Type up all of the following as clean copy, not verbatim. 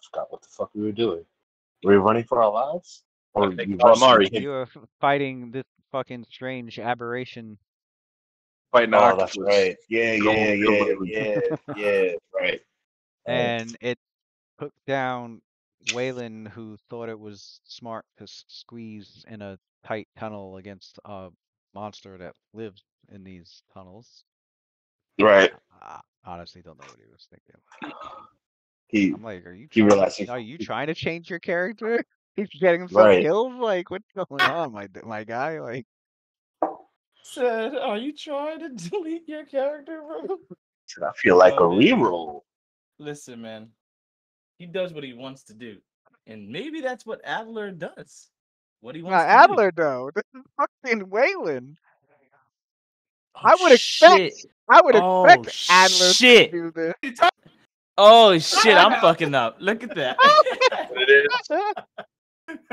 forgot what the fuck we were doing. Were we running for our lives? Or I think you rushed calamari. him? You were fighting this fucking strange aberration. Fighting the Oh, that's octopus. right. Yeah, Going right. And it took down Waylon, who thought it was smart to squeeze in a tight tunnel against a monster that lives in these tunnels. Right. I honestly don't know what he was thinking. He I'm like, he realized are you trying to change your character? He's getting himself right. killed? Like, what's going on, my guy? Like, Said, are you trying to delete your character, bro? I feel like Oh, a man. reroll. Listen, man. He does what he wants to do. And maybe that's what Adler does. What he wants to Adler, do. though. This is fucking Waylon. Oh, I would expect Adler to do this. Oh shit, I'm fucking up. Look at that. What it is?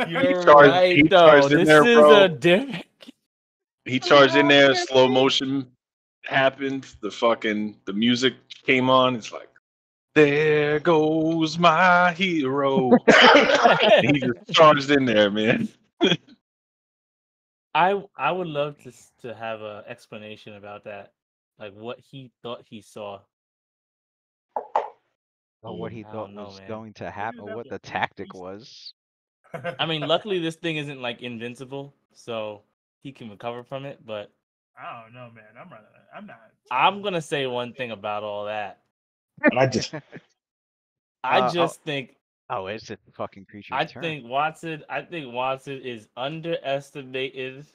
You're He right, though. charged in This there, is bro. a different. He charged in there. Slow motion happened. The music came on. It's like, there goes my hero. And he just charged in there, man. I would love to have an explanation about that, like what he thought he saw. Or what he I thought don't know, was man. going to happen, or what the tactic was. I mean, luckily this thing isn't like invincible, so he can recover from it. But I don't know, man. I'm not. I'm gonna say one thing about all that. And I just I just think. Oh, it's a fucking creature. I think Watson is underestimated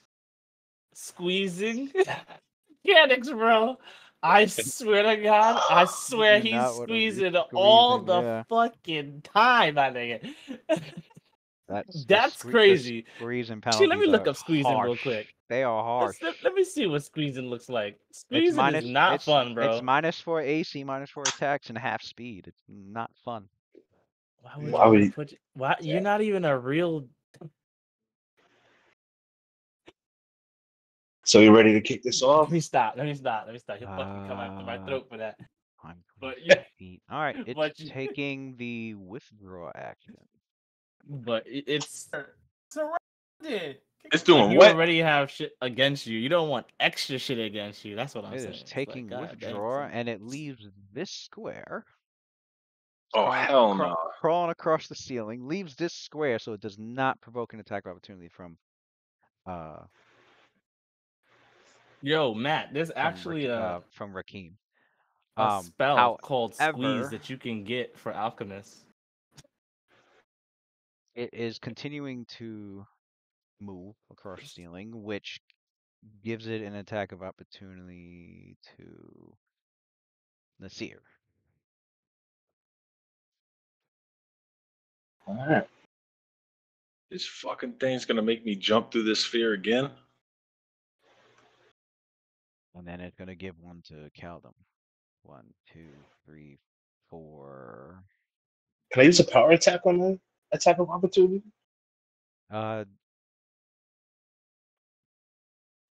squeezing mechanics, bro. I swear to God, I swear he's squeezing all the fucking time. I think that's crazy. Squeezing Actually, let me penalties look are up squeezing real harsh. quick. They are harsh. Let me see what squeezing looks like. Squeezing is not fun, bro. It's -4 AC, -4 attacks, and half speed. It's not fun. Why would you put? Why you're not even a real. So you ready to kick this off? Let me stop. He'll fucking come after my throat for that. But yeah. All right, it's taking the withdraw action. But it's surrounded. It's doing you what? already have shit against you. You don't want extra shit against you. That's what I'm saying. It is taking withdraw, and it leaves this square. Oh, hell no. Crawling across the ceiling, leaves this square, so it does not provoke an attack opportunity from Yo, Matt, there's actually from Rakim. A spell called Squeeze that you can get for Alchemist. It is continuing to move across the ceiling, which gives it an attack of opportunity to Nasir. Alright. This fucking thing's gonna make me jump through this sphere again. And then it's gonna give one to Kaldum. 1, 2, 3, 4. Can I use a power attack on the attack of opportunity? On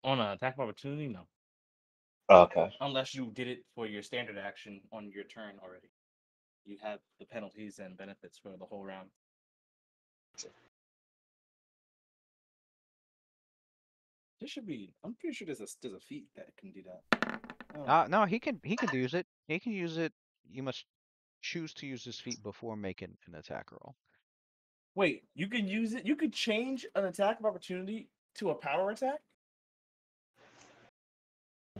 an attack of opportunity, no. Oh, okay. Unless you did it for your standard action on your turn already. You have the penalties and benefits for the whole round. There should be. I'm pretty sure there's a feat that can do that. No, he can use it. He can use it. You must choose to use this feat before making an attack roll. Wait, you can use it. You could change an attack of opportunity to a power attack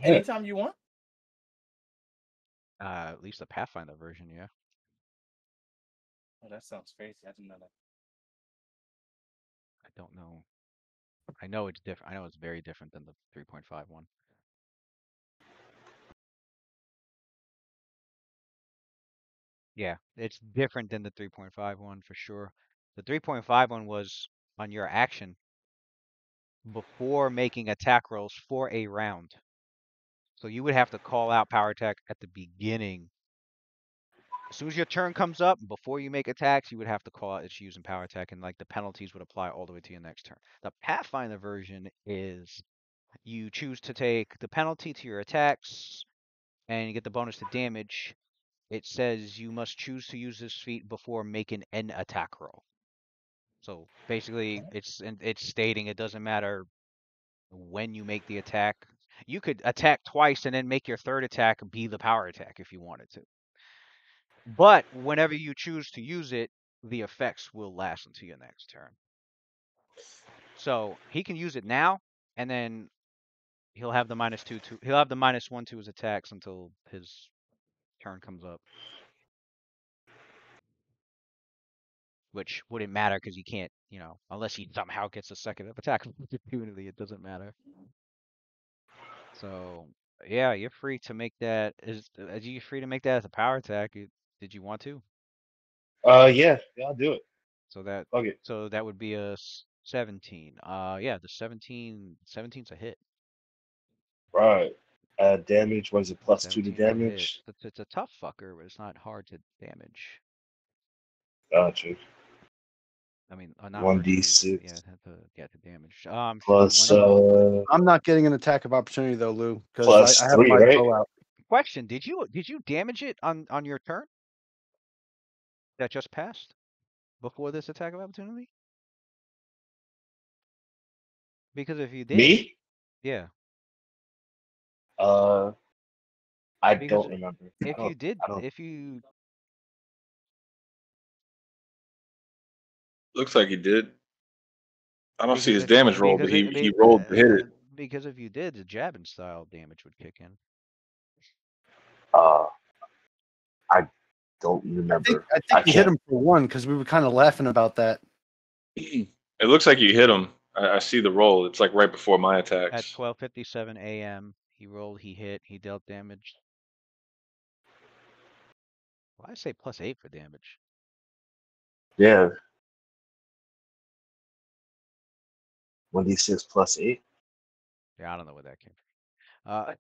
anytime you want. At least the Pathfinder version, yeah. Oh, that sounds crazy. I didn't know that. I don't know. I know it's different. I know it's very different than the 3.5 one. Yeah, it's different than the 3.5 one for sure. The 3.5 one was on your action before making attack rolls for a round. So you would have to call out power attack at the beginning. As soon as your turn comes up, before you make attacks, you would have to call out it's using power attack, and like the penalties would apply all the way to your next turn. The Pathfinder version is you choose to take the penalty to your attacks, and you get the bonus to damage. it says you must choose to use this feat before making an attack roll. So basically, it's stating it doesn't matter when you make the attack. You could attack twice and then make your third attack be the power attack if you wanted to. But whenever you choose to use it, the effects will last until your next turn. So he can use it now, and then he'll have the -2 to he'll have the -1 to his attacks until his turn comes up. Which wouldn't matter because he can't, unless he somehow gets a second attack opportunity, it doesn't matter. So yeah, you're free to make that. Is you free to make that as a power attack? Did you want to? Yeah, I'll do it. So that Okay. so that would be a 17. Yeah, the 17's a hit. Right. Damage was it +2 to 17's a hit. damage? It's a tough fucker, but it's not hard to damage. Gotcha. I mean, not hard to, 1d6. to damage. Plus, I'm not getting an attack of opportunity though, Lou, because plus I have 3, my right? bow out. Question: Did you damage it on your turn that just passed before this attack of opportunity? Because if you did, Me? yeah. I Because don't remember. if you did, I don't. if you Looks like he did. I don't see because his damage roll, but he rolled to hit it. Because if you did, the jabbing style damage would kick in. I don't remember. I think you hit him for 1 because we were kind of laughing about that. It looks like you hit him. I see the roll. It's like right before my attacks. At 12:57 a.m., he rolled, he hit, he dealt damage. Why I say +8 for damage? Yeah. 1d6 plus 8. Yeah, I don't know where that came from.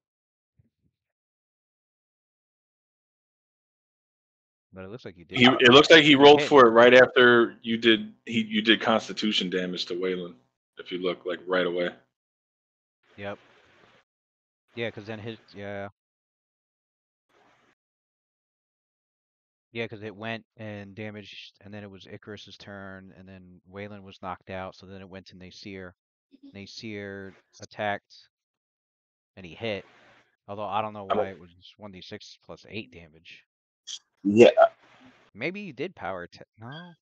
But it looks like you did. It looks like he rolled for it right after you did. You did Constitution damage to Waylon. If you look like right away. Yep. Yeah, because then yeah, because it went and damaged, and then it was Icarus's turn, and then Waylon was knocked out, so then it went to Nasir. Nasir attacked, and he hit. Although I don't know why it was 1d6 plus 8 damage. Yeah. Maybe you did power attack. No.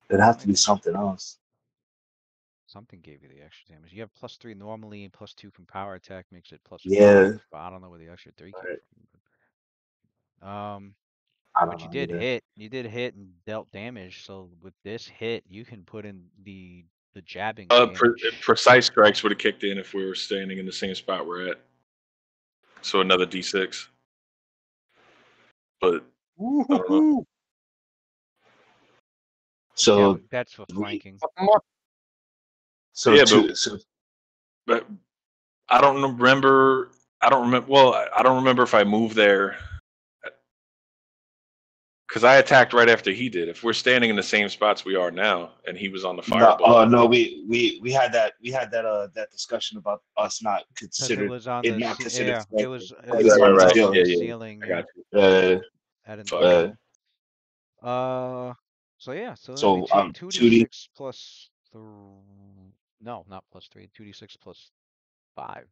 It'd have to be something else. Something gave you the extra damage. You have +3 normally, and +2 from power attack makes it +4. Yeah. But I don't know where the extra 3 came Right. from. I don't But you know did either. hit. You did hit and dealt damage. So with this hit, you can put in the jabbing damage. Precise strikes would have kicked in if we were standing in the same spot we're at. So another d6. But I don't know. So yeah, that's for flanking. So yeah, but I don't remember. Well, I don't remember if I moved there because I attacked right after he did. If we're standing in the same spots we are now, and he was on the fireball. No, we had that that discussion about us not considered. It was on it the not considered. it was on the ceiling. I got you. At an Fuck. angle. So yeah, so 2d6 plus no, not +3. 2d6 plus 5.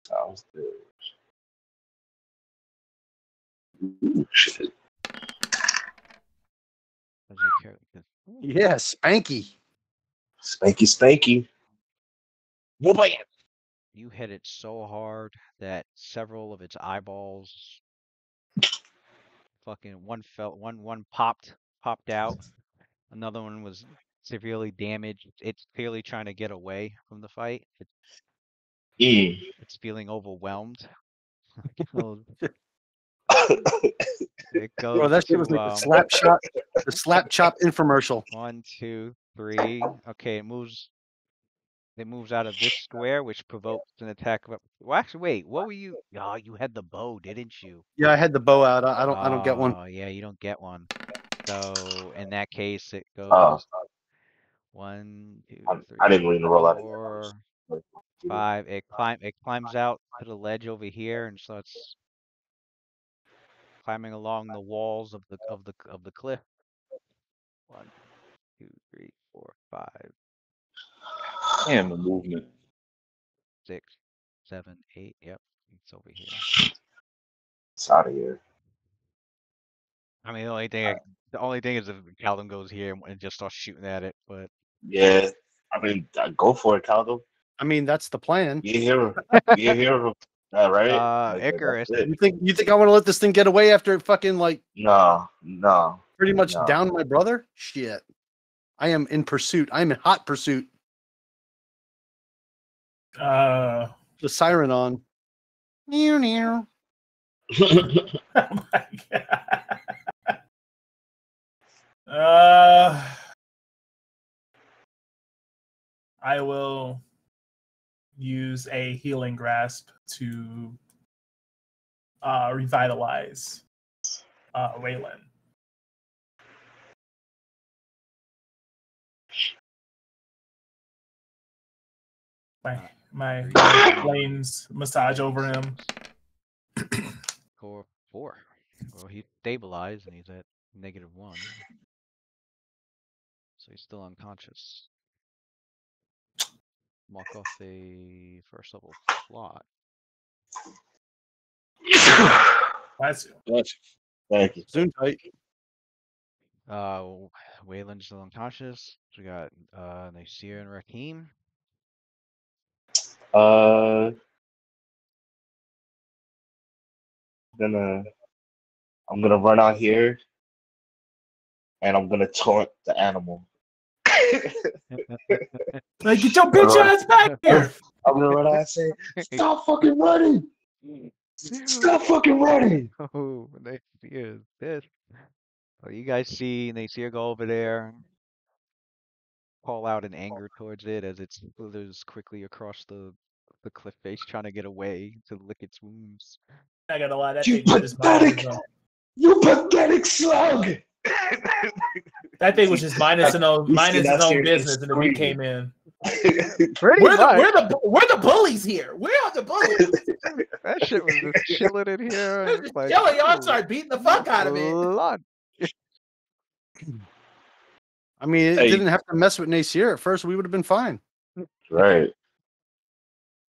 Sounds good. Ooh, shit. Yeah, spanky. Spanky. Whoop-bam. You hit it so hard that several of its eyeballs fucking one popped out. Another one was severely damaged. It's clearly trying to get away from the fight. It's feeling overwhelmed. It goes. Bro, that shit was like the slap shot, the slap chop infomercial. 1, 2, 3. Okay, it moves out of this square, which provokes an attack of. Well, actually, wait. What were you? Oh, you had the bow, didn't you? Yeah, I had the bow out. I don't get one. Oh, yeah, you don't get one. So in that case, it goes 1, 2, 3. I didn't really roll out. 4, 5. It climbs out to the ledge over here and starts climbing along the walls of the cliff. 1, 2, 3, 4, 5, Damn the movement. 6, 7, 8. Yep, it's over here. It's out of here. I mean, the only thing is if Calvin goes here and just starts shooting at it, but Yeah. I mean, go for it, Caldo. I mean, that's the plan. Be a hero. Be a hero. All right. Like, Icarus. that's it. You think I want to let this thing get away after it fucking like No. pretty much No. down my brother? Shit. I am in pursuit. I'm in hot pursuit. Oh The siren on. Near. my god. I will use a healing grasp to revitalize Waylon. My flames massage over him. Core 4. Well, he's stabilized and he's at -1. So he's still unconscious. Mark off a first level slot. Bless you. Gotcha. Thank you. Zoom tight. Waylon's still unconscious. So we got Nasir and Raheem. I'm gonna run out here and I'm gonna taunt the animal. Like, get your bitch ass back here! I'm gonna run out and say, "Stop fucking running! Stop fucking running!" Oh, Nasir is pissed. Oh, you guys see Nasir go over there, call out in anger towards it as it slithers quickly across the cliff face, trying to get away to lick its wounds. I gotta lie, that You thing was just minding pathetic! its own. You pathetic slug! That thing was just minding its own, You minding see its Nasir own is business, and then we screaming. came in. Pretty We're much. the bullies here. We're the bullies. That shit was just chilling in here. We're And just like, chilling. Y'all "Ooh, start beating the fuck out of it. blood." I mean, it Hey. didn't have to mess with Nasir at first. We would have been fine. Right.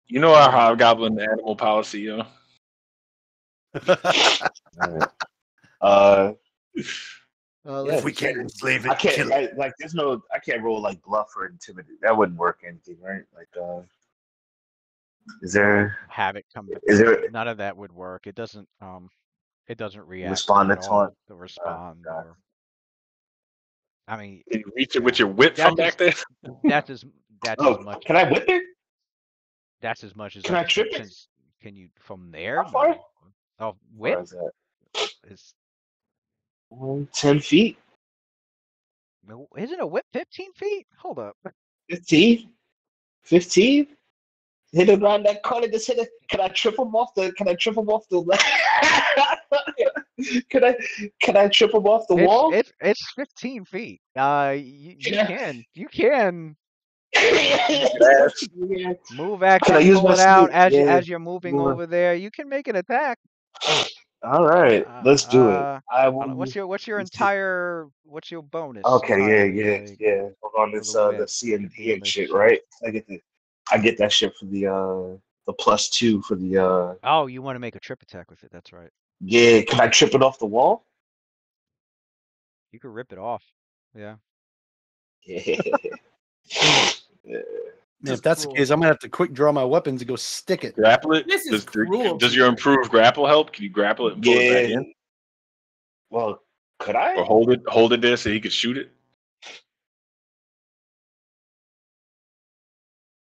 You know our hobgoblin animal policy, yo. Right. If we can't enslave it, I can't kill it. like there's no I can't roll like bluff or intimidate. That wouldn't work anything, right? Like is there Have it come back. is there None of that would work. It doesn't react Respond at to taunt? all to respond God. or I mean Can you reach it with your whip from back there? that's as Oh, much can I whip it? that's as much as Can I trip it? since can you from there? How far? No. Oh, Where whip is that? is 10 feet? no, isn't a whip 15 feet? Hold up. 15? 15? Hit it around that corner, just hit it. Can I trip him off the can I trip him off the Can I trip him off the wall? It's 15 feet. You can move action, Can I use pull my it out sneak? Yeah. as you're moving Move it. over there. You can make an attack. All right, let's do it. I will. What's your let's do- what's your bonus? Okay, entirely, yeah. like, Hold on, for this the the whip? C and Be D on and this shit, sheet. right? I get that shit for the +2 for the Oh, you want to make a trip attack with it? That's right. yeah. Can I trip it off the wall? You could rip it off. Yeah. Yeah. Man, if that's the case, I'm gonna have to quick draw my weapons and go stick it. Grapple it? This is Does cruelty. your improved grapple help? Can you grapple it and pull it back Yeah. in? Well, could I? Or hold it there so he could shoot it?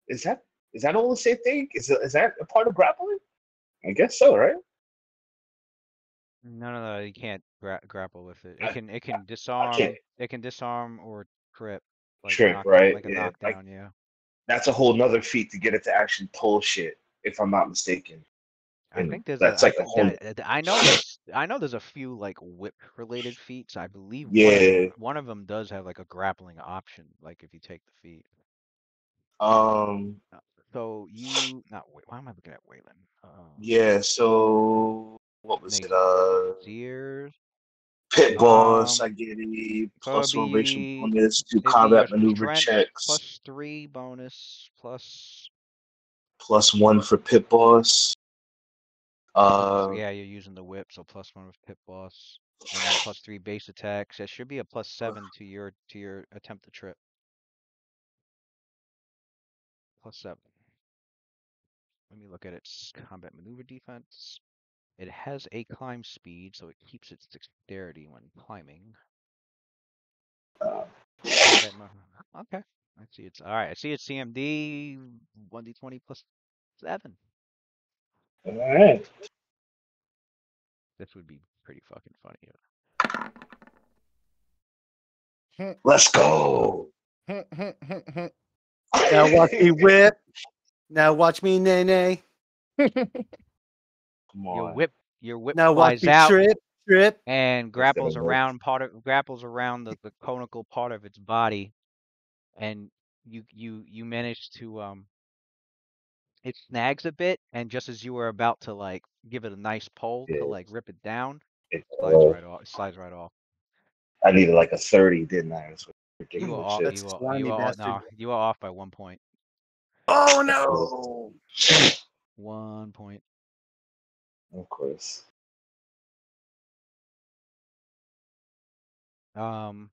Is that all the same thing? Is that a part of grappling? I guess so, right? No. You can't grapple with it. I- It can disarm. can't. It can disarm or trip. Like Trip, right? like a Yeah. knockdown. Yeah. That's a whole nother feat to get it to actually pull shit, if I'm not mistaken. I And think there's that's I like a think whole I know there's a few like whip related feats. I believe yeah. one of them does have like a grappling option, like if you take the feat. Um So you not wait. Why am I looking at Waylon? Yeah. So what was it? Sears. Pit boss. I get a So it'd +1 racial be bonus to it'd be combat your maneuver strength checks. +3 bonus plus. +1 for pit boss. Yeah, you're using the whip, so +1 with pit boss, and then +3 base attacks. That should be a +7 to your attempt to trip. +7. Let me look at its combat maneuver defense. It has a climb speed, so it keeps its dexterity when climbing. Combat okay. I see it's all right. I see it's CMD 1d20 +7. All right. This would be pretty fucking funny. Let's go. Now watch me whip. Now watch me nay nay. Come on. Your whip Now watch flies me out trip. and That's grapples gonna work. around the conical part of its body, and you manage to it snags a bit, and just as you were about to like give it a nice pull Yeah. to like rip it down, It, slides right off. It slides right off. I needed like a 30, didn't I? That's You were ridiculous off. shit. That's slimy bastard. No, you were off by 1 point. Oh no! 1 point. Of course. So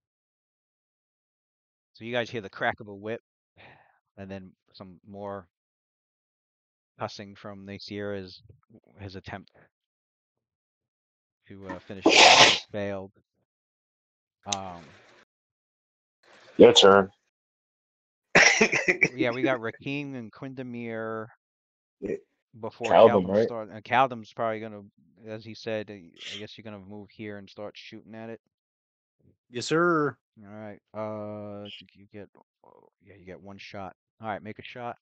you guys hear the crack of a whip, and then some more cussing from Nasir as his attempt to finish you off has failed. Your turn. Yeah, we got Rakim and Quindamir Yeah. before Caldum, Caldum right? starts. And Caldum's probably gonna, as he said, I guess you're gonna move here and start shooting at it. Yes, sir. All right. You get, yeah, you get 1 shot. All right, make a shot.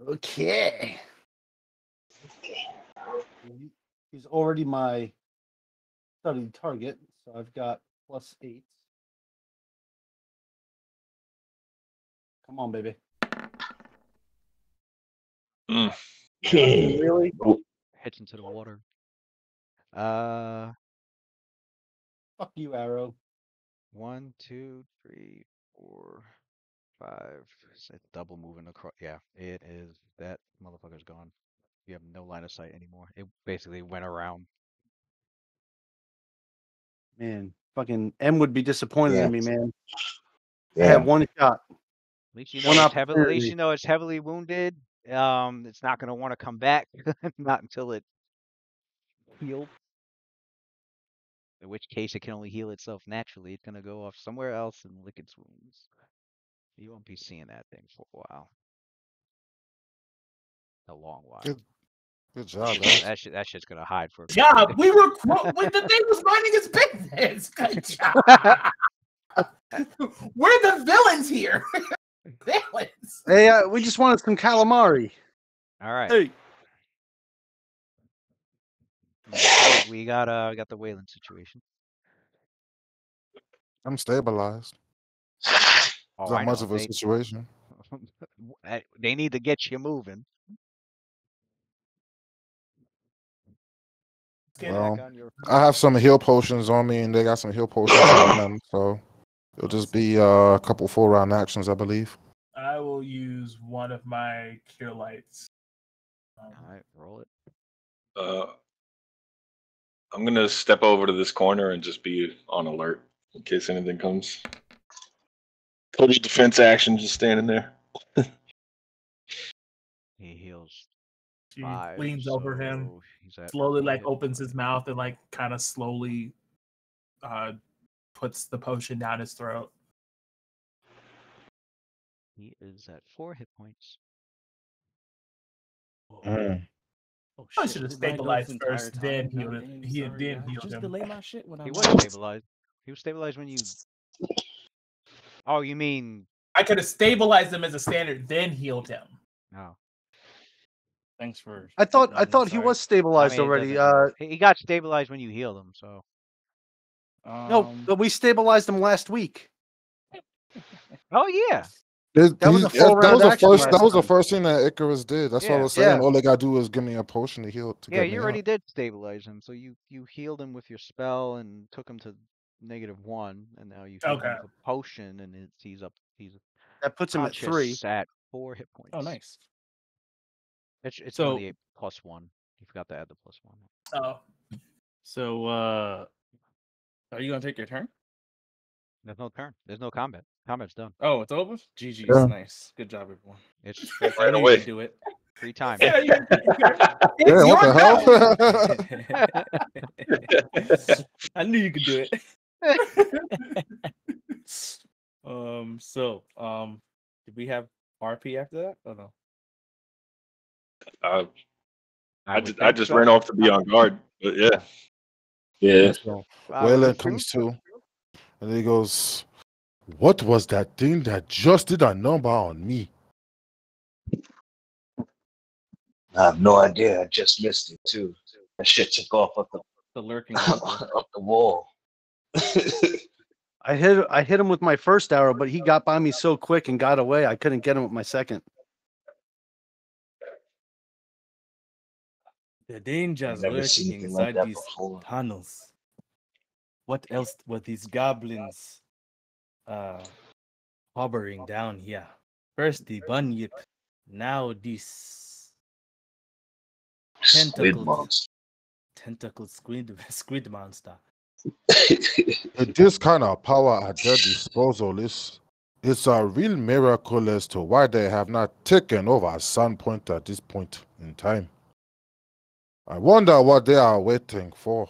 Okay. He's already my studied target, so I've got +8. Come on, baby. Really? Hits into the water. Fuck you, Arrow. 1, 2, 3, 4, 5. It's double moving across. Yeah, it is. That motherfucker's gone. You have no line of sight anymore. It basically went around. Man, fucking M would be disappointed Yeah. in me, man. I Yeah. had 1 shot. At least you know One it's heavily. At least opportunity. you know it's heavily wounded. It's not gonna want to come back. Not until it healed. In which case, it can only heal itself naturally. It's gonna go off somewhere else and lick its wounds. You won't be seeing that thing for a while. A long while. Good job, guys. That shit's gonna hide for a job. We were when the thing was minding its business. Good job. We're the villains here. Villains. Hey, we just wanted some calamari. All right. Hey. We got the Wayland situation. I'm stabilized. Oh, Not I much know. of a situation. They need to get you moving. Well, I have some heal potions on me, and they got some heal potions on them, so it'll just be a couple 4-round actions, I believe. I will use one of my cure lights. All right, roll it. I'm gonna step over to this corner and just be on alert in case anything comes. Total defense action, just standing there. He heals. She 5, leans over him, so he's at slowly 4 like hit opens points. his mouth and like kind of slowly puts the potion down his throat. He is at 4 hit points. Oh, I should have stabilized first, then healed it. He then healed Just him. delay my shit when He I'm was stabilized. He was stabilized when you. Oh, you mean? I could have stabilized him as a standard, then healed him. No. Thanks for. I thought he was stabilized already. He got stabilized when you healed him. So. No, but we stabilized him last week. Oh yeah. That was a full round action last That was the time. first thing that Icarus did. That's what I Yeah. was saying. Yeah. All they gotta do is give me a potion to heal to Yeah, get me you already out. did stabilize him, so you healed him with your spell and took him to -1, and now you heal him Okay. with a potion, and he's That puts him at 3. conscious at 4 hit points. Oh, nice. It's So- 1d8 +1. You forgot to add the +1. Oh, So, are you gonna take your turn? There's no turn. There's no combat. Combat's done. Oh, it's over. GG's. Yeah. Nice. Good job, everyone. It's I Right knew away. you could do it. 3 times. yeah, Yeah, it's what your the go. hell? I knew you could do it. Did we have RP after that? Oh no. I would just think so. ran off to be on guard. But yeah. Yeah. I would Waylon assume comes so. too, and he goes, "What was that thing that just did a number on me?" I have no idea. I just missed it too. That shit took off up The lurking. up the wall. I hit him with my first arrow, but he got by me so quick and got away. I couldn't get him with my second. The dangers I've never seen lurking anything like inside that these before. tunnels. What else were these goblins hovering down here? First the bunyip, now this Squid tentacled monster. squid monster. With this kind of power at their disposal, it's a real miracle as to why they have not taken over Sandpoint at this point in time. I wonder what they are waiting for.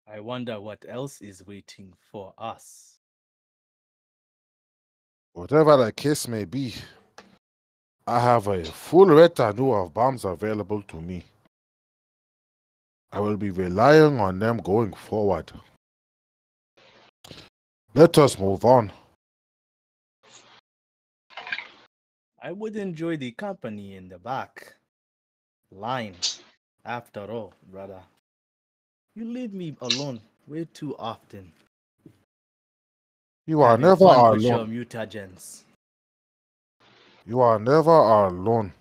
I wonder what else is waiting for us. Whatever the case may be, I have a full retinue of bombs available to me. I will be relying on them going forward. Let us move on. I would enjoy the company in the back line. After all, brother, you leave me alone way too often. You are Having never fun with your alone. mutagens. You are never alone.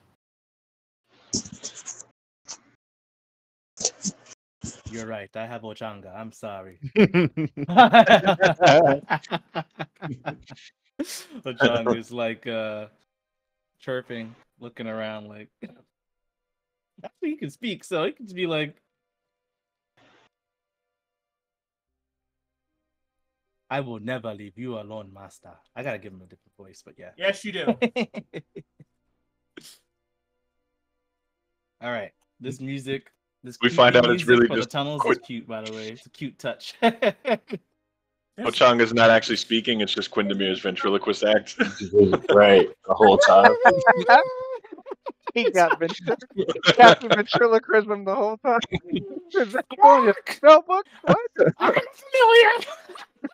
You're right. I have Ochanga. I'm sorry. Ochanga is like chirping, looking around like actually he can speak, so he can just be like, I will never leave you alone, master. I gotta give him a different voice, but yeah. Yes, you do. All right. This music, this We find creepy out it's music really for the just tunnels Quid- is cute, by the way. It's a cute touch. Ochanga's not actually speaking, it's just Quindemir's ventriloquist act. Right, the whole time. He got ventriloquism the whole time. Is that on your notebook? What? I'm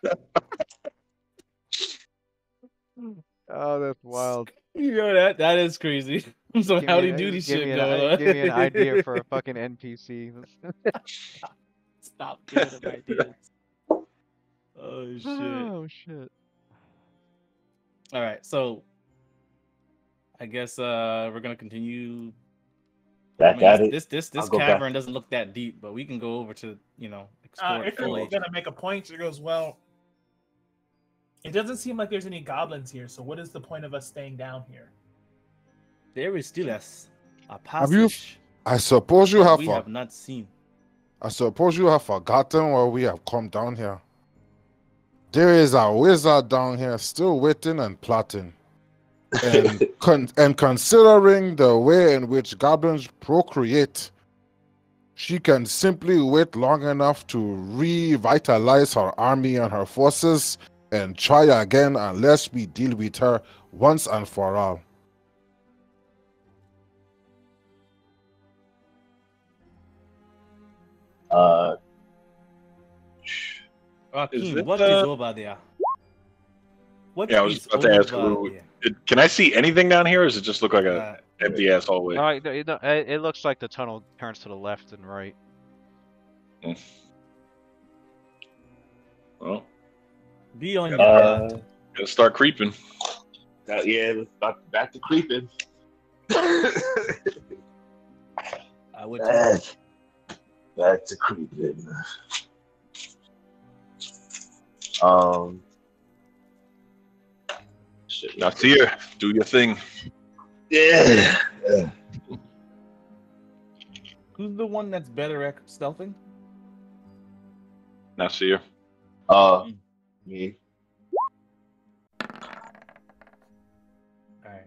familiar. Oh, that's wild. You know that is crazy. So Give howdy me doody give shit me going on. give me an idea for a fucking NPC. Stop giving him ideas. Oh shit. Oh shit. All right, so I guess we're gonna continue. Back at it. This I'll go back. cavern doesn't look that deep, but we can go over to explore it If you're fully. gonna make a point, it goes, well, it doesn't seem like there's any goblins here, so what is the point of us staying down here? There is still a Have you- passage I suppose you have. we have not seen. I suppose you have forgotten why we have come down here. There is a wizard down here still waiting and plotting. And, and considering the way in which goblins procreate, she can simply wait long enough to revitalize her army and her forces and try again unless we deal with her once and for all. Akeem, what it, is over there? What Yeah, I was is about to ask over who- there? Can I see anything down here, or does it just look like a Uh, empty ass hallway? No, it looks like the tunnel turns to the left and right. Well, Be on your Gotta start creeping. Yeah, back to creeping. I would back to creeping. Shit. Nasir, do your thing. Yeah. Who's the one that's better at stealthing? Nasir. Me.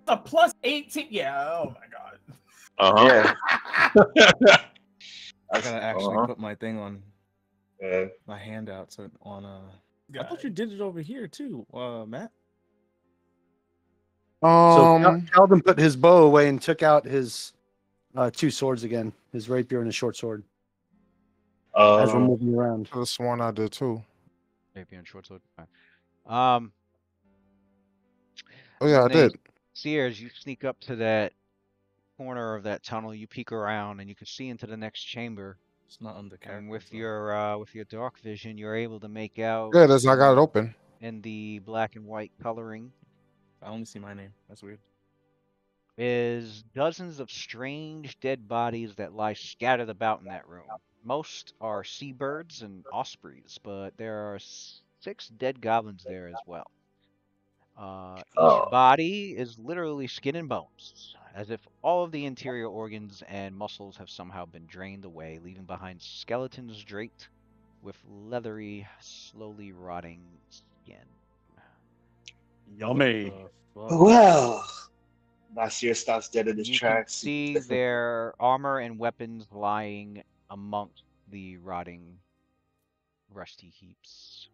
A plus 18. Yeah. Oh my god. Yeah. I gotta actually put my thing on Yeah. my handout. So on I thought you did it over here too, Matt. So Calvin put his bow away and took out his 2 swords again, his rapier and his short sword. As we're moving around. I could have sworn I did too. Rapier and short sword. Oh yeah, I did. Sears, you sneak up to that corner of that tunnel. You peek around, and you can see into the next chamber. It's not on the character. And with your dark vision, you're able to make out. Good, as I got it open. In the black and white coloring. I only see my name. That's weird. Is dozens of strange dead bodies that lie scattered about in that room. Most are seabirds and ospreys, but there are 6 dead goblins there as well. Each body is literally skin and bones, as if all of the interior organs and muscles have somehow been drained away, leaving behind skeletons draped with leathery, slowly rotting skin. Yummy. Well, Nasir stops dead in his tracks. You can see their armor and weapons lying amongst the rotting, rusty heaps.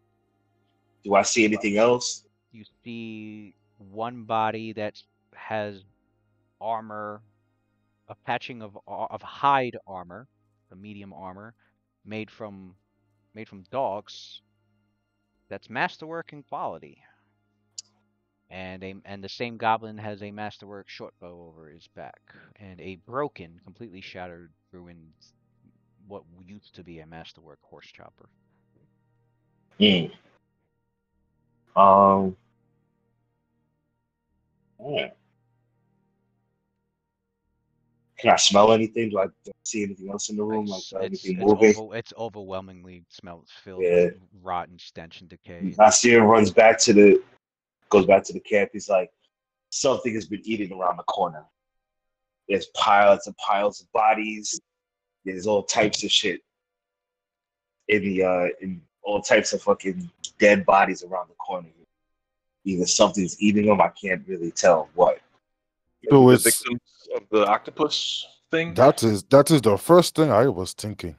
Do I see anything else? You see one body that has armor, a patching of hide armor, the medium armor, made from dogs. That's masterwork in quality. And the same goblin has a masterwork short bow over his back, and a broken, completely shattered, ruined, what used to be a masterwork horse chopper. Yeah. Can I smell anything? Do I see anything else in the room? Anything moving? It's overwhelmingly filled Yeah. with rotten stench and decay. Nasir goes back to the camp. He's like, something has been eating around the corner. There's piles and piles of bodies. There's all types of shit in all types of fucking dead bodies around the corner. Either something's eating them. I can't really tell what. So The it's victims of the octopus thing. that is the first thing I was thinking.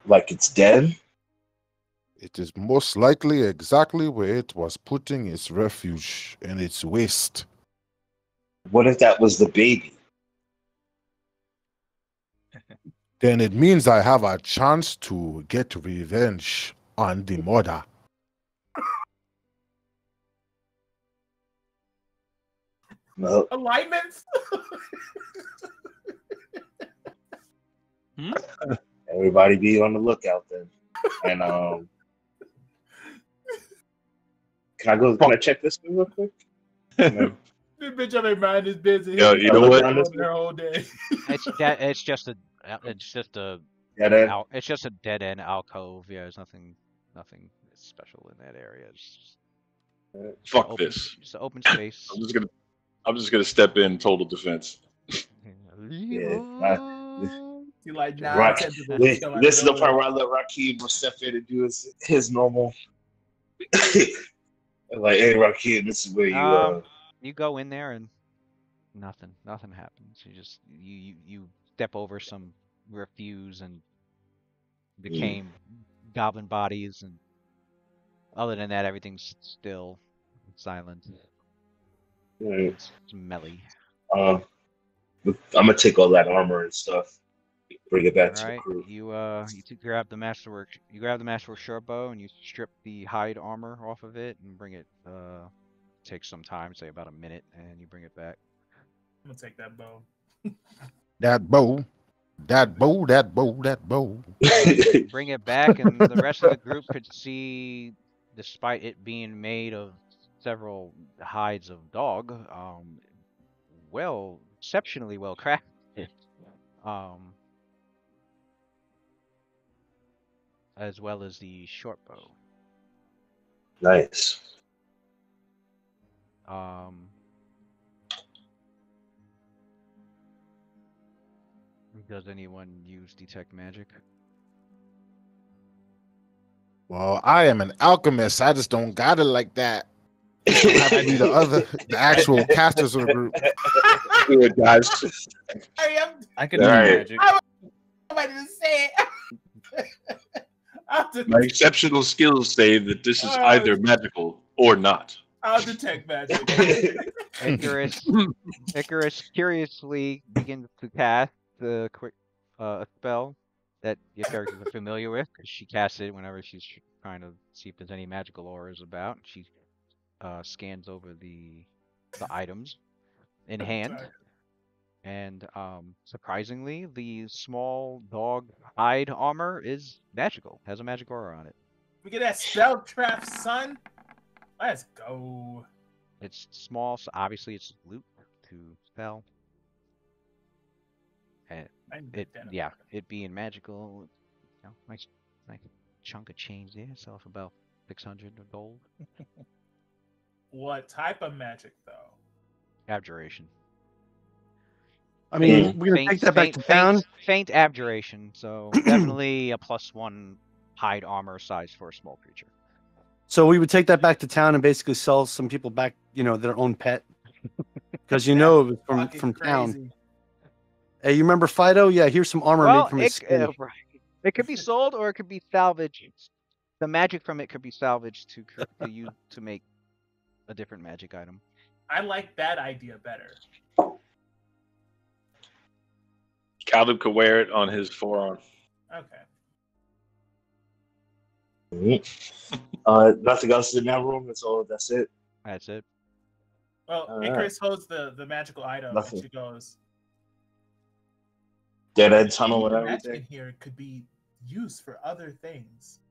Like it's dead. It is most likely exactly where it was putting its refuge and its waste. What if that was the baby? Then it means I have a chance to get revenge on the mother. No. Alignments. Everybody be on the lookout then. And can I check this one real quick? This bitch on their mind is busy. Yo, you know what? Their whole day. It's just a dead end alcove. Yeah, there's nothing special in that area. It's just Fuck this. It's an open space. I'm just gonna step in total defense. You like this is the part where I let Rakeem will step in and do his normal. Like, hey, Rakeem, this is where you. You go in there and nothing happens. You step over some refuse and became goblin bodies, and other than that, everything's still silent. It's smelly. I'm gonna take all that armor and stuff, bring it back to the crew. You grab the masterwork. You grab the masterwork short bow and you strip the hide armor off of it and bring it. Takes some time, say about a minute, and you bring it back. I'm gonna take that bow. That bow. Bring it back, and the rest of the group could see despite it being made of several hides of dog, exceptionally well crafted. As well as the short bow. Nice. Does anyone use detect magic? Well, I am an alchemist. I just don't got it like that. It have to be the actual casters of the group. Do it, guys. I can do magic. I'm about to say it. My exceptional skills say that this is either magical or not. I'll detect magic. Icarus curiously begins to cast the quick spell that your characters are familiar with, because she casts it whenever she's trying to see if there's any magical auras about. She scans over the items in hand, and surprisingly, the small dog hide armor is magical. Has a magic aura on it. We get that spell trap, son. Let's go. It's small, so obviously it's loot to spell. And it being magical, nice chunk of change there. Self about 600 of gold. What type of magic, though? Abjuration. I mean, we're gonna take that back to town. Faint abjuration, so definitely a +1 hide armor size for a small creature. So we would take that back to town and basically sell some people back, their own pet, because it was from town. Hey, you remember Fido? Yeah, here's some armor made from his skin. It could be sold or it could be salvaged. The magic from it could be salvaged to use to make a different magic item. I like that idea better. Caleb could wear it on his forearm. Okay. Nothing else in that room. That's it. That's it. Well, Icarus holds the magical item. And she goes. Dead end tunnel and everything. everything. Here could be used for other things.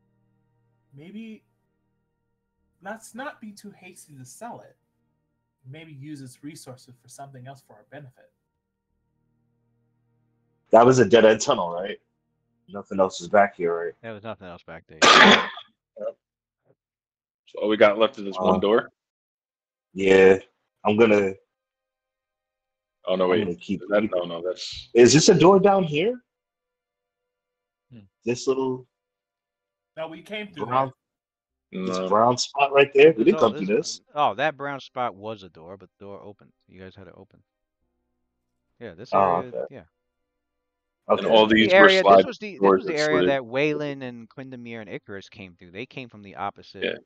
Maybe let's not be too hasty to sell it. Maybe use its resources for something else for our benefit. That was a dead end tunnel, right? Nothing else is back here, right? There was nothing else back there. So all we got left is this one door? Yeah. I'm gonna... Oh, no, wait. No, that's... Is this a door down here? This little... No, we came through brown... This brown spot right there? We didn't come through this. Oh, that brown spot was a door, but the door opened. You guys had it open. Yeah, this area... Okay. Yeah. Okay. And all these were slide this was the area that Waylon and Quindamir and Icarus came through. They came from the opposite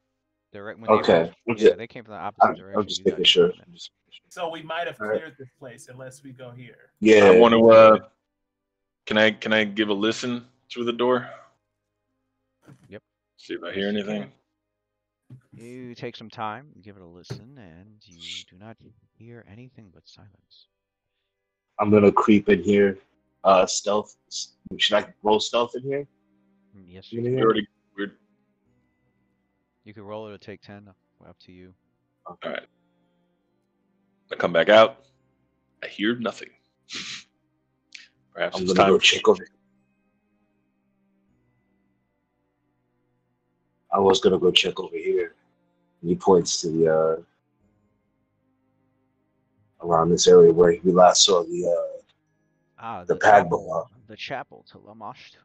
direction. They came from the opposite direction. I'm just making sure. So we might have cleared this place unless we go here. Yeah. I want to. Can I give a listen through the door? Yep. See if I hear anything. You take some time, give it a listen, and you do not hear anything but silence. I'm gonna creep in here. Stealth. Should I roll stealth in here? Yes. You could roll it or take 10. Up to you. All right. I come back out. I hear nothing. Perhaps I'm it's gonna time go check over. I was gonna go check over here. He points to the around this area where we last saw the Pagboa. The chapel to Lamashtu.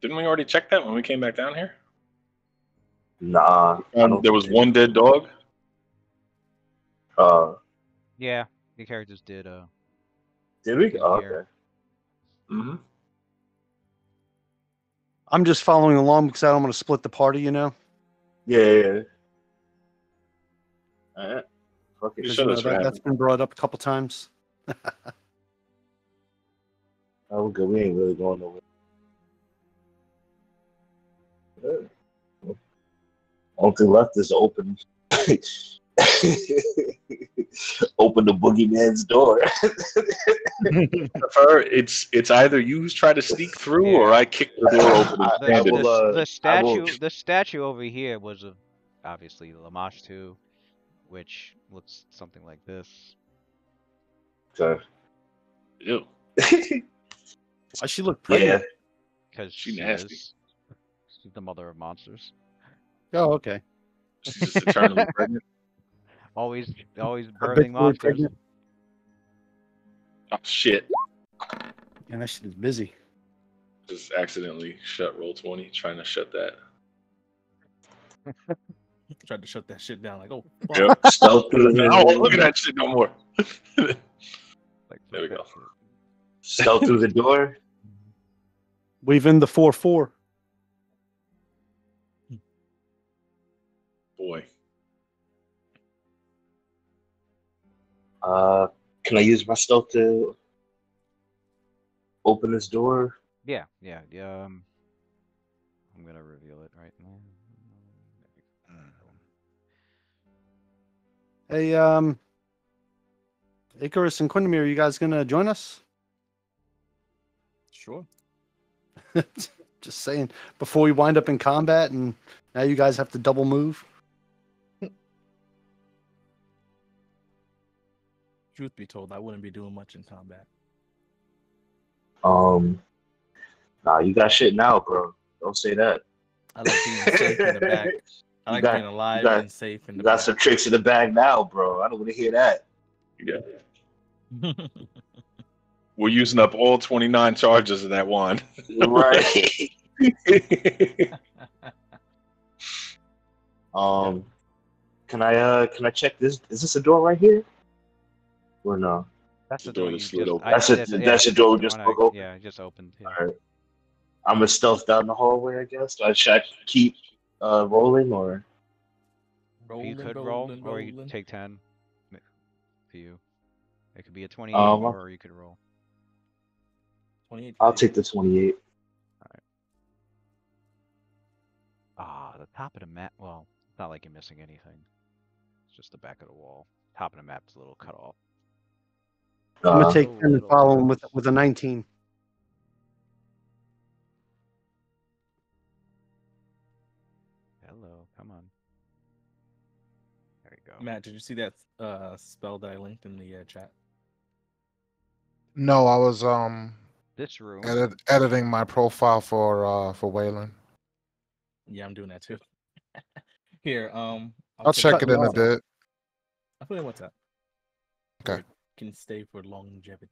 Didn't we already check that when we came back down here? Nah. There was one dead dog? Yeah, the characters did. Did we? Oh, okay. Mm-hmm. I'm just following along because I don't want to split the party, Yeah. All right. That's been brought up a couple times. Oh, we're good. We ain't really going nowhere. Only thing left is open. Open the boogeyman's door. It's either you try to sneak through or I kick the door open. I will, The statue over here was of obviously Lamash 2, which looks something like this. Okay. Ew. Why she look pregnant? Because She nasty. She's the mother of monsters. Oh, okay. She's just eternally pregnant. Always birthing monsters. Pregnant. Oh shit! Yeah, that shit is busy. Just accidentally shut Roll20, trying to shut that. Tried to shut that shit down. Like, oh, Yep. Stealth through the. I don't look at that shit no more. Like, there we go. Stealth through the door. We've in the 4-4. Boy. Can I use my stealth to open this door? Yeah. I'm gonna reveal it right now. Hey, Icarus and Quindamir, you guys gonna join us? sure. Just saying, before we wind up in combat and now you guys have to double move. Truth be told, I wouldn't be doing much in combat. Nah, you got shit now, bro. Don't say that. I like being safe in the back. I like being alive and safe in the back. You got some tricks in the bag now, bro. I don't want to hear that. Yeah. We're using up all 29 charges of that wand. Right. Can I check this? Is this a door right here? Or no? That's the door door that you slid just. open. That's the door we just broke open. Yeah, it just opened. Yeah. All right. I'm gonna stealth down the hallway, I guess. Should I keep rolling or? You could roll, or you could take 10. For you, it could be a 28, or you could roll. 28. I'll take the 28. The top of the map. Well, it's not like you're missing anything. It's just the back of the wall. Top of the map's a little cut off. I'm gonna take 10 and follow him with a 19. Hello, come on. There you go. Matt, did you see that spell that I linked in the chat? No, I was This room. editing my profile for Waylon. Yeah, I'm doing that too. Here, I'll check it in a bit. I'll put in what's up. Okay. Can stay for longevity.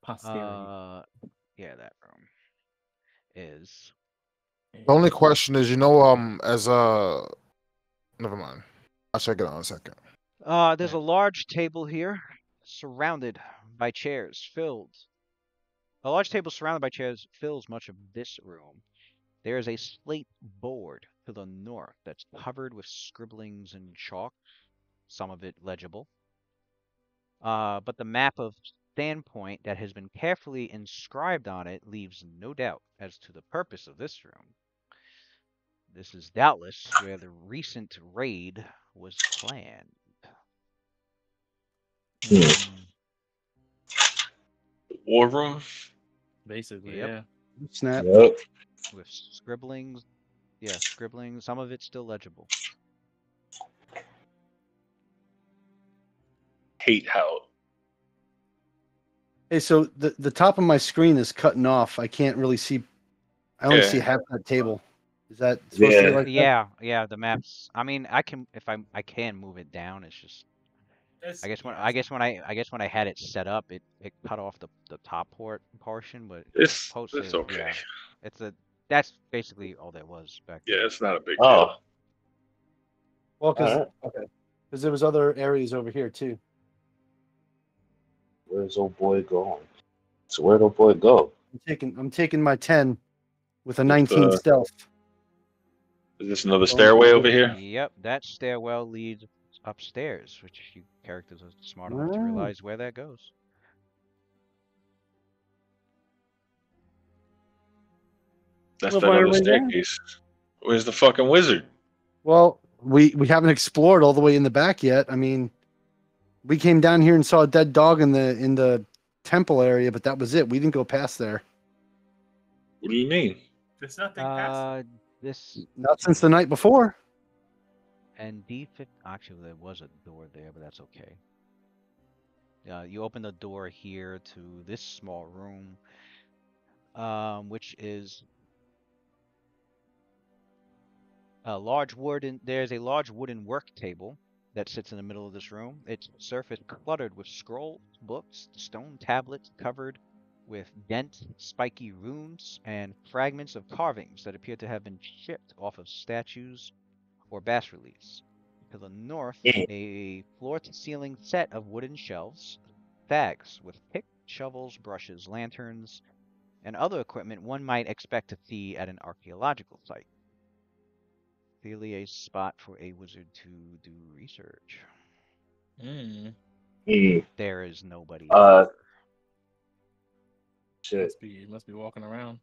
Posterity. Yeah, that room is. The only question is, as a. Never mind. I'll check it out in a second. There's a large table here, surrounded by chairs, filled. A large table surrounded by chairs fills much of this room. There is a slate board to the north that's covered with scribblings and chalk, some of it legible. But the map of Standpoint that has been carefully inscribed on it leaves no doubt as to the purpose of this room. This is doubtless where the recent raid was planned. War room? Basically, Yep. yeah. Snap. Yep. With scribblings. Yeah, scribblings. Some of it's still legible. Hate how. Hey, so the top of my screen is cutting off. I can't really see. I only see half that table. Is that supposed to be like that? Yeah. The maps. I mean, I can I can move it down. It's just. I guess when I had it set up, it cut off the top portion, but it's okay. Yeah, that's basically all there was back then. Yeah, it's not a big deal. Well, Because there was other areas over here too. Where's old boy going? So where'd old boy go? I'm taking my 10 with a 19 stealth. Is this another stairway over here? Yep, that stairwell leads upstairs, which you characters are smart enough to realize where that goes. That's the other staircase. Where's the fucking wizard? Well, We haven't explored all the way in the back yet. I mean, we came down here and saw a dead dog in the temple area, but that was it. We didn't go past there. What do you mean? There's nothing past. Not since the night before. And D50. Actually, there was a door there, but that's okay. You open the door here to this small room, which is a large wooden. There's a large wooden work table that sits in the middle of this room. Its surface cluttered with scrolls, books, stone tablets covered with dense, spiky runes and fragments of carvings that appear to have been chipped off of statues or bas reliefs. To the north, a floor-to-ceiling set of wooden shelves, bags with picks, shovels, brushes, lanterns, and other equipment one might expect to see at an archaeological site. Clearly a spot for a wizard to do research. There is nobody here. Shit. Must be walking around.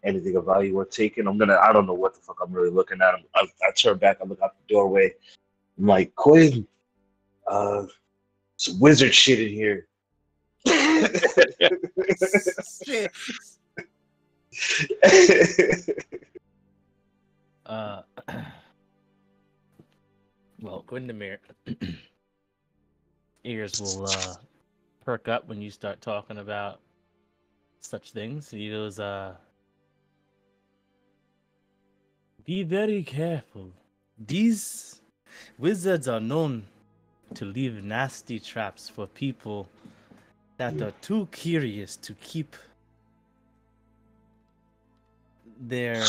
Anything of value worth taking? I don't know what the fuck I'm really looking at. I turn back, I look out the doorway. I'm like, Quinn, some wizard shit in here. Shit. Well, Gwendamere, ears will perk up when you start talking about such things. He goes, be very careful. These wizards are known to leave nasty traps for people that are too curious to keep their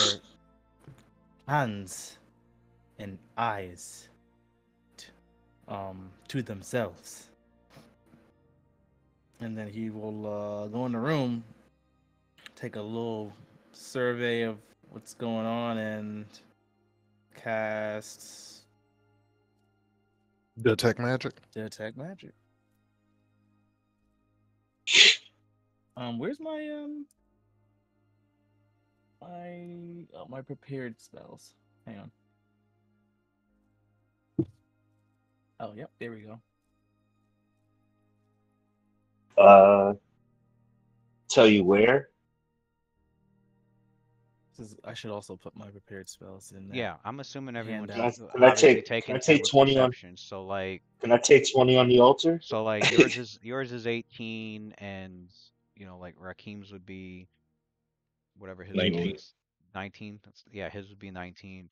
hands and eyes to themselves. And then he will go in the room, take a little survey of what's going on, and cast Detect magic. Detect magic. Where's my my prepared spells? Hang on. Oh, yep, there we go. Tell you where? I should also put my prepared spells in there. Yeah, I'm assuming everyone Can I has take obviously taken 10 with 20 on? perception. So like, Can I take 20 on the altar? so like yours is 18, and you know, like Rakim's would be whatever his 19. was. 19. Yeah, his would be 19.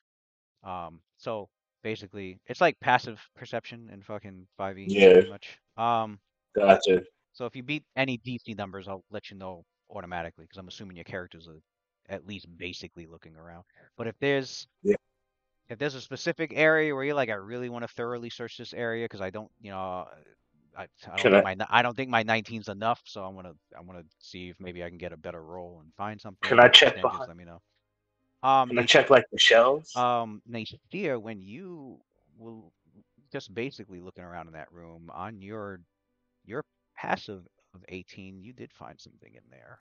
So basically, it's like passive perception in fucking 5e, Yeah. pretty much. Gotcha. So if you beat any DC numbers, I'll let you know automatically, because I'm assuming your characters are at least basically looking around. But if there's if there's a specific area where you're like, I really want to thoroughly search this area because I don't, you know, I don't think my 19's enough, so I want to see if maybe I can get a better roll and find something. Can I check then behind? just let me know. Can I check like the shelves? Nathia, when you will just basically looking around in that room on your passive of 18, you did find something in there.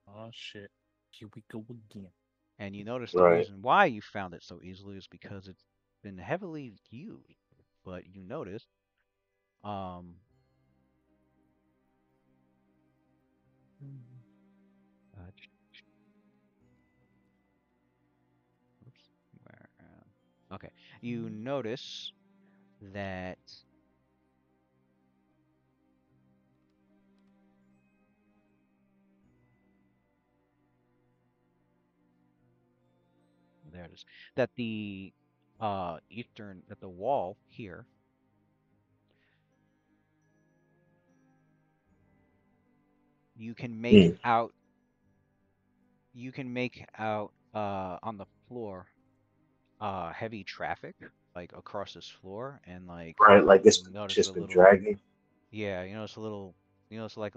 Oh shit! Here we go again. And you notice the reason why you found it so easily is because it's been heavily used. But you notice, okay, you notice that there it is. That the the wall here you can make out on the floor heavy traffic like across this floor, and like like it's just been dragging. Yeah, you notice like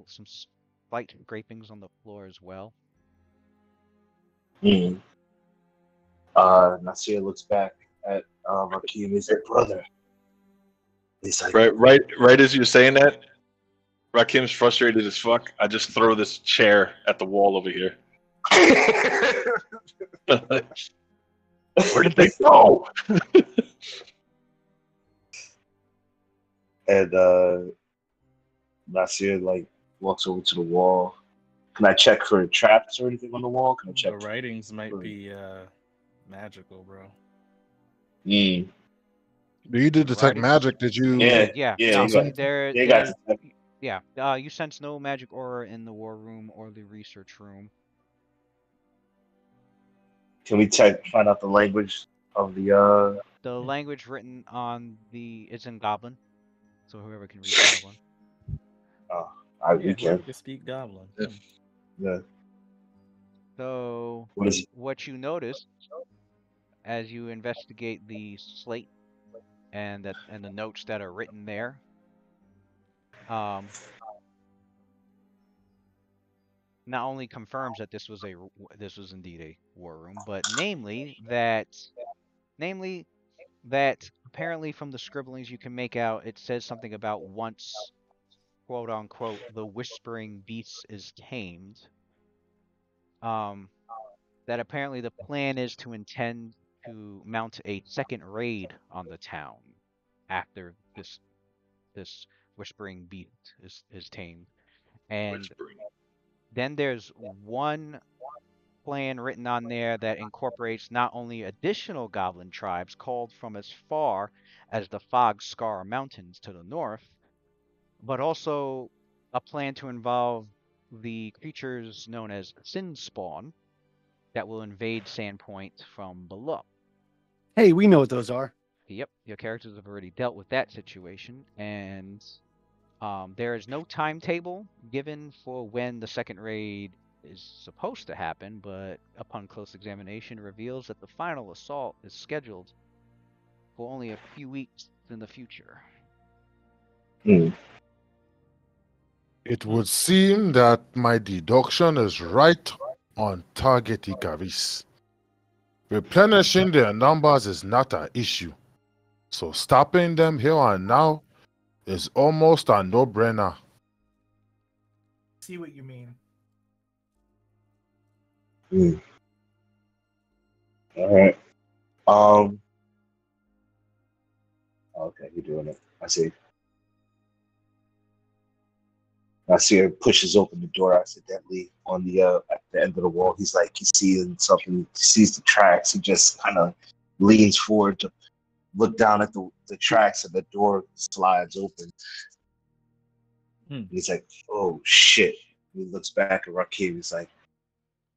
some slight scrapings on the floor as well. Nasir looks back at Rakim. He's like, brother. He's like, right as you're saying that, Rakim's frustrated as fuck. I just throw this chair at the wall over here. Where did they go? And Nasir like walks over to the wall. Can I check for traps or anything on the wall? Can I check? The writings might be magical, bro. Mm. You did detect magic. Did you? Yeah. You You sense no magic aura in the war room or the research room. Can we find out the language of the The language written on it's in Goblin, so whoever can read Goblin. We can. Speak Goblin. Yeah. So what you notice as you investigate the slate and the notes that are written there, not only confirms that this was indeed a war room, but namely that apparently from the scribblings you can make out, it says something about once, quote unquote, the whispering beast is tamed. That apparently the plan is to intend to mount a second raid on the town after this whispering beast is tamed. And then there's one plan written on there that incorporates not only additional goblin tribes called from as far as the Fog Scar Mountains to the north, but also a plan to involve the creatures known as Sin Spawn that will invade Sandpoint from below. Hey, we know what those are. Yep, your characters have already dealt with that situation, and there is no timetable given for when the second raid is supposed to happen, but upon close examination reveals that the final assault is scheduled for only a few weeks in the future. It would seem that my deduction is right on target, Icaris. Replenishing their numbers is not an issue, so stopping them here and now is almost a no-brainer. See what you mean. All right. Okay, you're doing it. I see. Nasir pushes open the door accidentally on the at the end of the wall. He's like, he's seeing something, he sees the tracks. He just kind of leans forward to look down at the tracks, and the door slides open. He's like, oh shit. He looks back at Rakim. He's like,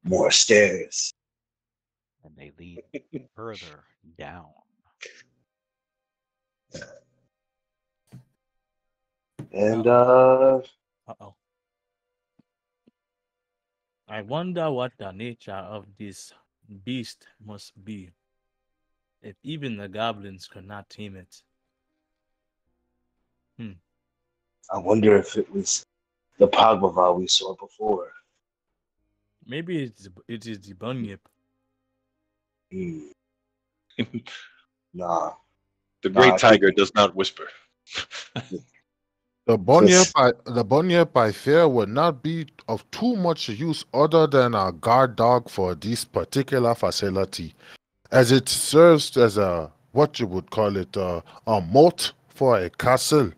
more stairs. And they lead further down. And I wonder what the nature of this beast must be, if even the goblins could not tame it. I wonder if it was the Pagbaval we saw before. Maybe it is the bunyip. Nah. The great tiger does not whisper. The bunyip, I fear, would not be of too much use other than a guard dog for this particular facility, as it serves as a, what you would call it, a moat for a castle.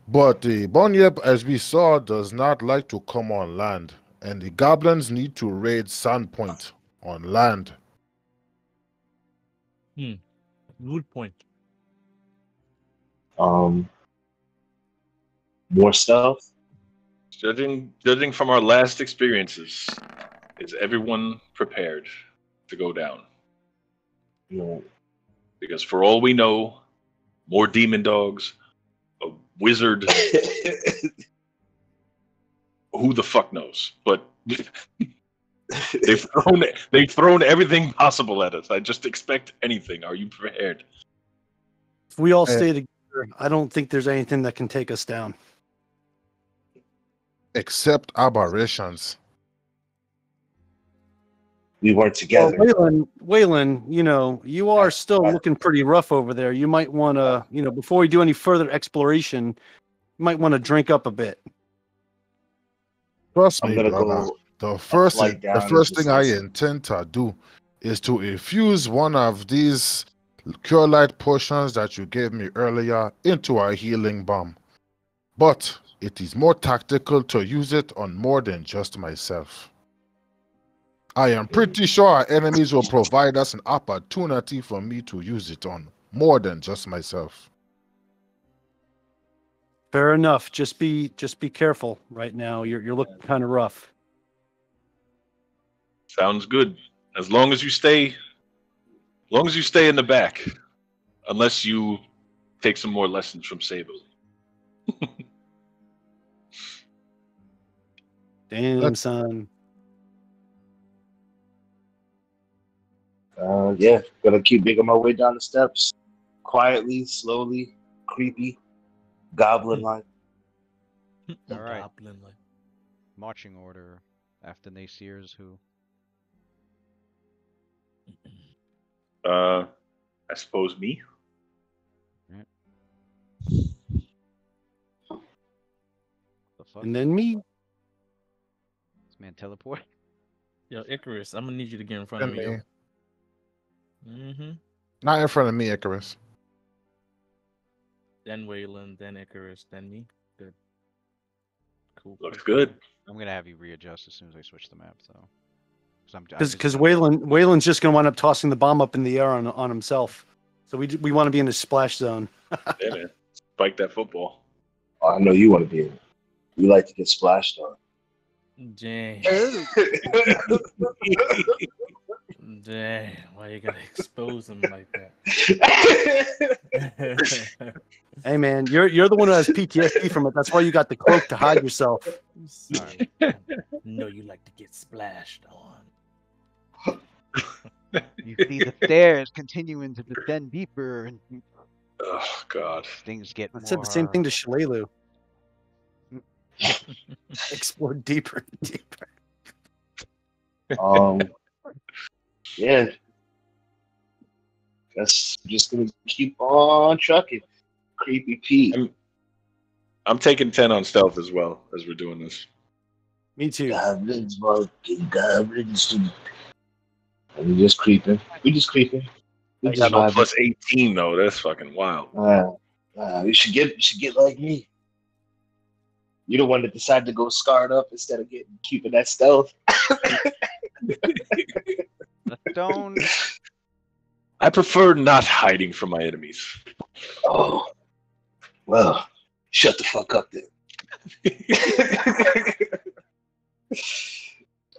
But the bunyip, as we saw, does not like to come on land, and the goblins need to raid Sandpoint on land. Good point. More stuff? Judging from our last experiences, is everyone prepared to go down? No. Because for all we know, more demon dogs, a wizard, who the fuck knows? But they've thrown everything possible at us. I just expect anything. Are you prepared? If we all stay together, I don't think there's anything that can take us down. Except aberrations. We weren't together. Well, Waylon, you are still looking pretty rough over there. You might want to, before we do any further exploration, you might want to drink up a bit. Trust me, brother. The first thing I intend to do is to infuse one of these Cure Light potions that you gave me earlier into a healing bomb. But it is more tactical to use it on more than just myself. I am pretty sure our enemies will provide us an opportunity for me to use it on more than just myself. Fair enough. Just be careful right now. You're looking kind of rough. Sounds good. As long as you stay in the back, unless you take some more lessons from Sable. Damn, son. Yeah, gonna keep making my way down the steps, quietly, slowly, creepy, goblin-like. All right. Goblin-like. Marching order after Naysir's who? I suppose me. Right. The fuck? And then me. This man teleport. Yo, Icarus, I'm gonna need you to get in front of me. Yo. Mm-hmm. Not in front of me, Icarus. Then Waylon, then Icarus, then me. Good. Cool. Looks good. I'm gonna have you readjust as soon as I switch the map, so. Because Waylon's just gonna wind up tossing the bomb up in the air on himself. So we want to be in the splash zone. Yeah, man. Spike that football. Oh, I know you want to be in it. You like to get splashed on. Dang. Dang. Why you gotta expose him like that? Hey man, you're the one who has PTSD from it. That's why you got the cloak to hide yourself. Sorry. No, you like to get splashed on. You see the stairs continuing to descend deeper, and Oh God. things get I more. said the same thing to Shalelu. Explore deeper and deeper. Yeah. Guess I'm just gonna keep on trucking. Creepy Pete. I'm taking 10 on stealth as well as we're doing this. Me too. Goblins, fucking goblins. And we're just creeping. We're just creeping. I got no plus 18 though. That's fucking wild. You should get like me. You're the one that decided to go scarred up instead of keeping that stealth. Stone. I prefer not hiding from my enemies. Oh, well, shut the fuck up then.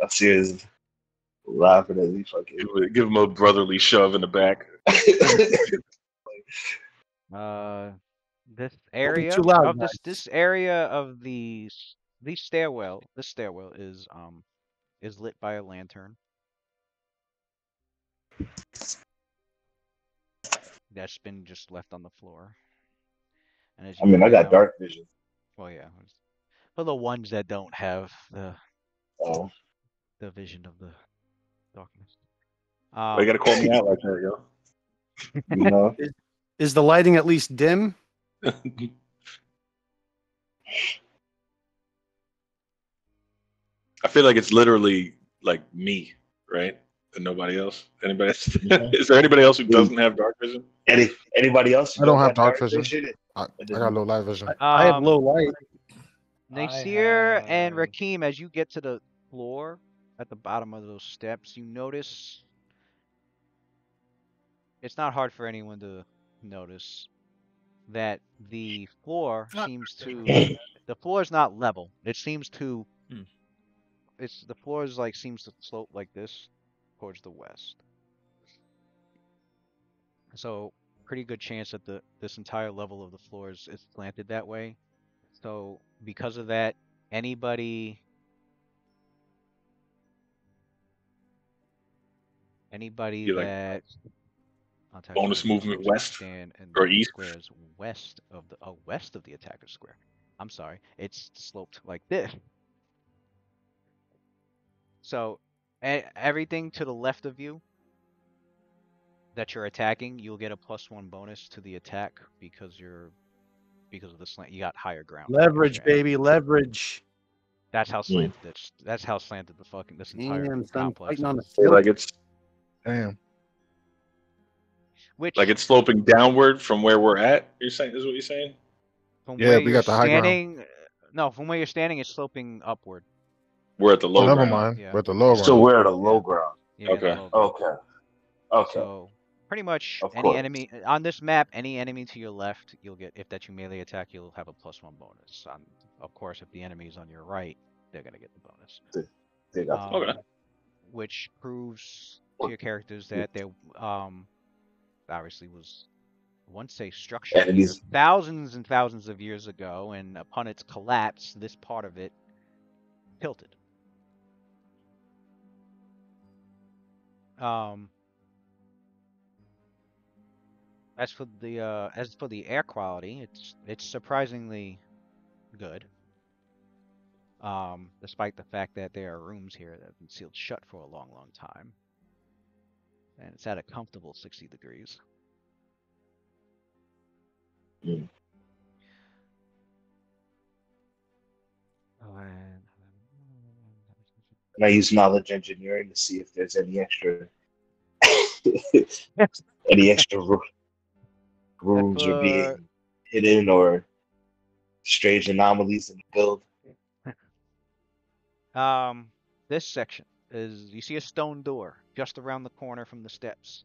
I see his laughing at me. Fucking give him a brotherly shove in the back. This area too loud, of this area of the stairwell. This stairwell is lit by a lantern. That's been just left on the floor. And as you I got dark vision. Well, yeah. For the ones that don't have the vision of the darkness. You gotta call me out like that, yo. You know? Is the lighting at least dim? I feel like it's literally like me, right? And nobody else. Anybody? Is there anybody else who doesn't have dark vision? Anybody else? I don't have dark vision. I got low light vision. I have low light. Naysir and Rakeem, as you get to the floor at the bottom of those steps, you notice it's not hard for anyone to notice that the floor seems to the floor is not level. It seems to the floor is seems to slope like this towards the west. So pretty good chance that this entire level of the floor is slanted that way. So because of that, anybody that bonus movement west or east squares west of the attacker square. I'm sorry, it's sloped like this. So everything to the left of you that you're attacking, you'll get a +1 bonus to the attack because of the slant. You got higher ground. Leverage, baby, leverage. That's how slanted. That's how slanted this entire complex. On like Damn. Which, Like it's sloping downward from where we're at. You're saying is what you're saying? from Yeah, where we you're got the high ground. standing, no, from where you're standing, it's sloping upward. We're at the Oh, low never ground. mind. Yeah. We're at the lower So ground. we're at a low ground. Yeah, Okay. the low ground. Okay. So pretty much Of any course. enemy on this map, any enemy to your left, you'll get, if that's your melee attack, you'll have a +1 bonus. Of course, if the enemy is on your right, they're gonna get the bonus. They got Okay. Which proves to your characters that there obviously was once a structure here enemies. thousands and thousands of years ago, and upon its collapse, this part of it tilted. As for the air quality, it's surprisingly good. Despite the fact that there are rooms here that have been sealed shut for a long, long time. And it's at a comfortable 60 degrees. Mm. Oh, and... And I use knowledge engineering to see if there's any extra rooms are being hidden or strange anomalies in the build. This section is, you see a stone door just around the corner from the steps.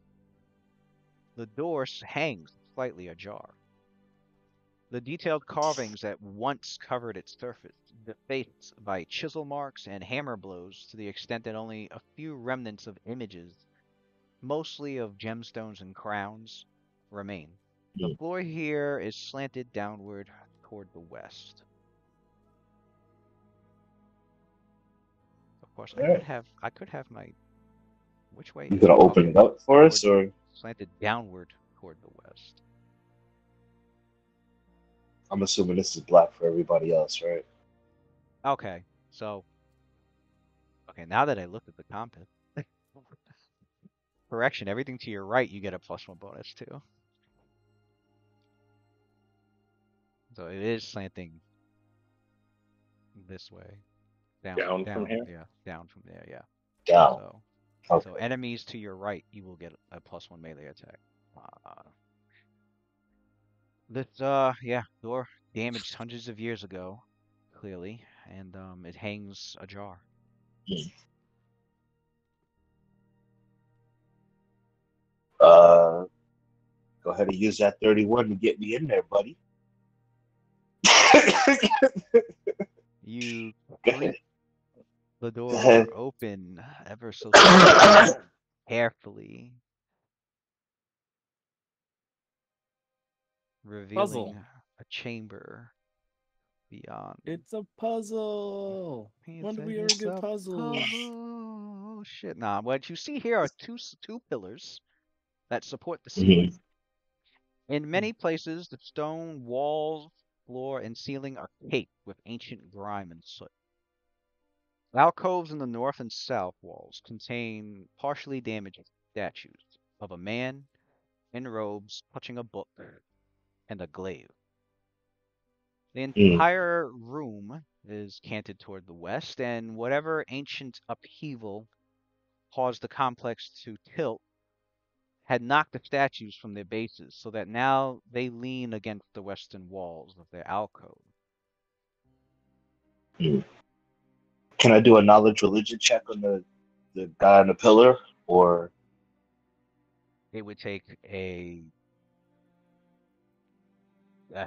The door hangs slightly ajar. The detailed carvings that once covered its surface, defaced by chisel marks and hammer blows to the extent that only a few remnants of images, mostly of gemstones and crowns, remain. The floor here is slanted downward toward the west. Of course, I could have my, which way? You gonna open it up for us, or slanted downward toward the west? I'm assuming this is black for everybody else, right? Okay, so now that I looked at the compass, correction, everything to your right, you get a +1 bonus too. So it is slanting this way. Down from here? Yeah, down from there, yeah. Down. So enemies to your right, you will get a +1 melee attack. This door damaged hundreds of years ago, clearly, and it hangs ajar. Go ahead and use that 31 to get me in there, buddy. You creep the door open ever so carefully, revealing a chamber beyond. It's a puzzle. When do we ever get puzzles? Oh shit! Nah, what you see here are two pillars that support the ceiling. In many places, the stone walls, floor, and ceiling are caked with ancient grime and soot. Alcoves in the north and south walls contain partially damaged statues of a man in robes clutching a book and a glaive. The entire room is canted toward the west, and whatever ancient upheaval caused the complex to tilt had knocked the statues from their bases, so that now they lean against the western walls of their alcove. Can I do a knowledge religion check on the guy on the pillar, or it would take a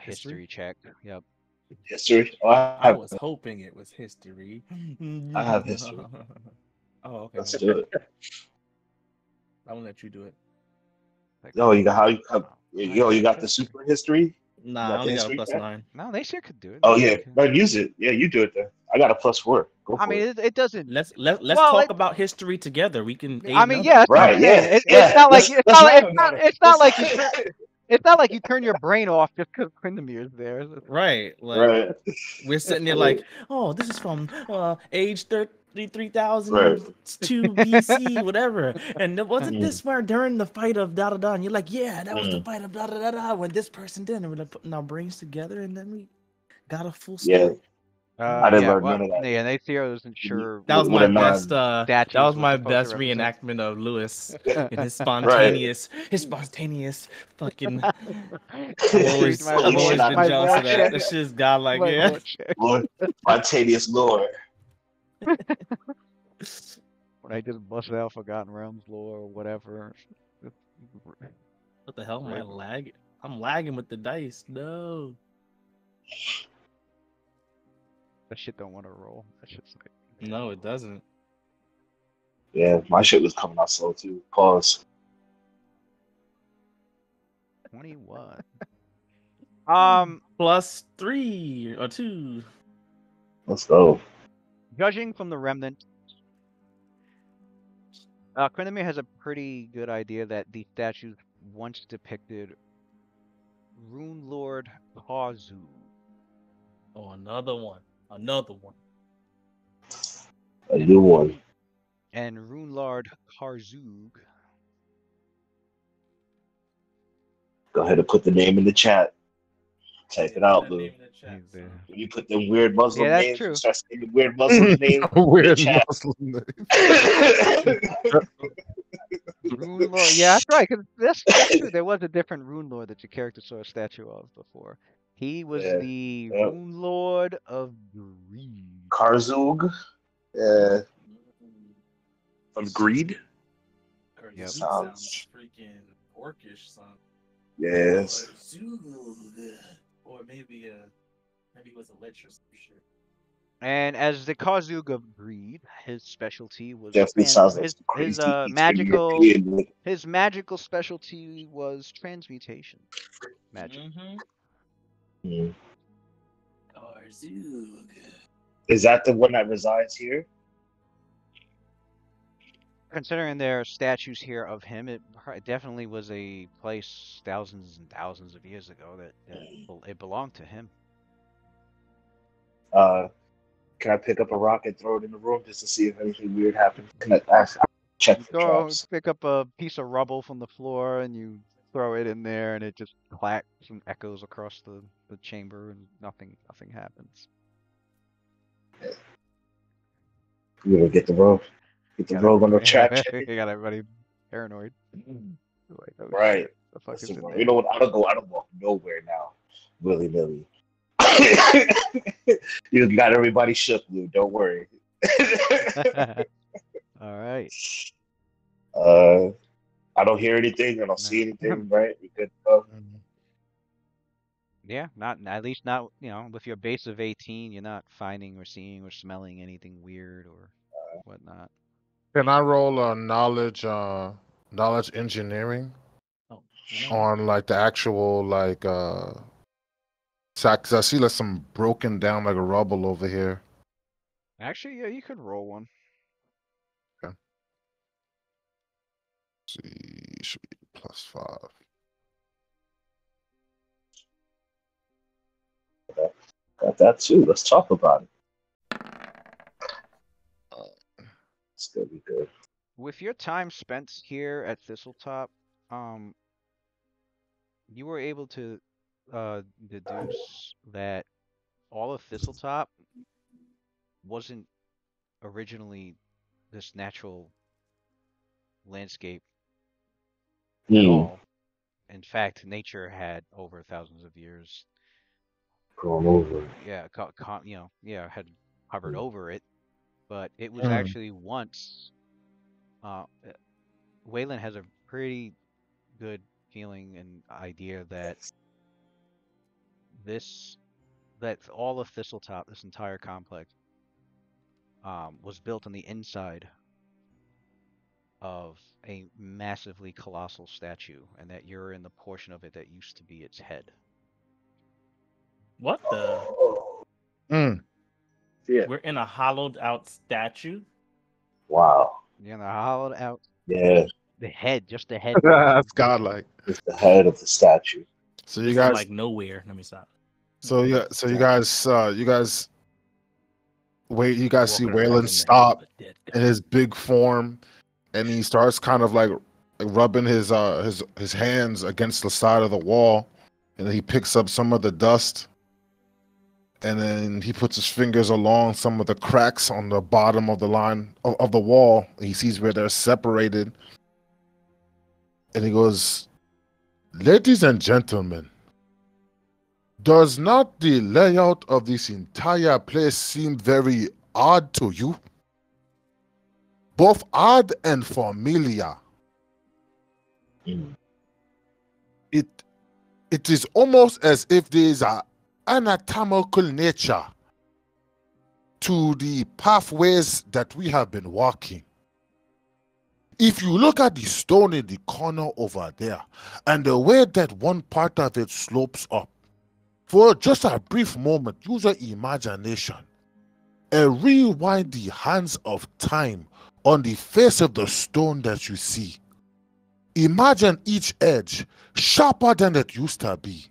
history check? Yep. History? Oh, I was hoping it was history. I have history. Oh, okay. Let's do it. I won't let you do it. Yo, you got the super history? Nah, I only got a +9. No, they sure could do it. Oh yeah, but use it. Yeah, you do it then. I got a +4. Go for it. It doesn't. Let's talk about history together. We can. Yeah, right. Yeah, it's not like you turn your brain off just because Quindemir's there. Right. Like we're sitting there like, oh, this is from age 33,002 BC, whatever. And wasn't this where during the fight of da da da? And you're like, yeah, that was the fight of da da da da when this person did. And we're like putting our brains together, and then we got a full story. Yeah. I didn't Yeah, learn well, none of that. yeah, Nathan wasn't sure That was With my a best. non. That statues was were my supposed to best represent. reenactment of Lewis and his Right. spontaneous fucking. Treat my I've always voice, been my jealous of voice, that. That shit's godlike, my yeah. voice. Lord, spontaneous lore. When I just busted out Forgotten Realms lore or whatever. What the hell am I Right. lagging? I'm lagging with the dice. No. That shit don't want to roll. That shit's like No, it doesn't. Yeah, my shit was coming out slow too. Pause. 21. Plus 3 or 2. Let's go. Judging from the remnant, Quinnemere has a pretty good idea that the statues once depicted Runelord Kazu. Oh, another one. Another one. A new one. And Runelord Karzug. Go ahead and put the name in the chat. Type it out, Lou. He's there. When you put them weird Muslim Yeah, that's names, true. you start saying the weird Muslim name in the Weird chat. Muslim name. Runelord, yeah, that's right. Cause that's true. There was a different Runelord that your character saw a statue of before. He was Yeah, the yep. Runelord of Greed. Karzug. Yeah. From Greed? Yep. Sounds freaking orcish, son. Yes. Or maybe it was a lich or some shit. And as the Karzug of Greed, his specialty was Definitely sounds like his some crazy Eastern magical European. his magical specialty was transmutation magic. Hmm. Karzug. Is that the one that resides here? Considering there are statues here of him, it definitely was a place thousands and thousands of years ago that it belonged to him. Can I pick up a rock and throw it in the room just to see if anything weird happens? Can I check for traps? Pick up a piece of rubble from the floor and you throw it in there, and it just clacks and echoes across the chamber, and nothing happens. You gonna get the rogue? Get the rogue on the trap check? You got everybody paranoid. Like, oh, Right. shit, the fuck is in there? You know what? I don't walk nowhere now, willy nilly. You got everybody shook, Lou. Don't worry. All right. I don't hear anything. I don't see anything. Right? We good. Yeah, at least not, with your base of 18, you're not finding or seeing or smelling anything weird or whatnot. Can I roll a knowledge engineering on like the actual like cause I see like some broken down like a rubble over here. Actually, yeah, you could roll one. Okay. Let's see, should be +5. Got that too. Let's talk about it. It's gonna be good. With your time spent here at Thistletop, you were able to deduce that all of Thistletop wasn't originally this natural landscape at all. In fact, nature had over thousands of years going over. Yeah, had hovered over it, but it was actually once. Wayland has a pretty good feeling and idea that all of Thistletop, this entire complex, was built on the inside of a massively colossal statue, and that you're in the portion of it that used to be its head. What the? Yeah. We're in a hollowed out statue. Wow. You're in a hollowed out. Yeah. The head, just the head. That's godlike. It's the head of the statue. So you guys like nowhere. Let me stop. So yeah, you guys wait. You guys see Wayland stop in his big form, and he starts kind of like rubbing his hands against the side of the wall, and then he picks up some of the dust, And then he puts his fingers along some of the cracks on the bottom of the line of the wall. He sees where they're separated. And he goes, "Ladies and gentlemen, does not the layout of this entire place seem very odd to you? Both odd and familiar. It is almost as if there is an anatomical nature to the pathways that we have been walking. If you look at the stone in the corner over there and the way that one part of it slopes up, for just a brief moment, use your imagination and rewind the hands of time on the face of the stone that you see. Imagine each edge sharper than it used to be,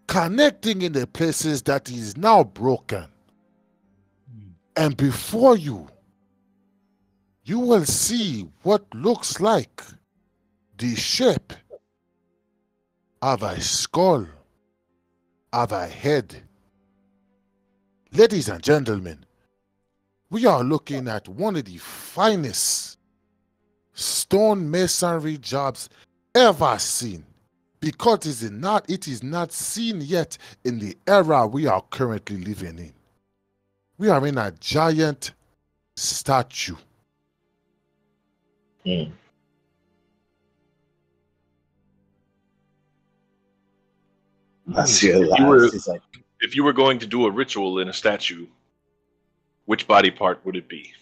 connecting in the places that is now broken. And before you, you will see what looks like the shape of a skull, of a head. Ladies and gentlemen, we are looking at one of the finest stone masonry jobs ever seen, because it is not seen yet in the era we are currently living in. We are in a giant statue. I see a lot. If you were going to do a ritual in a statue, which body part would it be?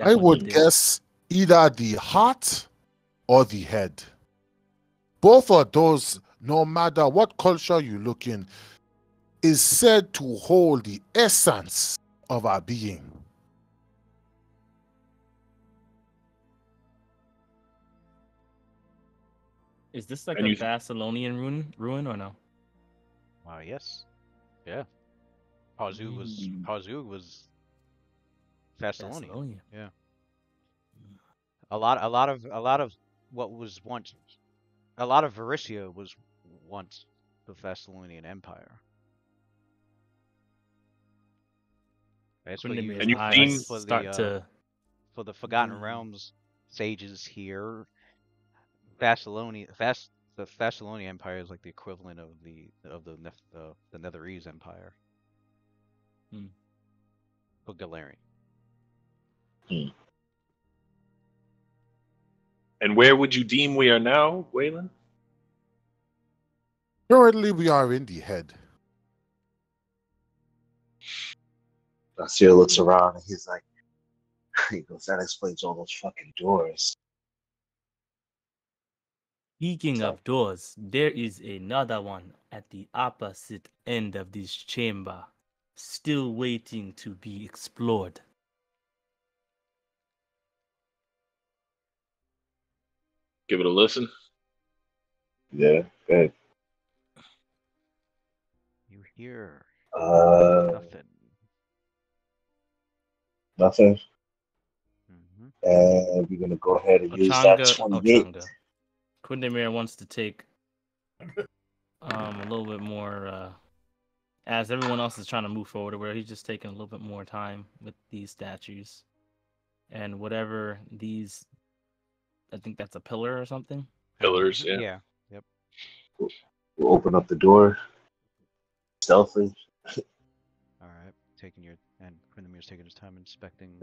I would guess either the heart or the head. Both of those, no matter what culture you look in, is said to hold the essence of our being. Is this like a Thessalonian ruin or no? Yes. Yeah. Pazu was Thessalonian. Yeah. A lot of what was once a lot of Varissia was once the Thessalonian Empire. That's what you for the Forgotten Realms sages here. The Thessalonian Empire is like the equivalent of the Netherese Empire. For Galarian. And where would you deem we are now, Waylon? Currently, we are in the head. Nasir looks around and he's like, he goes, that explains all those fucking doors. Speaking of doors, there is another one at the opposite end of this chamber, still waiting to be explored. Give it a listen. Yeah, good. You hear nothing. And we're gonna go ahead and use that 28. Quindamir wants to take a little bit more, as everyone else is trying to move forward, where he's just taking a little bit more time with these statues. And whatever these, I think that's a pillar or something? Pillars, yeah. Yeah, yep. We'll open up the door stealthily. Alright, and Quindamir's taking his time inspecting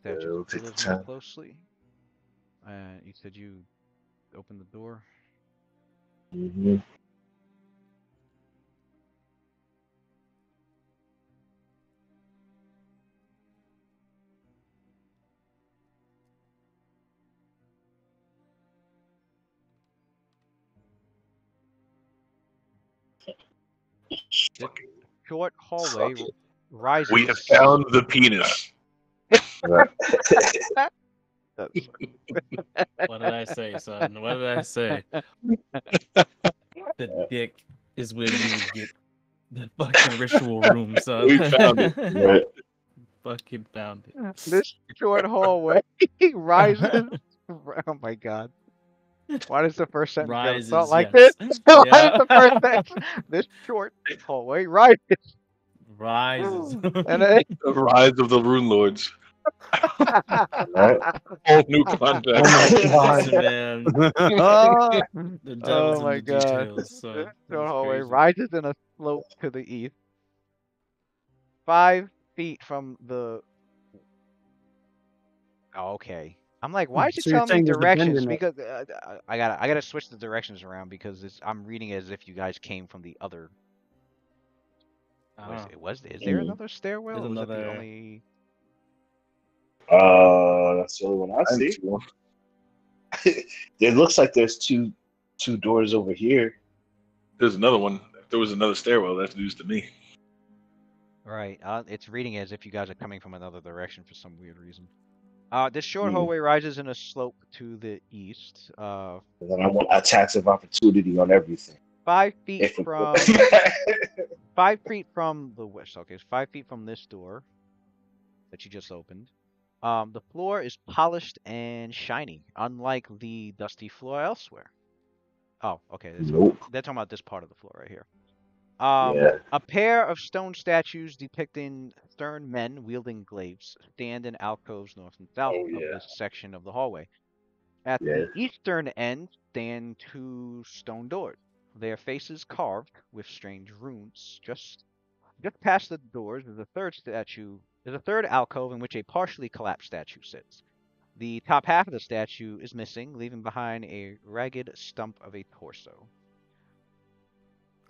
statues we'll take the time. Closely. You said you open the door. Short hallway rises. We have found the penis. What did I say, son? What did I say? The dick is where you get the fucking ritual room, son. We found it. Right. Fucking found it. This short hallway rises. Oh my god. Why does the first sentence get Rises, start like yes. this? Why is Yeah. the first sentence this short hallway rises? Rises. And then The rise of the Runelords. Right? Whole new concept. Oh my god. Listen, man. Ah, The devil's oh in my the god. details, son. This short That's hallway crazy. rises in a slope to the east, 5 feet from the. Oh, okay. I'm like, why is it so you're telling me saying there's a bend directions? in it? Because I gotta switch the directions around because I'm reading it as if you guys came from the other. Ah, Is there Mm. another stairwell? There's Or was that the another- only? That's the only one I see. It looks like there's two doors over here. There's another one. If there was another stairwell, that's news to me. Right. It's reading as if you guys are coming from another direction for some weird reason. This short Hmm. hallway rises in a slope to the east. And then I want attacks of opportunity on everything. 5 feet If it- from 5 feet from the west. Okay, it's 5 feet from this door that you just opened. The floor is polished and shiny, unlike the dusty floor elsewhere. Oh, okay. Nope. They're talking about this part of the floor right here. Yeah. A pair of stone statues depicting stern men wielding glaives stand in alcoves north and south Oh, of yeah. this section of the hallway. At Yeah. the eastern end stand 2 stone doors, their faces carved with strange runes. Just past the doors is a third alcove in which a partially collapsed statue sits. The top half of the statue is missing, leaving behind a ragged stump of a torso.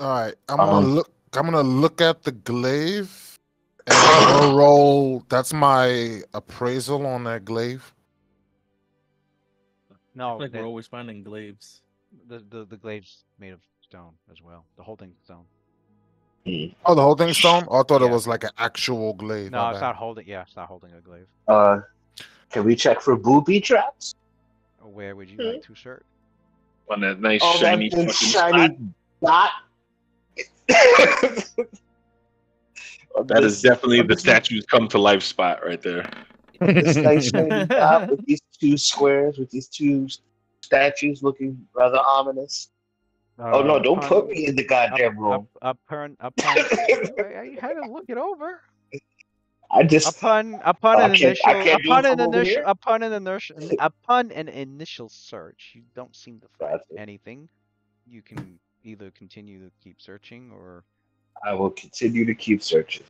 All right, I'm Um, gonna look at the glaive, and I'm gonna roll. That's my appraisal on that glaive. I No, feel like we're always finding glaives. the glaive's made of stone as well. The whole thing's stone. Oh, the whole thing's stone. Oh, I thought it Yeah. was like an actual glaive. No, My it's bad. not holding. Yeah, it's not holding a glaive. Can we check for booby traps? Where would you like to search? On that nice Oh, shiny that fucking shiny dot. That is definitely the statue's come to life spot right there. This nice shiny dot with these 2 squares, with these 2 statues looking rather ominous. Oh no! Don't put me in the goddamn room. Upon I had to look it over. I just Upon I an can't- I initial can't do it from over here? upon an initial search, you don't seem to find Gotcha. anything. You can either continue to keep searching or I will continue to keep searching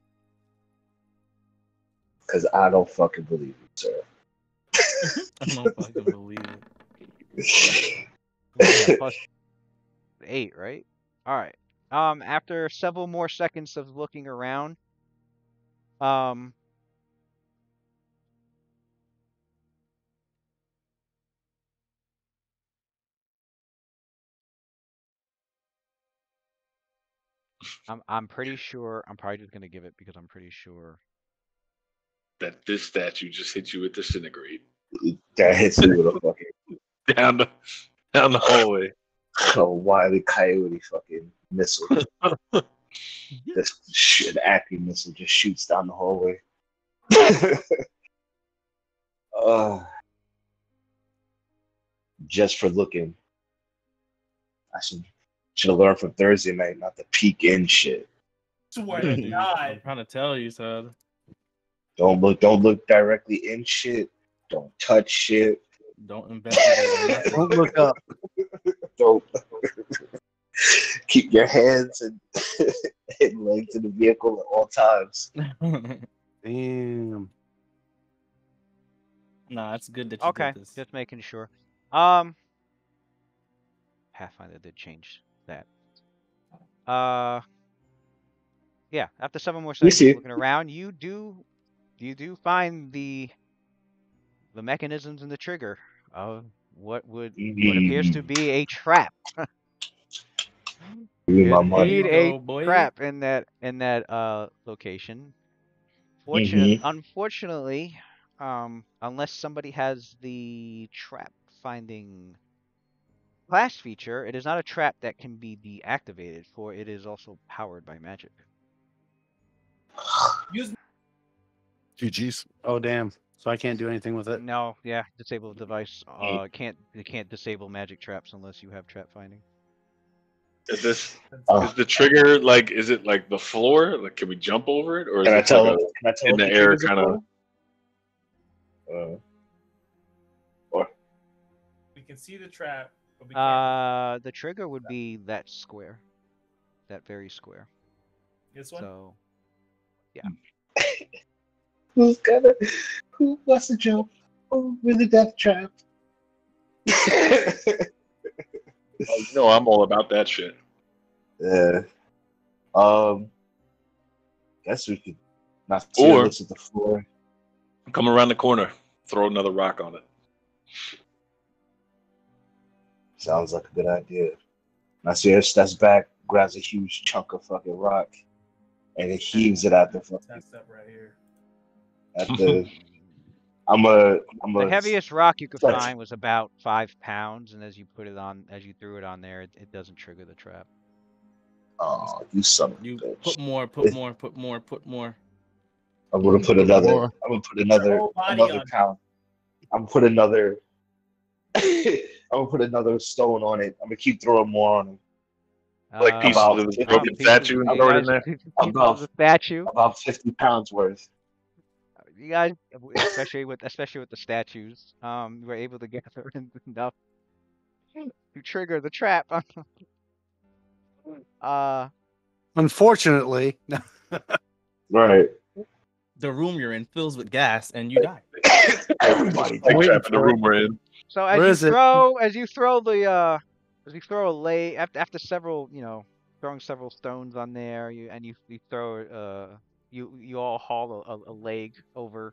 because I don't fucking believe you, sir. I don't fucking believe it. yeah, plus 8, right? All right. After several more seconds of looking around, I'm pretty sure. I'm probably just gonna give it because I'm pretty sure. That this statue just hit you with disintegrate That hits me with a fucking down the hallway. Wile E. Coyote fucking missile. This shit, Acme missile just shoots down the hallway. Just for looking. I should have learned from Thursday night not to peek in shit. Swear Yeah, to dude, God. I'm trying to tell you, son. Don't look directly in shit. Don't touch shit. Don't investigate nothing. Don't look up. Don't keep your hands and legs in the vehicle at all times. Damn. Nah, it's good that you Okay, did this. just making sure. Pathfinder did change that. Yeah. After 7 more seconds see. looking around, you do find the mechanisms in the trigger of what appears to be a trap. Give me my There's money. indeed There you a go, boy. trap in that location. Unfortunately, unless somebody has the trap finding class feature, it is not a trap that can be deactivated, for it is also powered by magic. Use GG's. Oh damn. so I can't do anything with it. No, yeah, disable device. You can't disable magic traps unless you have trap finding. Is the trigger like? Is it like the floor? Like, can we jump over it, or is Can I it tell? like Can I tell in if the the air trigger's a kind of? Or We can see the trap, but we can't. The trigger would be that square, that very square. This one. So, yeah. who wants to jump? Who really death trap? No, I'm all about that shit. Yeah. Guess we could not Or- looks at the floor. Come around the corner, throw another rock on it. Sounds like a good idea. Nasir steps back, grabs a huge chunk of fucking rock, and it heaves it at the fucking. Test up right here. At the. The heaviest rock you could But- find was about 5 pounds, and as you threw it on there, it doesn't trigger the trap. Oh, you son of a You bitch! put more, put more, put more, put more. I'm gonna put another. more. I'm gonna put another whole body another on. pound. I'm gonna put another. I'm gonna put another stone on it. I'm gonna keep throwing more on it. Like pieces About of the 50 broken statue and you throw it in there. Pieces About- of the statue. About 50 pounds worth. You guys, especially with the statues, were able to gather enough to trigger the trap. Unfortunately, Right. The room you're in fills with gas and you die. Everybody. Like waiting trap in the for it. room we're in. So Where is it? as you throw a lay after several, throwing several stones on there, you throw you all haul a leg over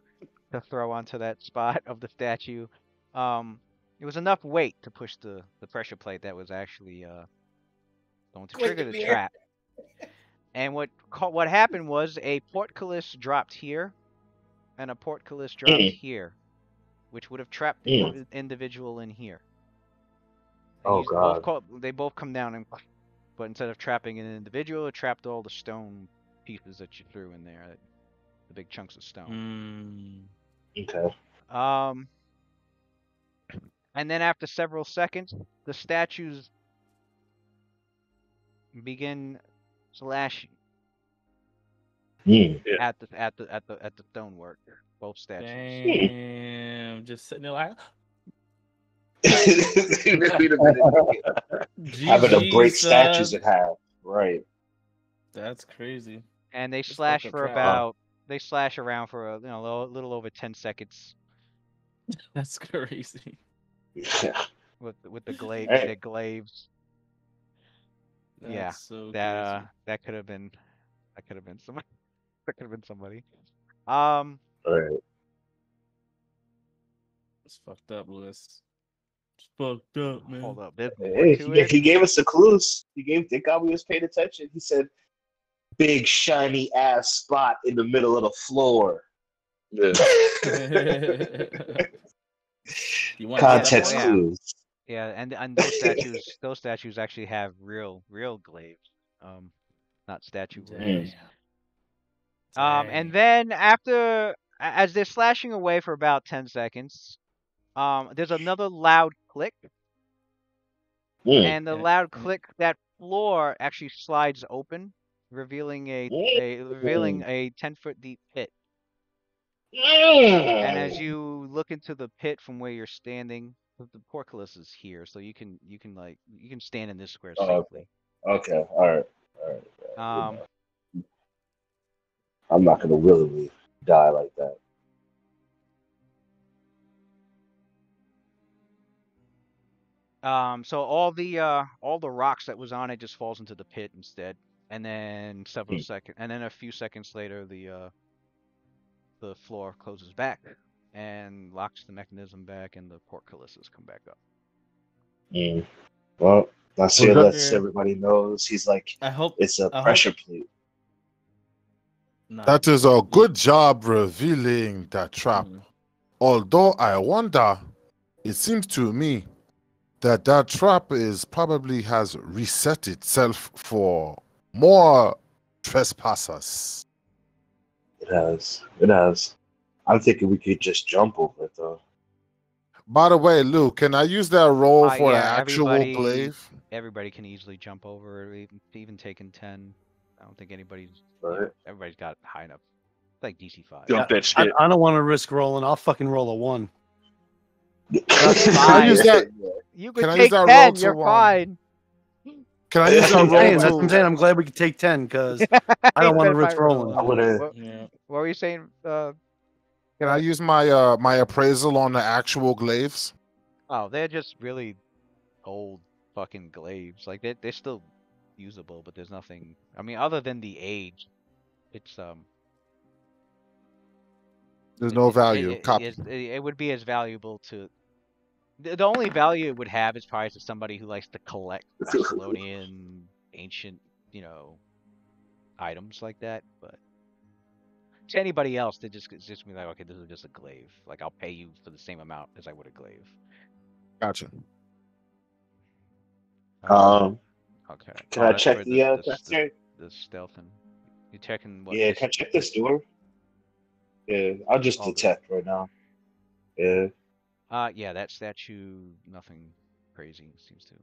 to throw onto that spot of the statue. It was enough weight to push the pressure plate that was actually going to trigger the trap. And what happened was a portcullis dropped here, and a portcullis dropped here, which would have trapped the individual in here. And Oh, God. They both come down, but instead of trapping an individual, it trapped all the stone pieces that you threw in there, the big chunks of stone. Okay. And then after several seconds, the statues begin slashing at the stonework. Both statues. Damn, just sitting there like, Having to break GG, statues son. in half. Right. That's crazy. And they Just slash fucking for trap. about they slash around for a little over 10 seconds That's crazy. Yeah. with the glaive Hey. their glaives. That's Yeah, so that could have been somebody. That could have been somebody. Right. It's fucked up, Lewis. It's fucked up, man. Hold up, there's more Hey, to it. he gave us the clues. Thank God we was paying attention. He said, "Big shiny ass spot in the middle of the floor." Yeah. You want Context Yeah. clues. Yeah, and those statues actually have real glaives, not statue glaives. And then as they're slashing away for about 10 seconds, there's another loud click, and the loud click, that floor actually slides open, revealing a 10-foot deep pit. And as you look into the pit from where you're standing, the portcullis is here, so you can stand in this square safely. Okay. All right. Um, I'm not gonna willingly die like that. So all the rocks that was on it just falls into the pit instead, and then a few seconds later, the floor closes back and locks the mechanism back, and the portcullises come back up. Well, Nasir lets Yeah. everybody knows. He's like, I hope it's a I hope- pressure plate. Nah. That is a good job revealing that trap. Although I wonder, it seems to me that trap probably has reset itself for more trespassers. It has. I'm thinking we could just jump over it though. By the way, Luke, can I use that roll for the Yeah, actual glaive? everybody can easily jump over it, even taking 10. I don't think anybody's. Right. Everybody's got high enough. It's like DC 5. Jump that shit. I don't want to risk rolling. I'll fucking roll a 1. Can I use that? You Can could I take use that 10. roll You're to, fine. Can I use That's that what I'm saying. roll That's what I'm to? saying. I'm glad we could take 10 because I don't want to risk rolling. I would have. What were you saying? Can I use my my appraisal on the actual glaives? Oh, they're just really old fucking glaives. Like they're still usable, but there's nothing. I mean, other than the age, it's There's no value. Copy. it would be as valuable to. The only value it would have is probably to somebody who likes to collect Thessalonian ancient, items like that. But to anybody else, they just it's just be like, okay, this is just a glaive. Like I'll pay you for the same amount as I would a glaive. Gotcha. Okay. Can I check the stealthing? You checking what? Yeah, can I check this door? Yeah, I'll just detect right now. Yeah. Yeah, that statue, nothing crazy seems to.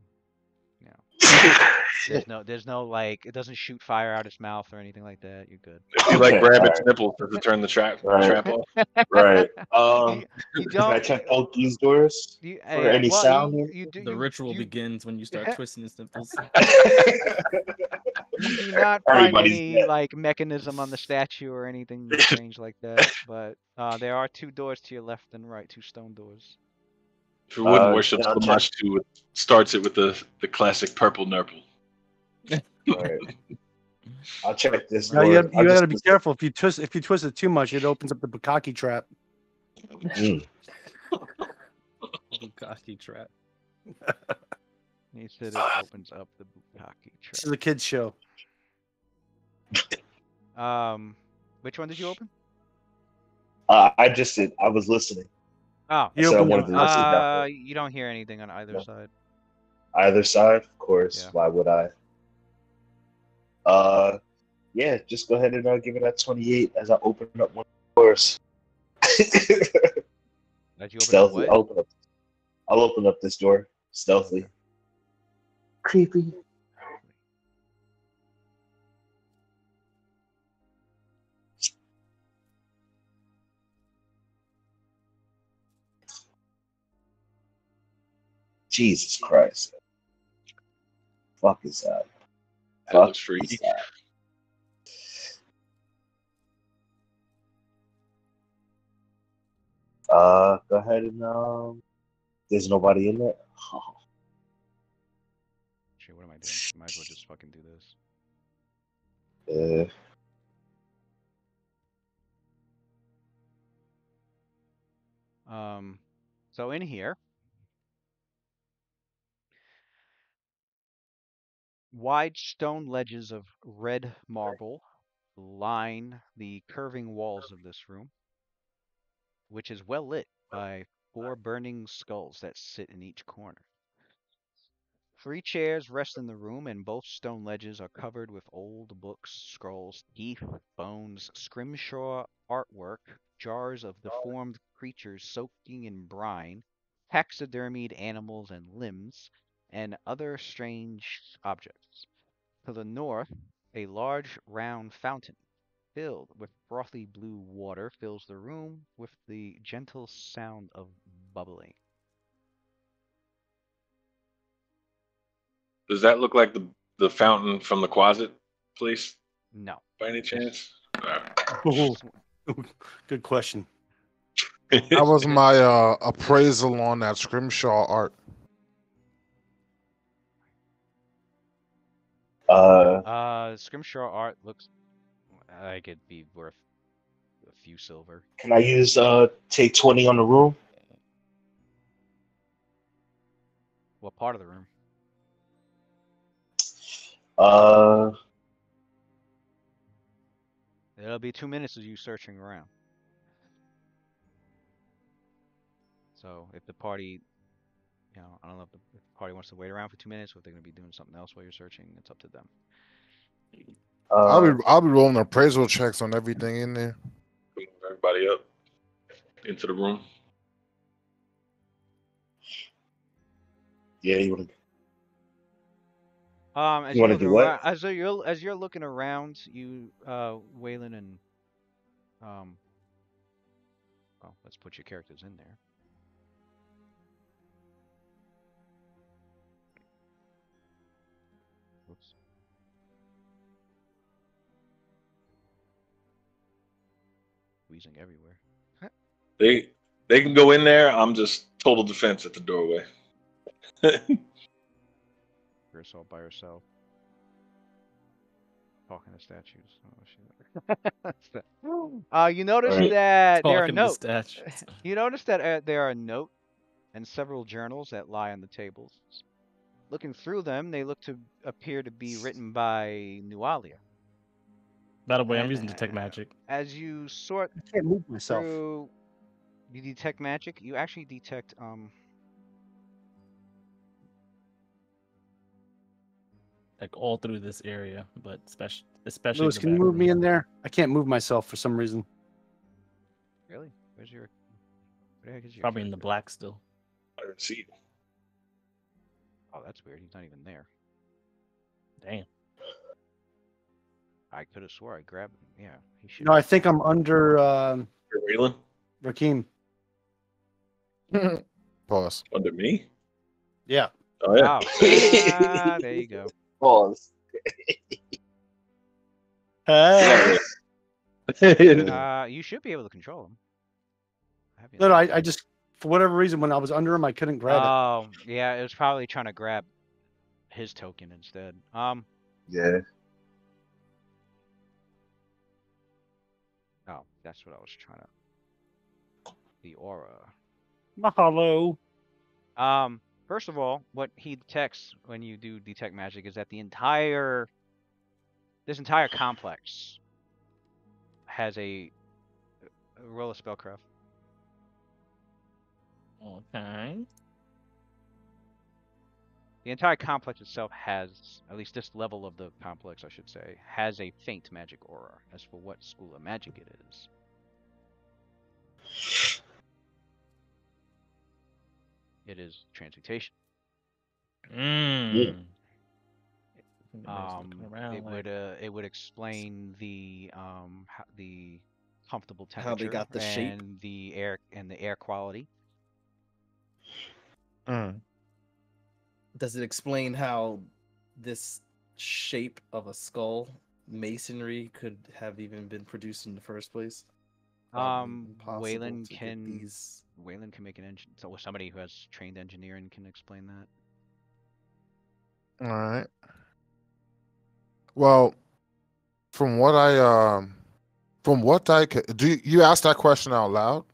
There's no like, it doesn't shoot fire out its mouth or anything like that. You're good. If you like grab its nipples to turn the trap off. Right. You Can I check both these doors for any sound? The ritual begins when you start twisting his nipples. You do not find any like mechanism on the statue or anything strange like that, but there are 2 doors to your left and right, 2 stone doors. If you wouldn't worship so much, it starts it with the classic purple nurple. Right. I'll check this Now door. you gotta be careful. If you twist it too much, it opens up the bukkake trap. Bukkake trap. He said it opens up the bukkake trap. This is a kids show. Which one did you open? I just did. I was listening. Oh, you don't hear anything on either side. Either side, of course. Yeah. Why would I? Yeah, just go ahead and give it that 28 as I open up one of the doors. Stealthy. I'll open up this door stealthily. Creepy. Jesus Christ. Fuck is that? That looks freaky. Go ahead and there's nobody in there. Oh. Shit, what am I doing? Might as well just fucking do this. So in here, wide stone ledges of red marble line the curving walls of this room, which is well lit by 4 burning skulls that sit in each corner. 3 chairs rest in the room, and both stone ledges are covered with old books, scrolls, teeth, bones, scrimshaw artwork, jars of deformed creatures soaking in brine, taxidermied animals and limbs, and other strange objects. To the north, a large round fountain filled with frothy blue water fills the room with the gentle sound of bubbling. Does that look like the fountain from the closet place? No. By any chance? Ooh, good question. That was my appraisal on that scrimshaw art. Scrimshaw art looks like it'd be worth a few silver. Can I use take 20 on the room? What part of the room? It'll be 2 minutes of you searching around. So if the party, I don't know if the party wants to wait around for 2 minutes or if they're going to be doing something else while you're searching, it's up to them. I'll be rolling appraisal checks on everything in there. Everybody up. into the room. Yeah, you want to. As You you wanna look do what? around, as you're looking around, you, Waylon and well, let's put your characters in there. Oops. Squeezing everywhere. They can go in there. I'm just total defense at the doorway. You're assault by yourself. Talking to statues. You notice Right. that there are Talking to notes. statues. You notice that there are a note and several journals that lie on the tables. Looking through them, they appear to be written by Nualia. By the way, I'm And, using detect magic. As you sort I can't move myself. through, you detect magic. You actually detect Like all through this area, but especially Lewis, the can you back move me room. in there? I can't move myself for some reason. Really? Where's your? Where the heck is your Probably in the character? black still. I don't see. Oh, that's weird. He's not even there. Damn. I could have swore I grabbed him. Yeah, he should. No, I think I'm under Raylan? Rakeem. Pause. Under me? Yeah. Oh yeah. Oh, there you go. Pause. You should be able to control him. No, I just, for whatever reason, when I was under him, I couldn't grab it. Oh, yeah, it was probably trying to grab his token instead. Yeah. Oh, that's what I was trying to. The aura. Mahalo. First of all, what he detects when you do detect magic is that this entire complex has a roll of spellcraft. Okay. The entire complex itself has, at least this level of the complex, I should say, has a faint magic aura. As for what school of magic it is, it is transmutation. Mm. It would explain the comfortable temperature How they got the shape. and the air quality. Does it explain how this shape of a skull masonry could have even been produced in the first place? Waylon can make an engine. So somebody who has trained engineering can explain that. All right. Well, from what I do you ask that question out loud?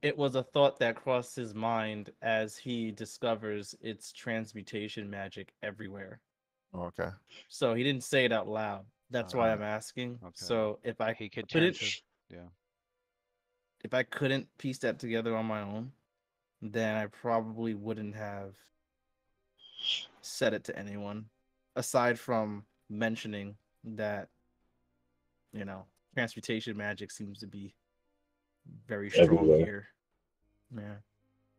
It was a thought that crossed his mind as he discovers its transmutation magic everywhere. Okay. So he didn't say it out loud. That's why I'm asking. Okay. So if I He could couldn't, yeah. if I couldn't piece that together on my own, then I probably wouldn't have said it to anyone, aside from mentioning that, you know, transmutation magic seems to be very strong Everywhere. here.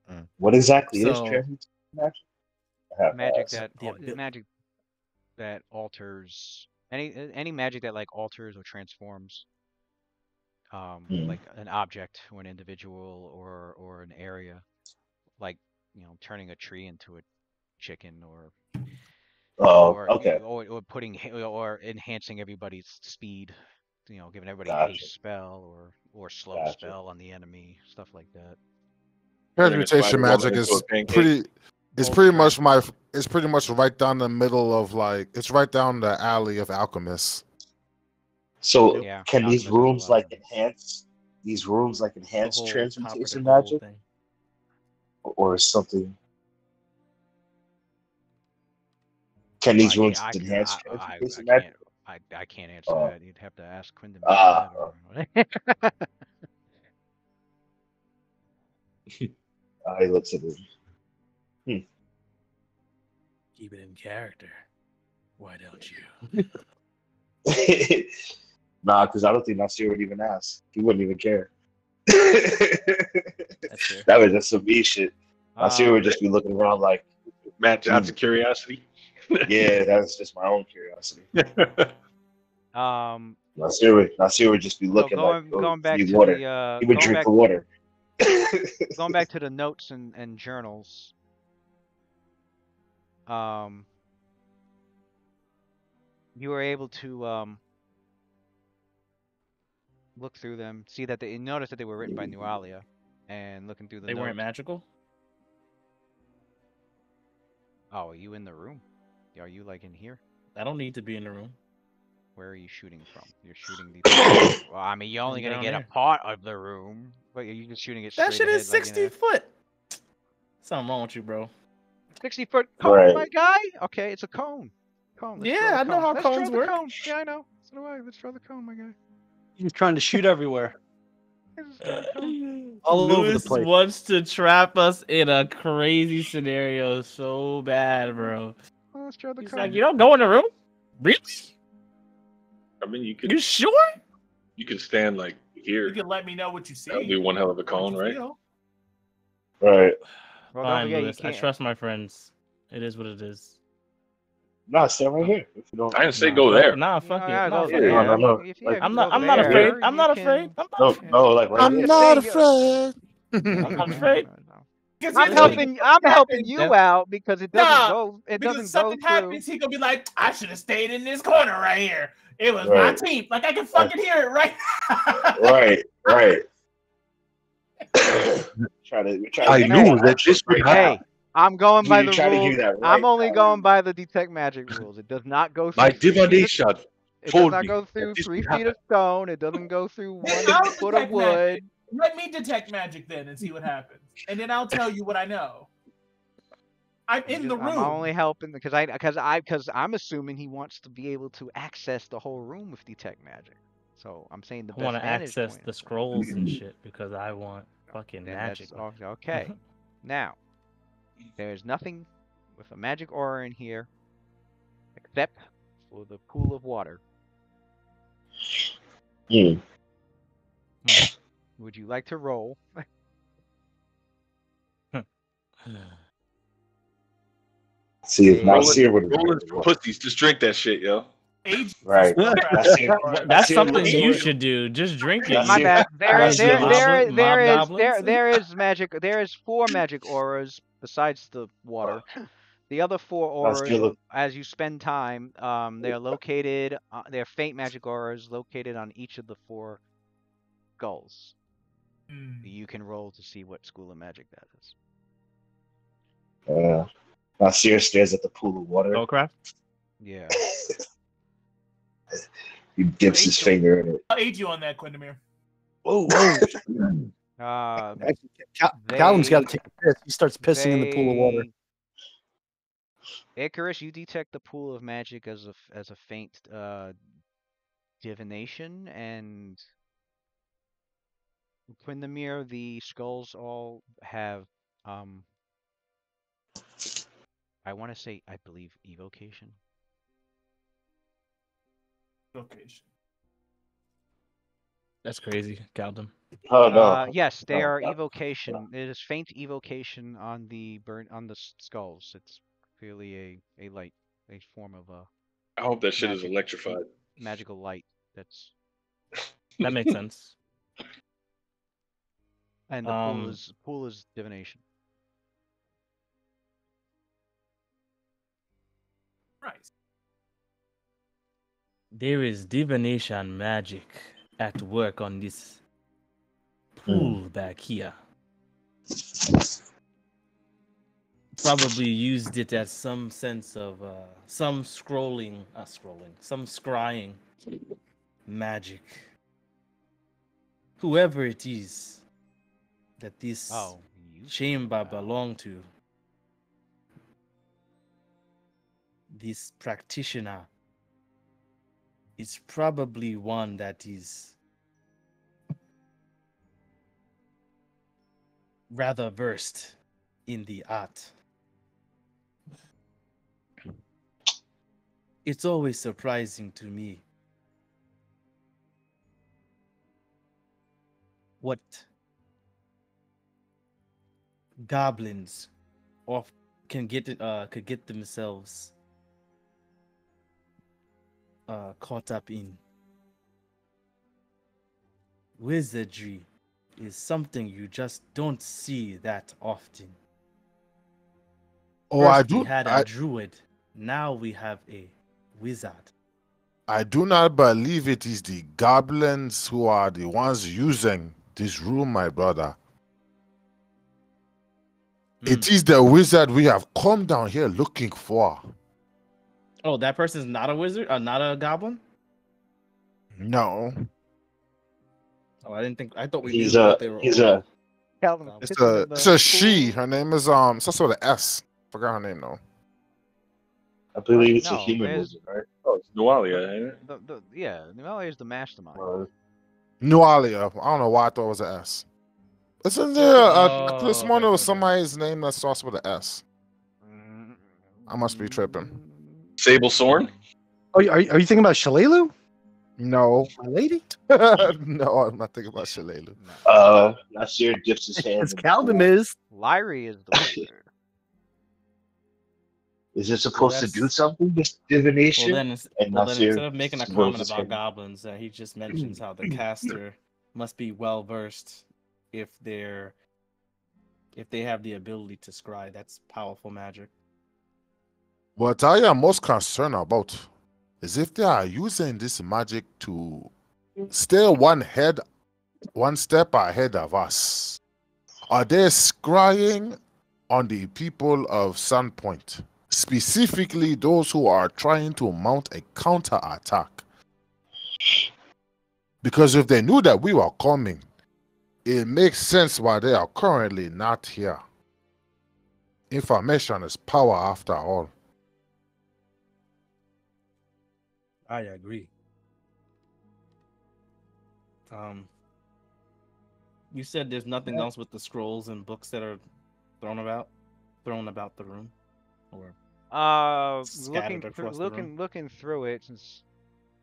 Yeah. What exactly is So- transmutation magic? Magic that alters any magic that like alters or transforms like an object or an individual or an area, like, you know, turning a tree into a chicken or Okay. or putting or enhancing everybody's speed, you know, giving everybody Gotcha. haste spell or slow Gotcha. spell on the enemy, stuff like that. Transmutation magic is pretty. It's pretty much It's pretty much right down the middle of it's right down the alley of alchemists. So Yeah, can these alchemists do a rooms lot of enhance the whole transmutation copper to gold magic, thing. or something? Can these rooms I enhance transmutation magic? I can't answer that. You'd have to ask Quindam. He looks at it. Keep it in character. Why don't you? Nah, because I don't think Nasir would even ask. He wouldn't even care. That's fair. That was just some me shit. Nasir would just be looking around like, Matt Johnson curiosity. yeah, that's just my own curiosity. Um, Nasir would just be so looking going back need to water. the He would drink the water. going back to the notes and journals. You were able to look through them, see that they notice that they were written by Nualia, and looking through the They notes. weren't magical? Oh, are you in the room? Are you like in here? I don't need to be in the room. Where are you shooting from? You're shooting the. Well, I mean, you're only gonna get a part of the room, but are you just shooting it straight That shit ahead? is 60 foot. Something wrong with you, bro. 60-foot cone, my guy. Okay, it's a cone. Let's Yeah, draw the I know cone. how Let's cones draw the work. cone. Yeah, I know. So do I. Let's draw the cone, my guy. He's trying to shoot everywhere. All over the Lewis place. wants to trap us in a crazy scenario so bad, bro. Well, let's draw the He's cone. like, you don't go in the room? Really? I mean, you could. You sure? You could stand like here. You can let me know what you see. That would be one hell of a cone, right? Right. Well, don't Fine, forget, Lewis. I trust my friends. It is what it is. Nah, stand right here. If you don't, I didn't say go there. Nah, fuck it. Yeah, Nah, go fuck there. it. No. If Like, you I'm go not there, afraid. I'm you not can- afraid. I'm not afraid. no, like right I'm here. not afraid. I'm not afraid. I'm helping you out because it doesn't go. It because doesn't go something through. happens, he gonna be like, I should have stayed in this corner right here. It was my Right. teeth. Like I can fucking hear it right now. Right. I knew that this would Hey, happen. I'm going by You the try to rules. hear that I'm right only now. going by the detect magic rules. It does not go through. My 3 feet of- divination It does told not me go that through this 3 would feet of happen. stone. It doesn't go through Then 1 I'll foot of detect wood. magic. Let me detect magic then and see what happens, and then I'll tell you what I know. I'm in the room. I'm only helping because I'm assuming he wants to be able to access the whole room with detect magic. So I'm saying the I best want to vantage access point. the scrolls and shit because I want fucking Then magic. that's okay. Now, there's nothing with a magic aura in here except for the pool of water. Would you like to roll? See if Nasir would Rolling for pussies. Just drink that shit, yo. Right. That's something you should do. Just drink it. My bad. There Mob is magic. There is 4 magic auras besides the water. The other 4 auras, as you spend time, they're located. They're faint magic auras located on each of the 4 skulls. You can roll to see what school of magic that is. Nasir stares at the pool of water. Spellcraft? Yeah. He dips his finger in it. I'll aid you on that, Quindamir. Oh. Calvin's got to take a piss. He starts pissing in the pool of water. Icarus, you detect the pool of magic as a faint divination, and Quindamir, the skulls all have I want to say, I believe, evocation. That's crazy. Count them. Oh no. Yes, they are evocation. It is faint evocation on the skulls. It's clearly a light, a form of a. I hope that shit is electrified. Magical light. That makes sense. And the pool is divination. Right. There is divination magic at work on this pool back here. Probably used it as some sense of some scrying magic. Whoever it is that this chamber belonged to, this practitioner is probably one that is rather versed in the art. It's always surprising to me what goblins off could get themselves caught up in. Wizardry is something you just don't see that often. Oh, First we had a druid, now we have a wizard. I do not believe it is the goblins who are the ones using this room, my brother. It is the wizard we have come down here looking for. Oh, that person's not a wizard? Not a goblin? No. Oh, I thought we He's knew a that they were he's all a Calvin goblins. pissing in It's the a she. pool. Her name is starts with an S. Forgot her name though. I believe it's a No, human there's wizard, right? Oh, it's Nualia, ain't it? yeah, Nualia is the mastermind. Nualia. I don't know why I thought it was an S. Isn't there this Oh, morning okay, was okay. somebody's name that starts with an S? I must be tripping. Sable Sorn? Oh, are you thinking about Shalelu? No. My lady? No, I'm not thinking about Shalelu. Nasir dips his hand. It's in the Calvin pool. is. Lyrie is the wizard. Is it supposed to do that's- something? This divination? Well, then Nasir instead of making a rolls comment his about hand. goblins, he just mentions how the caster must be well versed if they have the ability to scry. That's powerful magic. What I am most concerned about is if they are using this magic to stay one step ahead of us. Are they scrying on the people of Sandpoint? Specifically those who are trying to mount a counter-attack. Because if they knew that we were coming, it makes sense why they are currently not here. Information is power after all. I agree. You said there's nothing else with the scrolls and books that are thrown about the room, or scattered across the room. Looking through it, since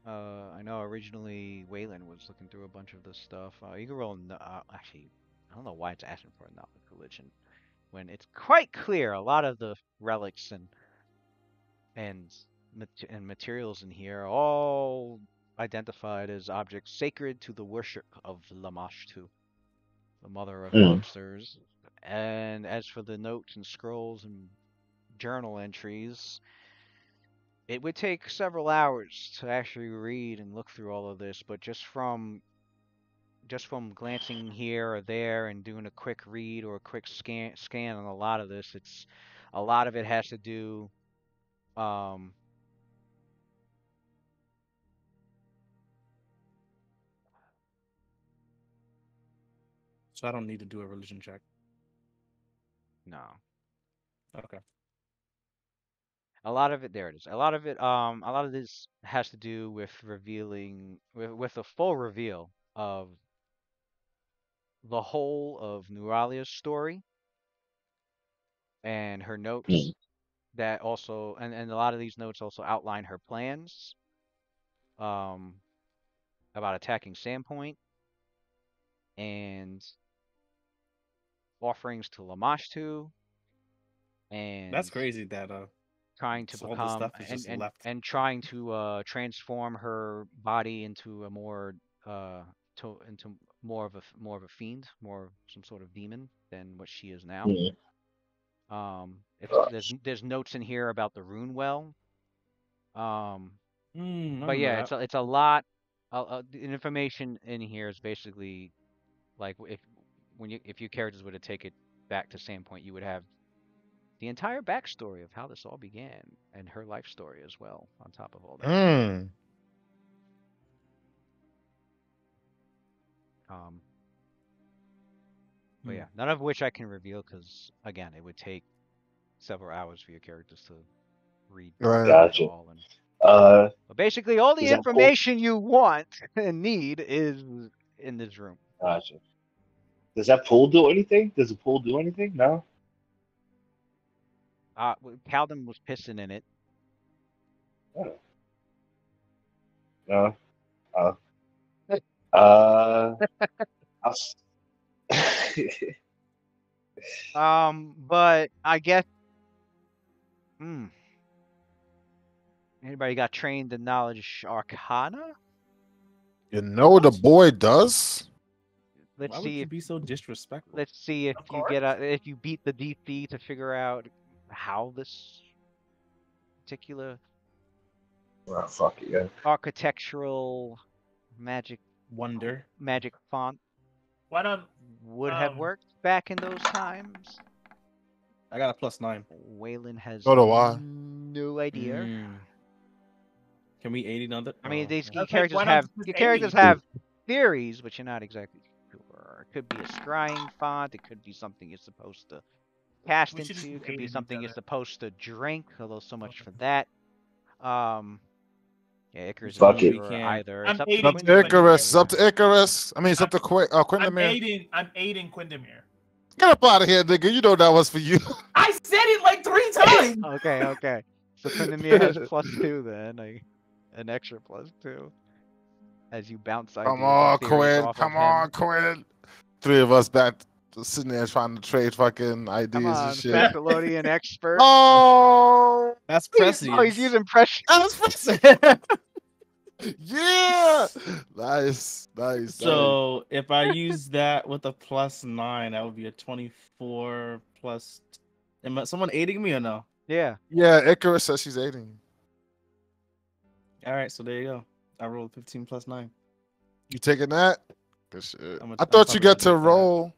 I know originally Waylon was looking through a bunch of this stuff. You can roll. Actually, I don't know why it's asking for a knowledge religion when it's quite clear a lot of the relics and materials in here are all identified as objects sacred to the worship of Lamashtu, the mother of monsters. And as for the notes and scrolls and journal entries, it would take several hours to actually read and look through all of this, but just from glancing here or there and doing a quick read or a quick scan on a lot of this, a lot of it has to do So I don't need to do a religion check. no. Okay. A lot of it, there it is. A lot of this has to do with revealing, with a full reveal of the whole of Neuralia's story and her notes that also, and a lot of these notes also outline her plans about attacking Sandpoint and offerings to Lamashtu and That's crazy that trying to all this become stuff is just left. and trying to transform her body into a more into more of a fiend, some sort of demon than what she is now. There's notes in here about the rune well. But yeah, it's a lot. The information in here is basically like if your characters were to take it back to Sandpoint, you would have the entire backstory of how this all began and her life story as well, on top of all that. But yeah, none of which I can reveal because again, it would take several hours for your characters to read Gotcha. all. But basically, all the Does that information you want and need is in this room. Gotcha. Does that pool do anything? Does the pool do anything? No. Calden was pissing in it. Oh. No. I'll But I guess. Anybody got trained in knowledge arcana? You know the boy does. Let's Why would see you if be so disrespectful? let's see if Of you get if you beat the DC to figure out how this particular Oh, fuck it, yeah. architectural magic Wonder. font Why don't would have worked back in those times. I got a +9. Waylon has So do I. no idea. Can we 80 another? I mean, these Okay, characters why don't have you the just characters 80? have theories, but you're not exactly sure. It could be a scrying font. It could be something you're supposed to cast We should just into. It be could be 80 something each you're other. supposed to drink. Although so much for that. Yeah, Icarus Fuck isn't it. sure either. I'm It's up to aiding It's up to Quindamere. Icarus. It's up to Icarus. I mean, it's up to Quindamere. I'm aiding Quindamere. Get up out of here, nigga. You know that was for you. I said it like 3 times. Okay. So Quindamere has +2 then, an extra +2 as you bounce ideas Come on, and theories Quinn. off Come of on, him. Quinn. 3 of us back sitting there trying to trade fucking ideas Come on, and shit. Thessalonian expert. Oh, That's Oh, prescience. he's using pressure. that's prescience. Yeah. Nice. So if I use that with a +9, that would be a 24 plus. Am someone aiding me or no? Yeah. Yeah, Icarus says she's 18. All right, so there you go. I rolled 15 plus 9. You taking that? Good shit. I'm I thought you probably get to gonna take that. roll.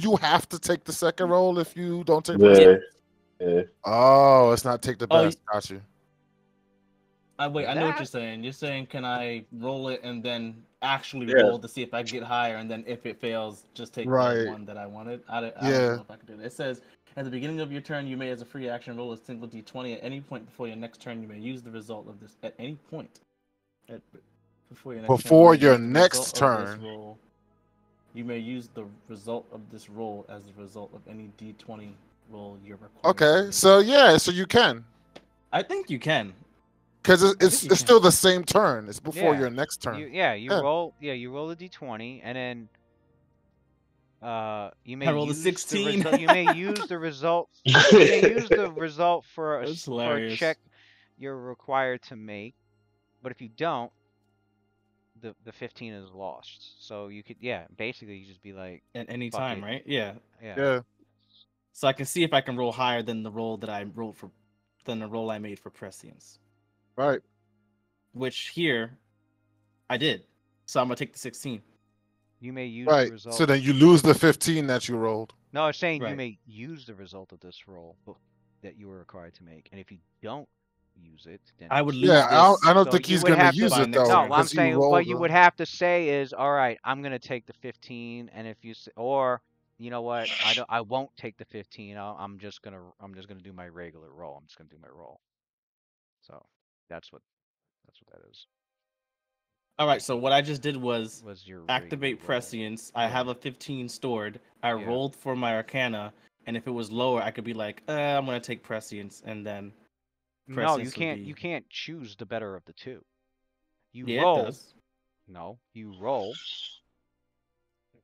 You have to take the second roll if you don't take Yeah. the Oh, it's not take the Oh, best. Got you. Wait, I know what you're saying. You're saying, can I roll it and then actually roll to see if I get higher, and then if it fails, just take the one that I wanted? I don't know if I can do that. It says, at the beginning of your turn, you may, as a free action, roll a single d20 at any point before your next turn. You may use the result of this at any point. Before your next turn. You may use the result of this roll as the result of any d20 roll you're required. Okay, so you can. I think you can. Because it's still the same turn. It's before your next turn. You roll a d20 and then you may roll the 16. You may use the result. You may use the result for a check you're required to make, but if you don't, the 15 is lost. So you could basically you just be like at any time, right? Yeah. So I can see if I can roll higher than the roll that I rolled than the roll I made for prescience. Right. Which here I did. So I'm gonna take the 16. You may use the result. So then you lose the 15 that you rolled. No, I was saying you may use the result of this roll that you were required to make, and if you don't use it, then I would lose. Yeah, I don't think he's gonna use it though. No, I'm saying what you would have to say is, all right, I'm gonna take the 15, and if you or you know what, I won't take the 15. I'm just gonna do my regular roll. I'm just gonna do my roll. So that's what that is. All right, so what I just did was your activate prescience. I have a 15 stored. I rolled for my arcana, and if it was lower, I could be like, I'm gonna take prescience, and then. No, you can't. You can't choose the better of the two. You roll. It does. No, you roll.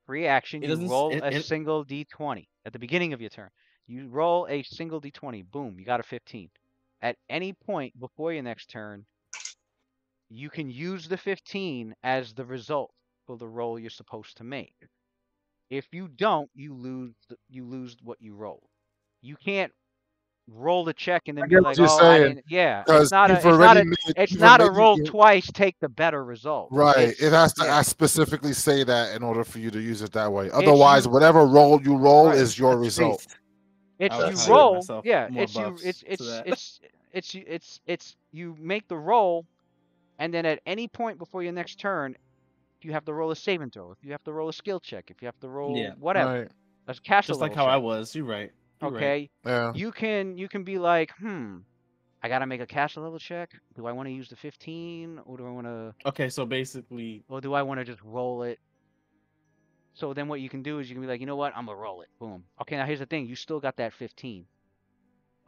Free action. You roll a single d20 at the beginning of your turn. You roll a single d20. Boom, you got a 15. At any point before your next turn, you can use the 15 as the result for the roll you're supposed to make. If you don't, you lose what you rolled. You can't roll the check and then be like, I didn't. Yeah, it's not a roll twice, take the better result. Right. It has to specifically say that in order for you to use it that way. Otherwise, whatever roll you roll is your result. It's you roll. Yeah, it's you make the roll, and then at any point before your next turn, if you have to roll a saving throw, if you have to roll a skill check, if you have to roll whatever, that's castle just like how I was. You're right. Okay. Yeah. You can be like, I gotta make a castle level check. Do I want to use the 15, or do I want to? Okay, so basically, or do I want to just roll it? So then what you can do is you can be like, you know what, I'm gonna roll it. Boom. Okay, now here's the thing: you still got that 15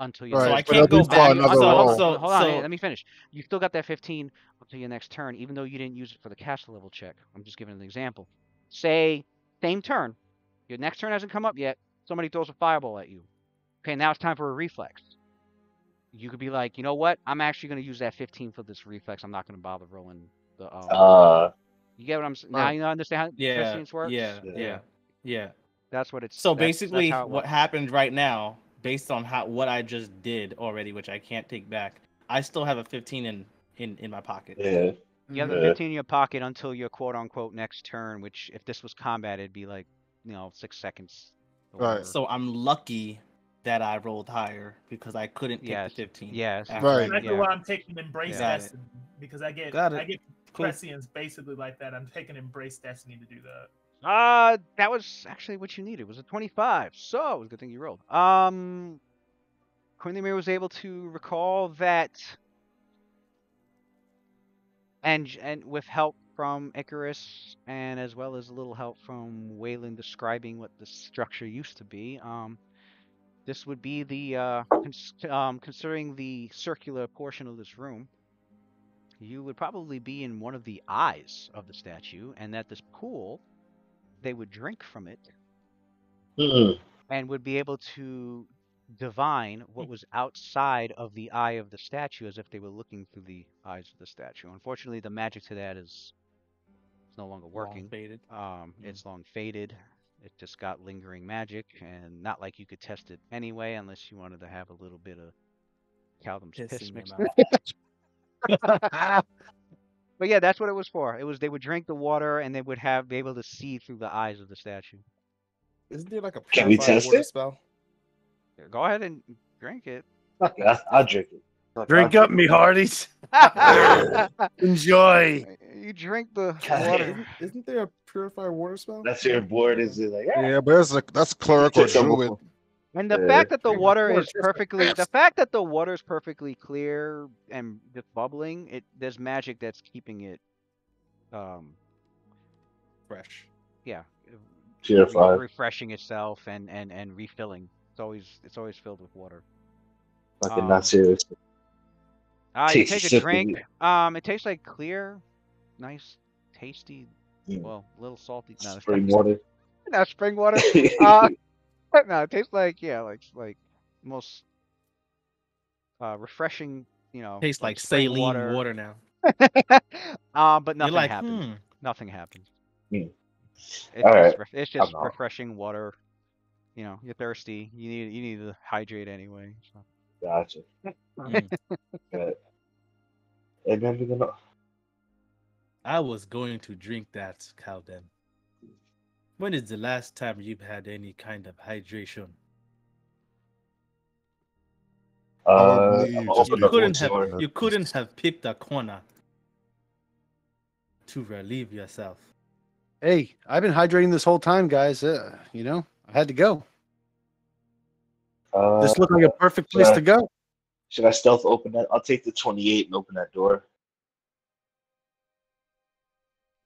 until you. So I can't go back. Hold on, let me finish. You still got that 15 until your next turn, even though you didn't use it for the castle level check. I'm just giving an example. Say same turn, Your next turn hasn't come up yet. Somebody throws a fireball at you. Okay, now it's time for a reflex. You could be like, you know what? I'm actually going to use that 15 for this reflex. I'm not going to bother rolling the. You get what I'm saying? Now you understand how Yeah, prescience works? yeah. That's what it's. So that's basically, how it what works. happened right now, based on what I just did already, which I can't take back, I still have a 15 in my pocket. Yeah. You have the 15 in your pocket until your quote unquote next turn, which if this was combat, it'd be like, 6 seconds. Right. So I'm lucky that I rolled higher because I couldn't take the 15. Yes. Right. That's why I'm taking Embrace Got it. Destiny because I get Cool. prescience basically like that. I'm taking Embrace Destiny to do that. That was actually what you needed. It was a 25. So it was a good thing you rolled. Cornemir was able to recall that, and with help from Icarus, and as well as a little help from Waylon describing what the structure used to be. This would be the considering the circular portion of this room. You would probably be in one of the eyes of the statue, and that this pool, they would drink from it, and would be able to divine what was outside of the eye of the statue as if they were looking through the eyes of the statue. Unfortunately, the magic to that is no longer working. Long faded. It's long faded. It just got lingering magic, and not like you could test it anyway unless you wanted to have a little bit of Caldum's piss mixed in. But yeah, that's what it was for. It was they would drink the water and they would be able to see through the eyes of the statue. Isn't there like a Can we purified test water it? spell? Go ahead and drink it. Fuck it, I'll drink it. Drink up, me hearties. Enjoy. You drink the water. Isn't there a purified water spell? That's your board. Is it like? Yeah, but that's cleric or druid. And the fact that the water is perfectly clear and just bubbling, there's magic that's keeping it fresh. Yeah. Purified. Refreshing itself and refilling. It's always filled with water. Fucking not serious. You take a drink. It tastes like clear, nice, tasty, well, a little salty. No, spring water. No, spring water. No, it tastes like like most refreshing. Tastes like saline water now. But nothing like, happens. Nothing happens. It's just refreshing water. You're thirsty. You need to hydrate anyway. So. Gotcha. Good. And then we're gonna. I was going to drink that, Caldem. When is the last time you've had any kind of hydration? You couldn't have picked a corner to relieve yourself. Hey, I've been hydrating this whole time, guys. I had to go. This looked like a perfect place to go. Should I stealth open that? I'll take the 28 and open that door.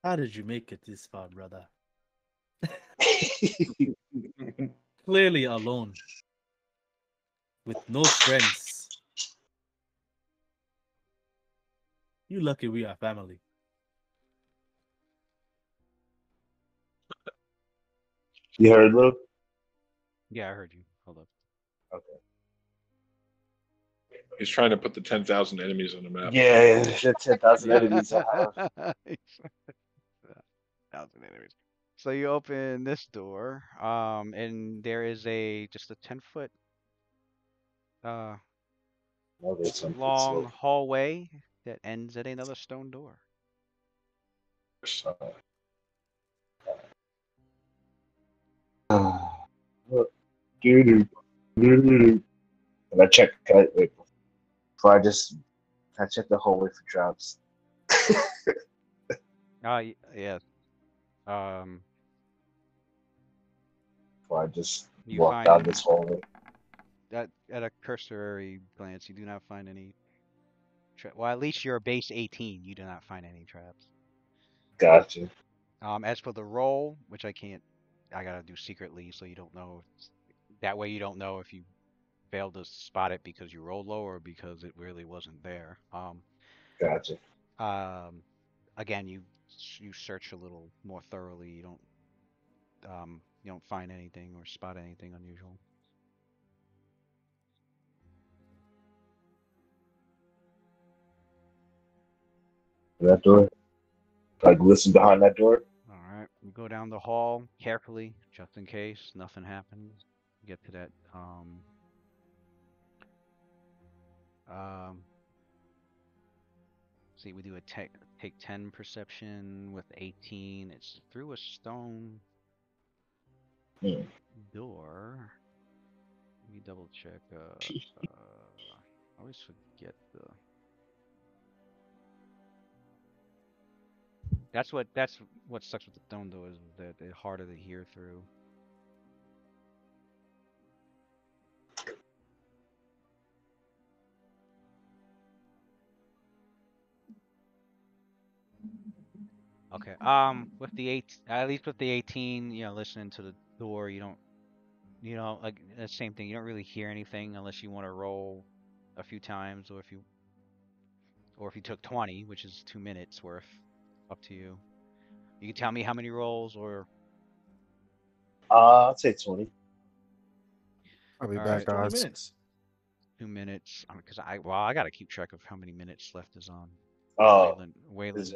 How did you make it this far, brother? Clearly alone. With no friends. You lucky we are family. You heard, Luke? Yeah, I heard you. Hold up. Okay. He's trying to put the 10,000 enemies on the map. Yeah, the 10,000 enemies I have. 1,000 enemies. So you open this door, and there is just a 10-foot long hallway that ends at another stone door. Can I check? Wait, before I check the hallway for traps. Yeah. Before I just walk down this hallway. At a cursory glance, you do not find any. Well, at least you're base 18. You do not find any traps. Gotcha. As for the roll, which I gotta do secretly, so you don't know. That way, you don't know if you failed to spot it because you rolled low or because it really wasn't there. Gotcha. Again, you search a little more thoroughly. You don't You don't find anything or spot anything unusual. That door. Like listen behind that door. All right, we go down the hall carefully, just in case nothing happens. Get to that see, we do a take 10 perception with 18. It's through a stone door. Let me double check. I always forget the. That's what sucks with the stone though, is that it's harder to hear through. Okay. With the at least with the 18, listening to the door, you don't, like the same thing. You don't really hear anything unless you want to roll a few times, or if you took 20, which is 2 minutes worth. Up to you. You can tell me how many rolls, or. I'll say 20. I'll be All back, right. 20 guys. minutes. 2 minutes. Because I gotta keep track of how many minutes left is on. Oh, Waylon's.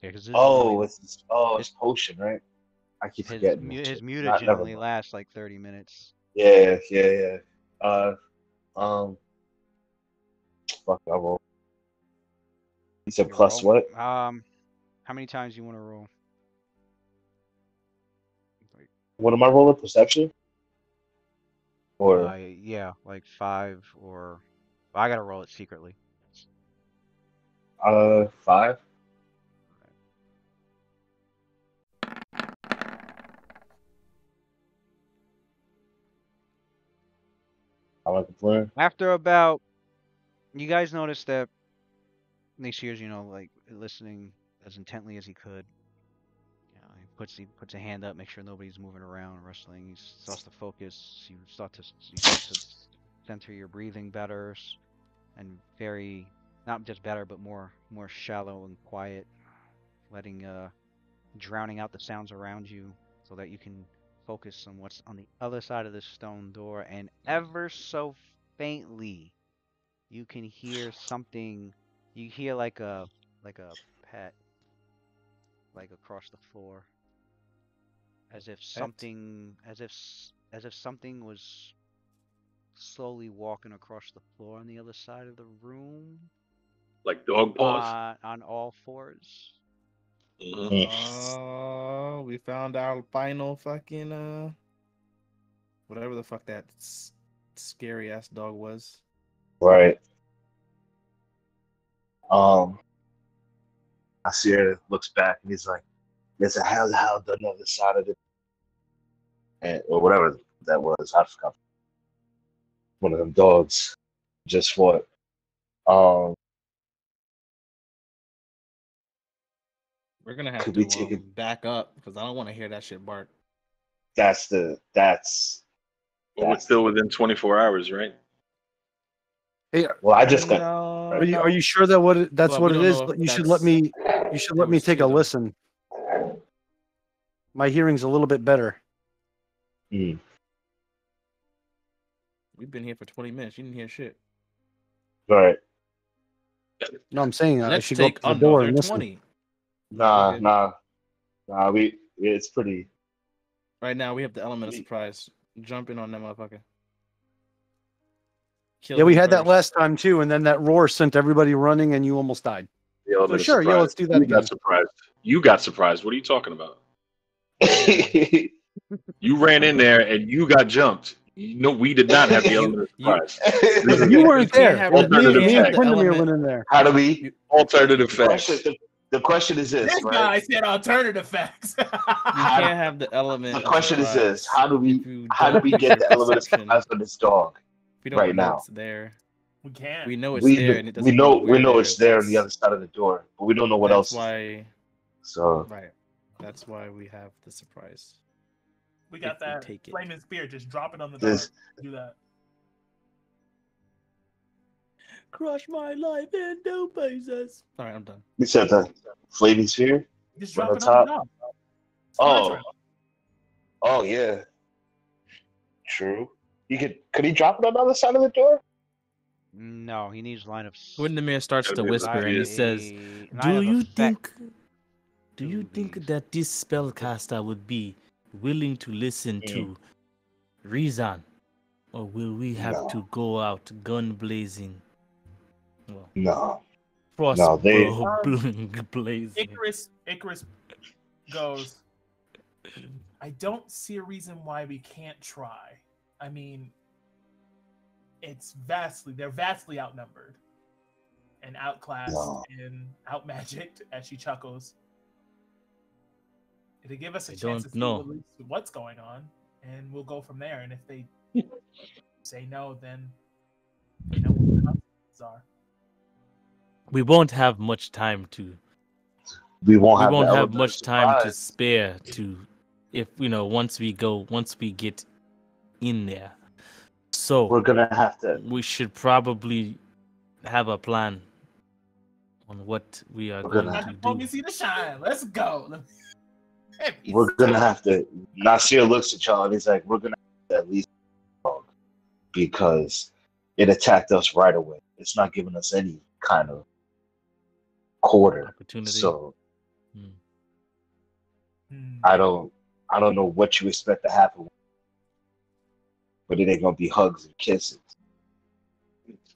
Yeah, because it's potion, right? I keep forgetting. His Never mutagen only mind. lasts like 30 minutes. Yeah. Fuck, I roll. You said You plus roll? what? How many times you want to roll? What am I rolling? Perception? Or Yeah, like 5 or. Well, I gotta roll it secretly. 5? I like the plan. After about, you guys notice that Nashir's, like listening as intently as he could. He puts a hand up, make sure nobody's moving around, rustling. He starts to focus. You start to center your breathing better, and very, not just better, but more shallow and quiet, letting drowning out the sounds around you, so that you can focus on what's on the other side of the stone door, and ever so faintly, you can hear something. You hear like a pet, like across the floor, as if something was slowly walking across the floor on the other side of the room. Like dog paws. On all fours. Oh, we found our final fucking whatever the fuck that scary ass dog was. Right. Nasir looks back and he's like, "There's a hellhound on the other side of it," or whatever that was. I forgot. One of them dogs just fought. We're gonna have to back up because I don't want to hear that shit bark. That's. Well, we're still within 24 hours, right? Hey, well, I just got. No, are you sure that that's what it is? You should let me. You should let me take a listen. My hearing's a little bit better. We've been here for 20 minutes. You didn't hear shit. Right. No, I'm saying I should go up take to the door and another listen. 20. Nah. It's pretty. Right now, we have the element of surprise. Jump in on that motherfucker. Yeah, we had that last time too, and then that roar sent everybody running, and you almost died. So sure, yeah, let's do that again. You got surprised. What are you talking about? You ran in there and you got jumped. We did not have the element of surprise. You weren't there. Alternative Me and fact. Quindamir went in there. How do we? Alternative facts. The question is this, This right? guy said alternative facts. You can't have the element. The question is this: How do we get the element of surprise on this dog right now? It's there. We can't. We know it's there, and it doesn't. We know it's there on the other side of the door, but we don't know what else. That's why. So right. That's why we have the surprise. We got that flaming spear. Just drop it on the door. Do that. Crush my life in two pieces. All right, I'm done. You said the flaming sphere. Just drop it on the top. Oh. Oh yeah, true. Could he drop it on the other side of the door? No, he needs line of Windermere starts Gotta to be able to whisper and he see says, line of effect Do you to think these. that this spellcaster would be willing to listen to reason, or will we have to No, go out gun blazing? Well, no, no. crossbow blazing. Icarus goes, I don't see a reason why we can't try. I mean, they're vastly outnumbered and outclassed No. and outmagicked, as she chuckles. It'll give us a I chance don't to see know. what's going on, and we'll go from there. And if they say no, then they know what the consequences are. We won't have much time to. We won't We have won't the have element much of time to surprise. spare to, if once we get in there. So We're gonna have to. we should probably have a plan on what we are We're going gonna Got to do. diplomacy to shine. Let's go. We're gonna have to. Nasir looks at y'all and he's like, "We're gonna have to at least talk because it attacked us right away. It's not giving us any kind of quarter. Opportunity. So Hmm. I don't know what you expect to happen, but it ain't gonna be hugs and kisses.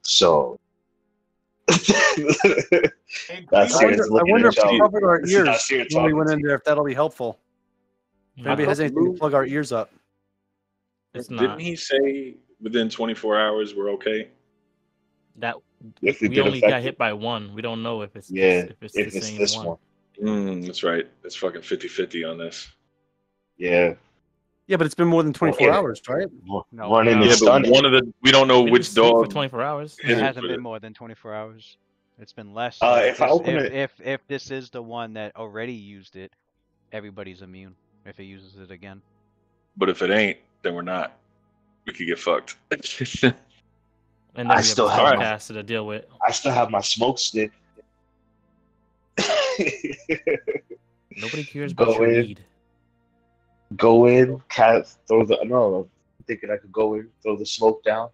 So that's I it. wonder if we covered our This is ears Nasir when we talking went to in you. there, if that'll be helpful. If anybody has anything to plug our ears up. It's Didn't not he say within 24 hours we're okay? that If we we get only got affected, hit by one. We don't know if it's yeah. if it's If the it's same this one. one, That's right. It's fucking 50-50 on this. yeah. Yeah, but it's been more than 24 Okay. hours, right? No, Running no. and Yeah, but stunning. one of the we don't know We've been which asleep for dog 24 hours. It hit it. hasn't been more than 24 hours. It's been less. Uh, So if I open it, if this is the one that already used it, everybody's immune if it uses it again. But if it ain't, then we're not. We could get fucked. And then I we have a still have my spellcaster to deal with. smoke stick. Nobody cares about Go your in, weed. go in, throw the. No, I'm thinking I could go in, throw the smoke down,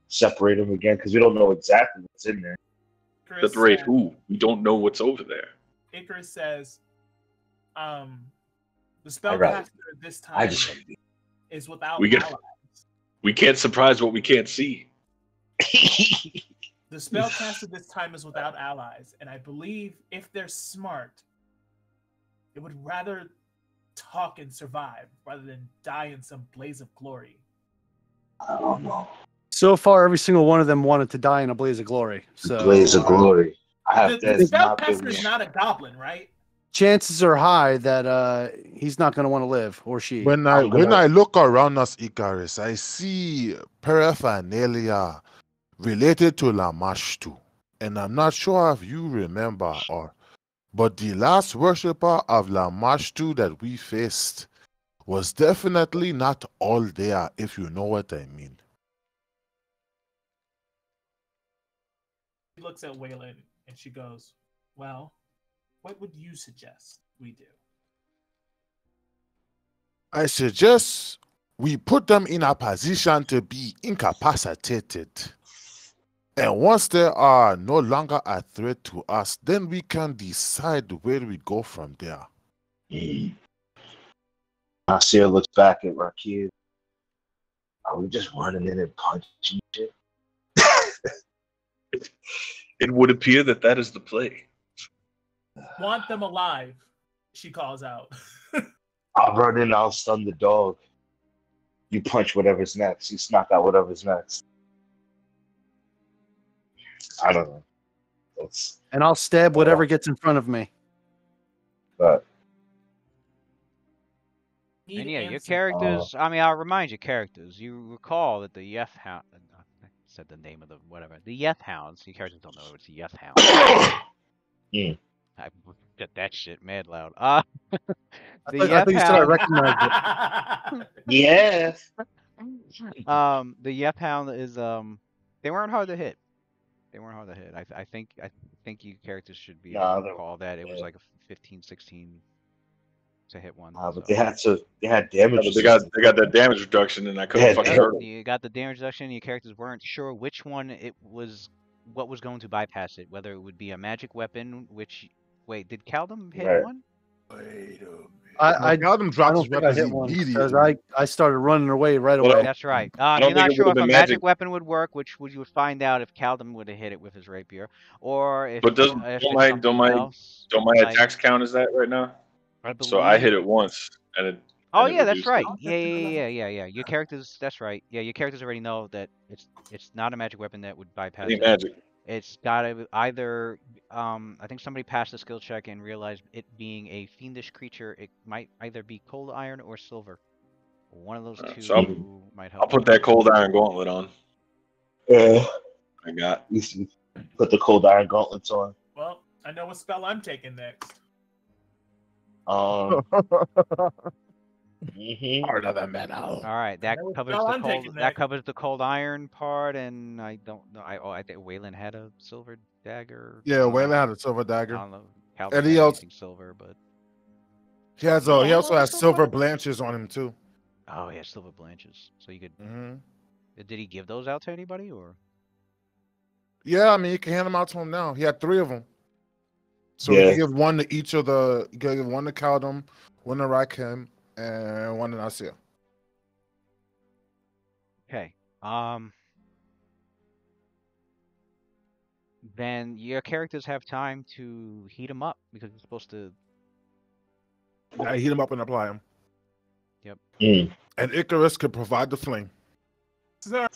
separate them again because we don't know exactly what's in there. Icarus Separate says- who? We don't know what's over there. Icarus says, the I'd rather- spellcaster this I time just want to be. is without We get- allies. We can't surprise what we can't see. The spellcaster this time is without allies, and I believe if they're smart, it would rather talk and survive rather than die in some blaze of glory. I don't know. So far, every single one of them wanted to die in a blaze of glory. So Blaze of glory. I have The that's not been spellcaster is not a goblin, right? chances are high that he's not going to want to live, or she. When I look around us, Icarus, I see paraphernalia related to Lamashtu. And I'm not sure if you remember but the last worshipper of Lamashtu that we faced was definitely not all there, if you know what I mean. She looks at Waylon and she goes, well, what would you suggest we do? I suggest we put them in a position to be incapacitated. And once they are no longer a threat to us, then we can decide where we go from there. Nasir looks back at Rakir. Are we just running in and punching shit? It would appear that is the play. Want them alive, she calls out. I'll run in, I'll stun the dog. You punch whatever's next. You knock out whatever's next. I don't know. And I'll stab whatever gets in front of me. But And yeah, your characters. I mean, I'll remind your characters. You recall that the Yeth Hound. I said the name of the whatever. The Yeth Hounds. Your characters don't know it's the Yeth Hound. Yeah. I get that shit mad loud. I thought you said I recognized it. Yes. The Yeth Hound is they weren't hard to hit. They weren't hard to hit. I think you characters should be able to recall that it was like a 15, 16 to hit one. But so. they had damage. They got that damage reduction, and I couldn't fucking hurt them. You got the damage reduction. Your characters weren't sure which one it was, what was going to bypass it. Whether it would be a magic weapon, which did Caldum hit one? Wait a minute. Caldum dropped his weapons immediately. I started running away right away. That's right. You're not sure if a magic weapon would work, which you would find out if Caldum would have hit it with his rapier, or if. But don't my attacks count as that right now? So I hit it once, and it. Oh yeah, that's right. Yeah. Your characters. That's right. Yeah, your characters already know that it's not a magic weapon that would bypass it. Magic. It's got to either. I think somebody passed the skill check and realized it being a fiendish creature, it might either be cold iron or silver. One of those two so might help. I'll put that cold iron gauntlet on. Yeah. I got. Put the cold iron gauntlets on. Well, I know what spell I'm taking next. Harder than metal. All right, that covers the cold iron part, and I don't know. I think Waylon had a silver dagger. Yeah, Waylon had a silver dagger. I don't know. And he also silver, but he also has silver blanches on him too. Oh, yeah, silver blanches. So you could. Did he give those out to anybody, or? Yeah, I mean, you can hand them out to him now. He had 3 of them. So you give one to each of the. You give one to Caldum, one to Rakim, and one to Nasir. Okay. Then your characters have time to heat them up because you're supposed to. Yeah, heat them up and apply them. Yep. And Icarus could provide the flame. Sir.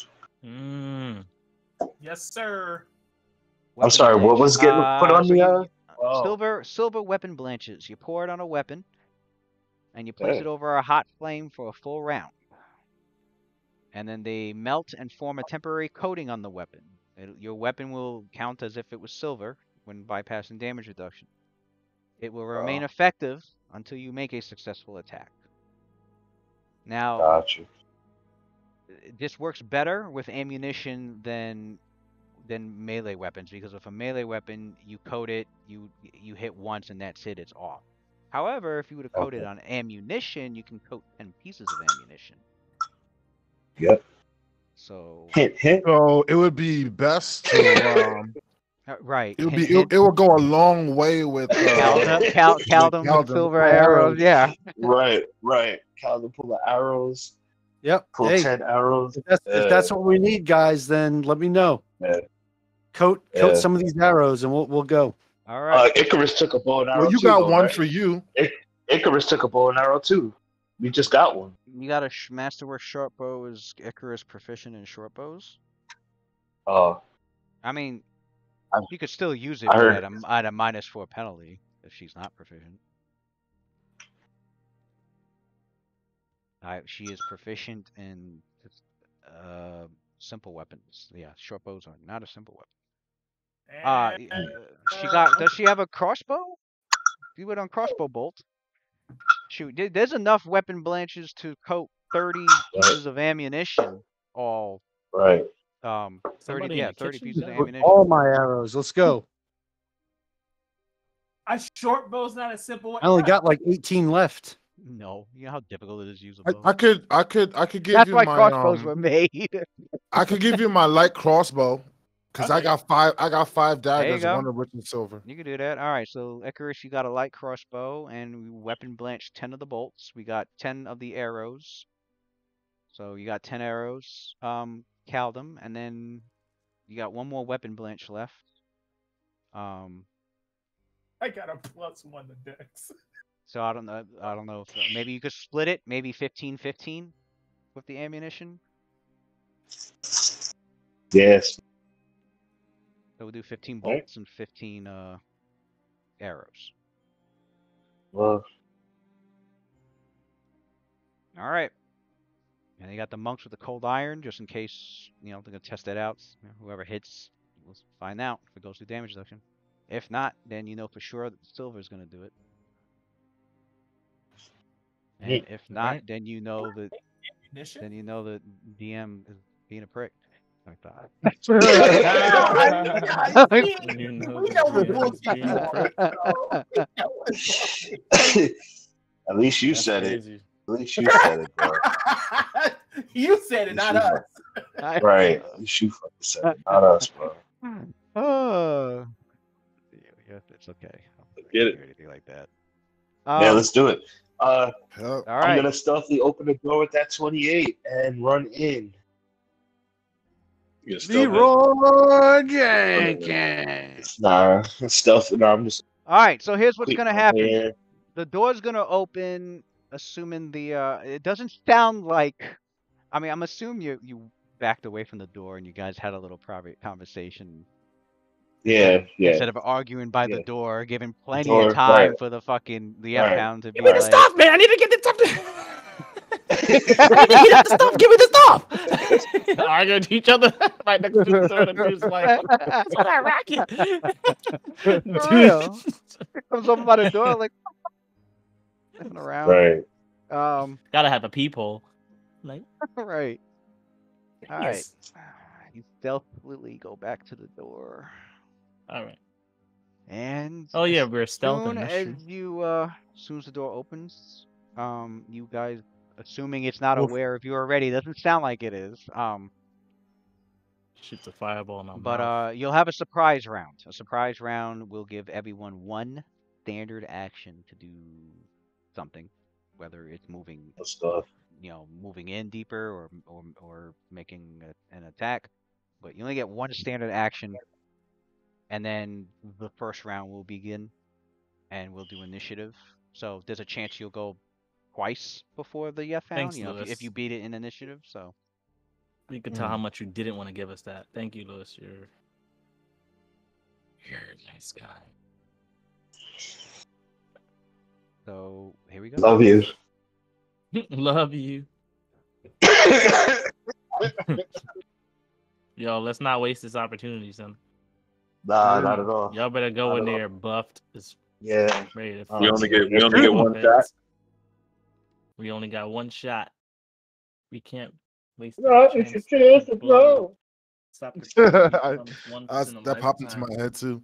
Yes, sir. I'm sorry. What was getting put on the? Silver weapon blanches. You pour it on a weapon, and you place it over a hot flame for a full round. And then they melt and form a temporary coating on the weapon. Your weapon will count as if it was silver when bypassing damage reduction. It will remain effective until you make a successful attack. Now, this works better with ammunition than melee weapons, because with a melee weapon, you coat it, you hit once, and that's it, it's off. However, if you would have coated on ammunition, you can coat 10 pieces of ammunition. Yep. So So it would be best to right. It would go a long way with Caldum with silver arrows. Yeah. Right. Caldum pull the arrows. Yep. Pull 10 arrows. If that's what we need, guys, then let me know. Yeah. Coat some of these arrows, and we'll go. All right. Icarus took a bow and arrow. Well, you too, got one for you. Icarus took a bow and arrow too. We just got one. You got a masterwork short bow. Is Icarus proficient in short bows? I mean, you could still use it at a -4 penalty if she's not proficient. She is proficient in simple weapons. Yeah, short bows are not a simple weapon. Does she have a crossbow? You went on crossbow bolt. Shoot, there's enough weapon blanches to coat 30 pieces of ammunition. All right. 30 pieces of ammunition. All my arrows. Let's go. A short bow's not a simple. I only got like 18 left. No, you know how difficult it is to use a bow. I could give That's you why my crossbows were made. I could give you my light crossbow because I got 5 daggers, one of which is silver. You can do that. All right, so Icarus, you got a light crossbow, and we weapon blanched 10 of the bolts. We got 10 of the arrows. So you got 10 arrows, Caldum, and then you got one more weapon blanch left. I got a +1 to Dex. So I don't know if maybe you could split it, maybe 15-15 with the ammunition. Yes. So we'll do 15 bolts and 15 arrows. Well. All right. And you got the monks with the cold iron, just in case, they're going to test that out. Whoever hits, we'll find out if it goes through damage reduction. If not, then you know for sure that silver is going to do it. And if not, then you know that DM is being a prick. Like that. At least you That's said crazy. it. At least you said it, bro. You said it, not us. Right. At least you fucking said it, not us, bro. Oh, yeah, it's okay. Get it. Or anything like that. Yeah, let's do it. Hell, All I'm right. gonna stealthily open the door with that 28 and run in. You still Leroy Jenkins. Nah, stealth. Nah, I'm just All right. So here's what's quick gonna happen. here. The door's gonna open, assuming the it doesn't sound like. I mean, I'm assuming you backed away from the door and you guys had a little private conversation Yeah, yeah. instead of arguing by the Yeah. door, giving plenty Door, of time right. for the Right. F-hound to Give be me the like, stuff, man. I need to get the stuff. I need to heat up the stuff. Give me the stuff. Arguing to each other right next to the door. The dude's like, what's all that racket? for real. Comes over by the door like looking around. Right. Gotta have a peephole. Like, Right. All right. yes. You stealthily go back to the door. All right. And Oh yeah, as we're stealthing. soon That's as true. you as soon as the door opens, you guys, assuming it's not Oof. aware of you already, doesn't sound like it is. Shoots a fireball in my But mouth. you'll have a surprise round. A surprise round will give everyone one standard action to do something, whether it's moving, Stuff. moving in deeper or making an attack. But you only get one standard action, and then the first round will begin, and we'll do initiative. So there's a chance you'll go twice before the F-hound. Thanks, If Lewis. you beat it in initiative. So You can tell how much you didn't want to give us that. Thank you, Lewis. You're a nice guy. so here we go. Love you. Love you. Yo, let's not waste this opportunity, son. Nah, not at all. Y'all better go Not in at all. there buffed. It's Yeah. ready to We only get fight. one shot. We only got one shot. We can't waste No, that it's a chance chance to blow. blow. Stop it. that popped into my head too.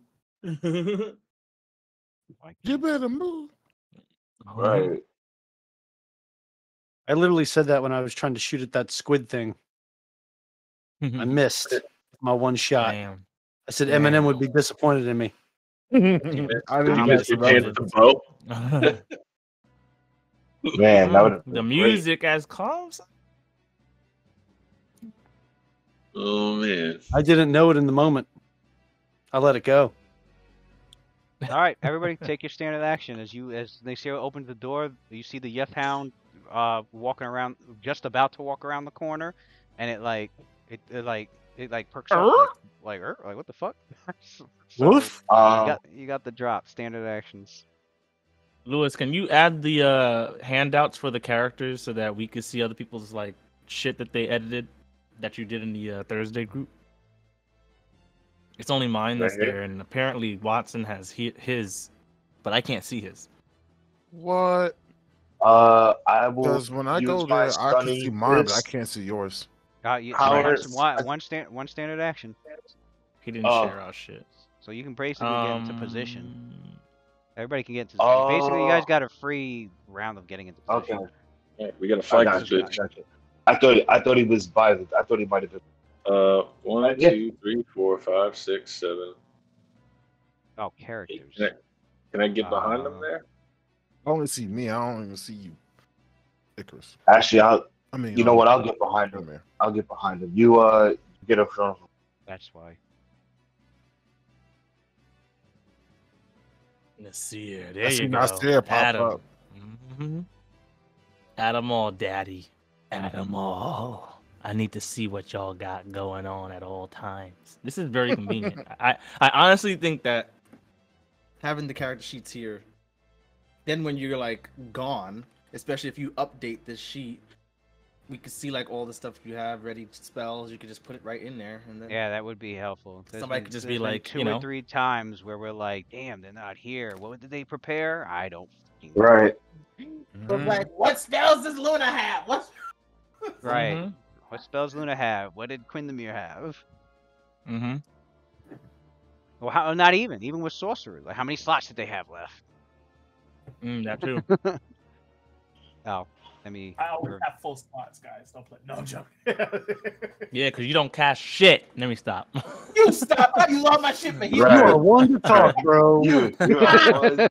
You better move. Right. I literally said that when I was trying to shoot at that squid thing. I missed my one shot. Damn. I said Eminem would be disappointed in me. I Did didn't you I'm miss your chance disappointed. to blow? Man, that would have The been music as calms. Oh man. I didn't know it in the moment. I let it go. All right, everybody, take your standard action as they see opens the door. You see the F-hound walking around, just about to walk around the corner, and it perks up like what the fuck? So Woof. you got the drop standard actions. Lewis, can you add the handouts for the characters so that we could see other people's like shit that they edited that you did in the Thursday group? It's only mine that's Right here? there, and apparently Watson has his, but I can't see his. What? I will. Because when I use go my there, I can stunning see mine, but I fist. can't see yours. Howard- One standard action, He didn't Oh. share our shit. so you can basically get into position. Everybody can get into position. Basically, you guys got a free round of getting into Okay. position. Yeah, we gotta I fight got this you. bitch. I thought he was by the. I thought he might have been. 1, Yeah. 2, 3, 4, 5, 6, 7. Oh, characters. Can I get behind them there? I only see me. I don't even see you, Icarus. Actually, I mean, you know what? I'll get behind him. there. I'll get behind him. You get up front. That's why. Nasir, there I you see go. Nasir pop Adam. up. Mm-hmm. Adam all, daddy. Adam all. I need to see what y'all got going on at all times. This is very convenient. I honestly think that having the character sheets here, then when you're like gone, especially if you update this sheet, we could see like all the stuff you have ready, spells. You could just put it right in there, and then Yeah, that would be helpful. Somebody could just be there's been like, two you know. or three times where we're like, damn, they're not here. What did they prepare? I don't fucking know. Right. But like, what spells does Luna have? What? Right. Mhm. What spells Luna have? What did Quindamere have? Mm-hmm. Well, how? Not even with sorcerers. Like, how many slots did they have left? That too. Oh, let me. I always have full spots, guys. Don't play. No, I'm joking. Yeah, because you don't cast shit. Let me stop. You stop. You lost my shit for You healing. are one to talk, bro. You are one.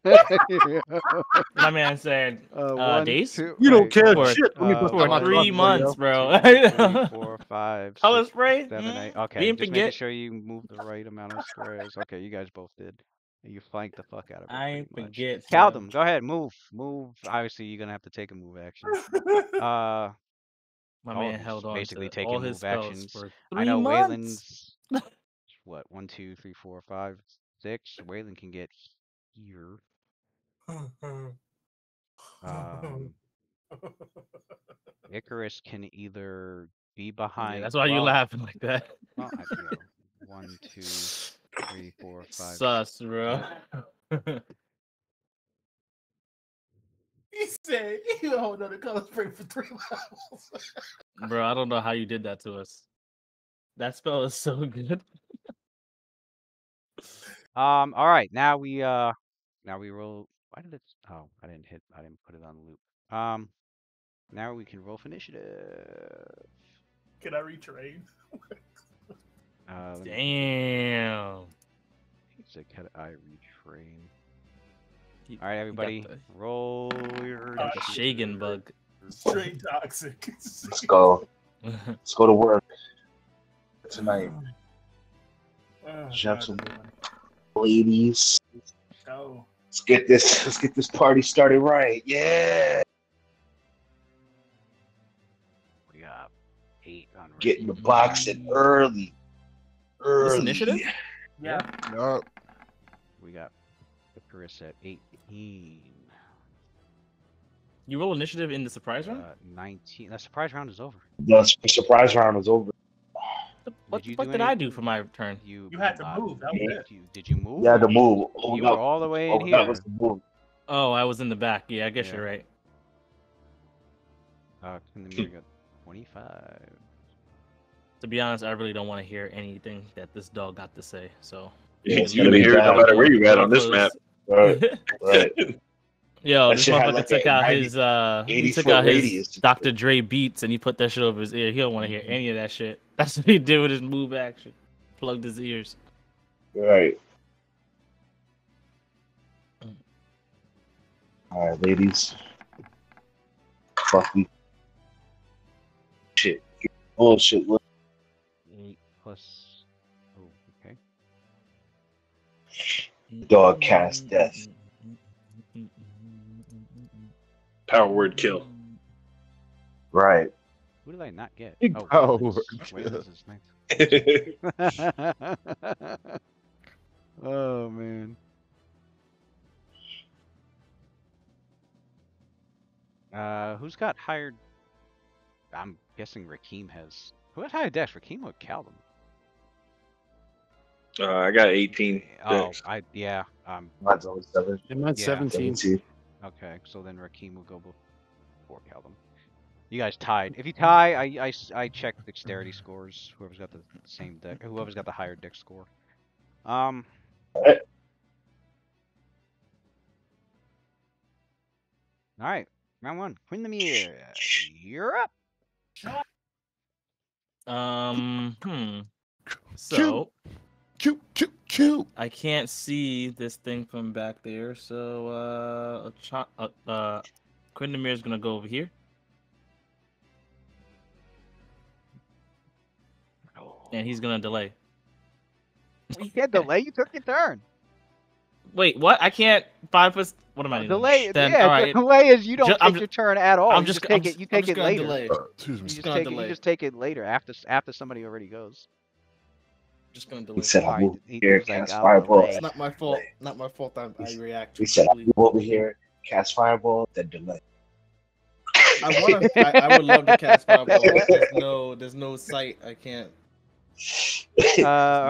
My man said, One, days? two, You don't wait, care For- shit. Let me put For some on 3 top, months, bro. bro. 2, 3, 4, 5, Color 6, spray? 7, 8. We Okay, didn't just making forget. sure you moved the right amount of squares. Okay, you guys both did. You flanked the fuck out of it. I ain't pretty much. forget. Caldum, go ahead, move. Obviously, you're gonna have to take a move action. My all man of held you's on basically to taking all his move spells actions. for I 3 know months. Waylon's what 1, 2, 3, 4, 5, 6. Waylon can get here. Icarus can either be behind. Yeah, that's why you laughing like that. Well, 1, 2, 3, 4, 5. Sus, bro. He said, "You hold on the color spray for 3 levels." Bro, I don't know how you did that to us. That spell is so good. All right, now we roll. Why did it? Oh, I didn't put it on loop. Now we can roll for initiative. Can I retrain? Damn. Can I retrain? All right, everybody, roll your Got the Shagan bug. Straight toxic. Let's go. Let's go to work tonight. Gentlemen, ladies. Go. Let's get this party started right. Yeah. We got 8 on Getting the box in early. This initiative? Yeah. Yup. We got Icarus at 18. You roll initiative in the surprise round? 19. The surprise round is over. The surprise round is over. What the fuck did I do for my turn? You had to move. That was it. Did you move? You had to move. You were all the way in here. That was the move. Oh, I was in the back. Yeah, I guess you're right. Kingdomir got 25. To be honest, I really don't want to hear anything that this dog got to say. So Yeah, you're gonna hear it no matter where you're at on this map. Right. Yo, That this shit had motherfucker like took a out 90 his he took 80-foot out his radius. Dr. Dre beats and he put that shit over his ear. He don't want to hear any of that shit. That's what he did with his move action. Plugged his ears. Right. All right, ladies. Fuck me. Shit. Bullshit. Look. 8 plus. Oh, okay. Dog cast death. Power word kill. Right. Who did I not get? Big Oh, power Waylon's- word Waylon's is nice. Oh man. Who's got hired? I'm guessing Rakeem has. Who has hired Dex? Rakeem or Caldum? I got 18. Oh, Dex. yeah. Mine's always 7. Mine's 17. 17. Okay, so then Rakeem will go before Caldum. You guys tied. If you tie, I check dexterity scores. Whoever's got the same deck, whoever's got the higher dex score. All right, round 1. Windermere, you're up. So Choo. I can't see this thing from back there. So Quindamir is gonna go over here. And he's gonna delay. You can't delay. You took your turn. Wait, what? I can't 5 plus. What am I doing? Delay. Then, Yeah, all right. delay is you don't I'm take your turn at all. I'm You just take it. You I'm take just it gonna later. delay. Excuse me. You just take it later after somebody already goes. Just gonna He delay. said, I'll Alright, move he here, was like, cast I'll fireball. delay. It's not my fault. Not my fault. I react. He said, I'll quickly. move over here, cast fireball, then delay. I would love to cast fireball. There's no sight. I can't. All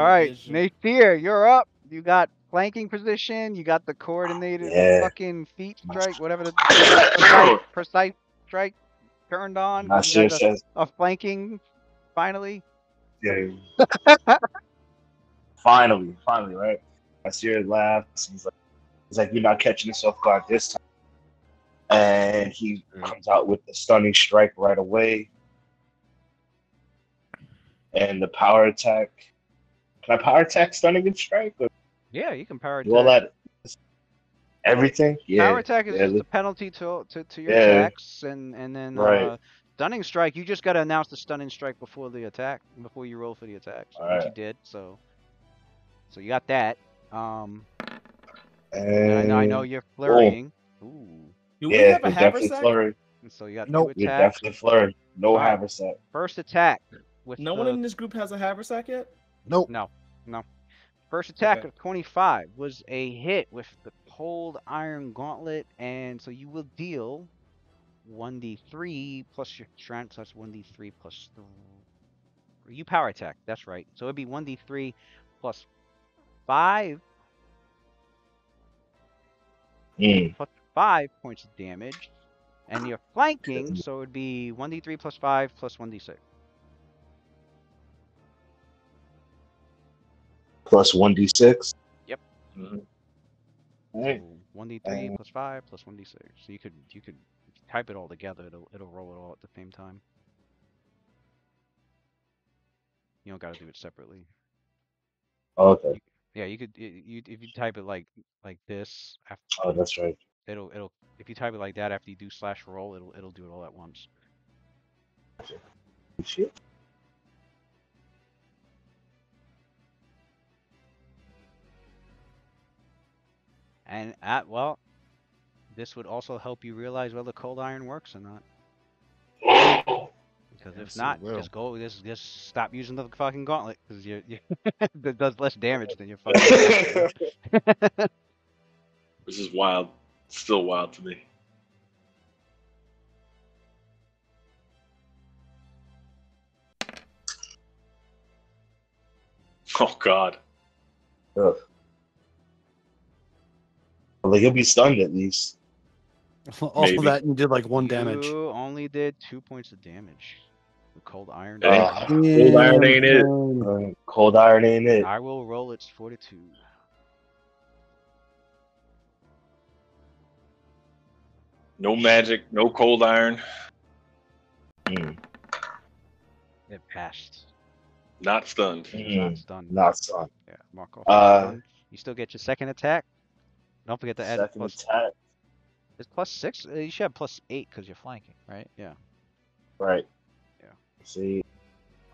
right, vision. Nathir, you're up. You got flanking position. You got the coordinated Yeah. fucking feet strike, whatever the precise strike turned on. Not You sure got says, a flanking finally. yeah. Finally, right? I see her laugh. He's like, you're not catching us off guard this time. And he comes out with the stunning strike right away. And the power attack. Can I power attack stunning and strike? Or Yeah, you can power do all attack. that? Everything? Yeah. Power attack is yeah, just a penalty to your Yeah. attacks, and then Right. stunning strike. You just got to announce the stunning strike before the attack, before you roll for the attack, which you Alright. did. So you got that. And And I know you're flurrying. Ooh. Do we Yeah, have a we're definitely haversack? flurry. And so you got Nope. two We're attacks. definitely flurry. No Alright. haversack. First attack with No one in this group has a haversack yet? Nope. no. First attack Okay. of 25 was a hit with the cold iron gauntlet, and so you will deal 1d3 plus your strength, so that's 1d3 plus 3. You power attack, that's right. So it'd be 1d3 plus 5 plus 5 points of damage. And you're flanking, so it'd be 1d3 plus 5 plus 1d6. Plus 1d6. Yep. Alright. So 1d3 plus 5 plus 1d6. So you could if you type it all together, it'll roll it all at the same time. You don't got to do it separately. Okay. Yeah, you could if you type it like this after, Oh, that's right. it'll if you type it like that after you do /roll, it'll do it all at once. Shit. And well, this would also help you realize whether cold iron works or not. Because if Yes, it not, will. just stop using the fucking gauntlet because you that does less damage than your fucking. This is wild. Still wild to me. Oh God. Ugh. Well, he'll be stunned at least. All Maybe. that and you did like 1 damage. You only did 2 points of damage. The cold iron. Cold iron ain't it. Cold iron ain't it. I will roll its fortitude. No magic, no cold iron. Mm. It passed. Not stunned. Not stunned. Not stunned. Yeah, mark off. Uh, you still get your second attack. Don't forget to add Second plus. attack. It's +6. You should have +8 because you're flanking, right? Yeah. Right. Yeah. See.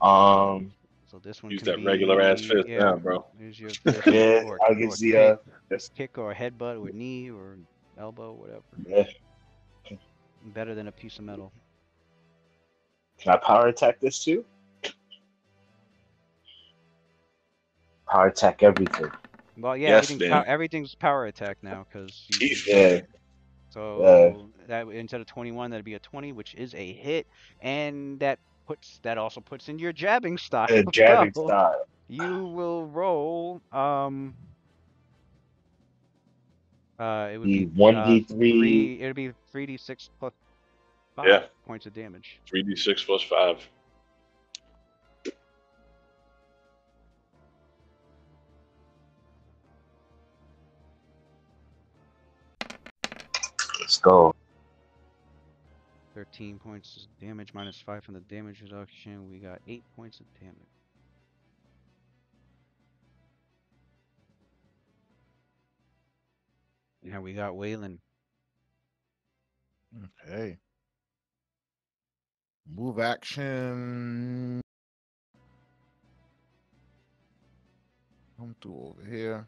So this one Use can that regular ass be- fist yeah, down, bro. Use your Yeah, or, I'll or give a the kick or a headbutt or knee or elbow, whatever. yeah. Better than a piece of metal. Can I power attack this too? Power attack everything. Well, yeah, Yes, everything's, man. everything's power attack now because Yeah. So that instead of 21, that'd be a 20, which is a hit, and that also puts in your jabbing style. Jabbing So style. you will roll it would be 1d3. It would be 3d6 plus 5 Yeah. points of damage. 3d6 plus 5. Let's go. 13 points of damage minus 5 from the damage reduction. We got 8 points of damage. Now we got Waylon. Okay. Move action. Come through over here.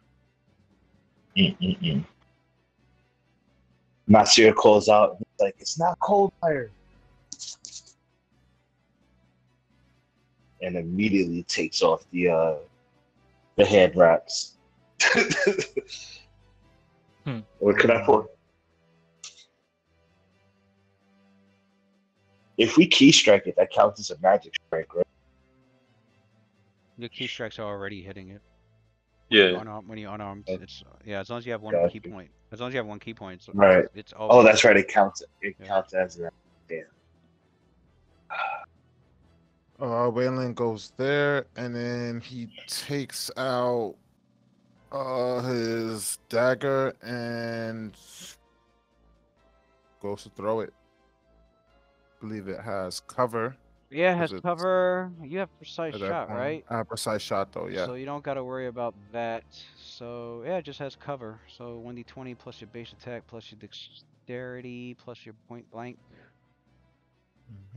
Nasir calls out. He's like, it's not cold iron. And immediately takes off the head wraps. What can I put? If we key strike it, that counts as a magic strike, right? Your key strikes are already hitting it. Yeah. When you're unarmed, it's as long as you have one Gotcha. key point. As long as you have one key point, so Right. it's Oh, always that's right. It counts. It Yeah. counts as that. Damn. Waylon goes there, and then he takes out his dagger and goes to throw it. I believe it has cover. Yeah, it has 'cause it's cover. You have precise at that shot, point. right? I have precise shot though, yeah. So you don't gotta worry about that. So yeah, it just has cover. So 1d20 plus your base attack plus your dexterity plus your point blank.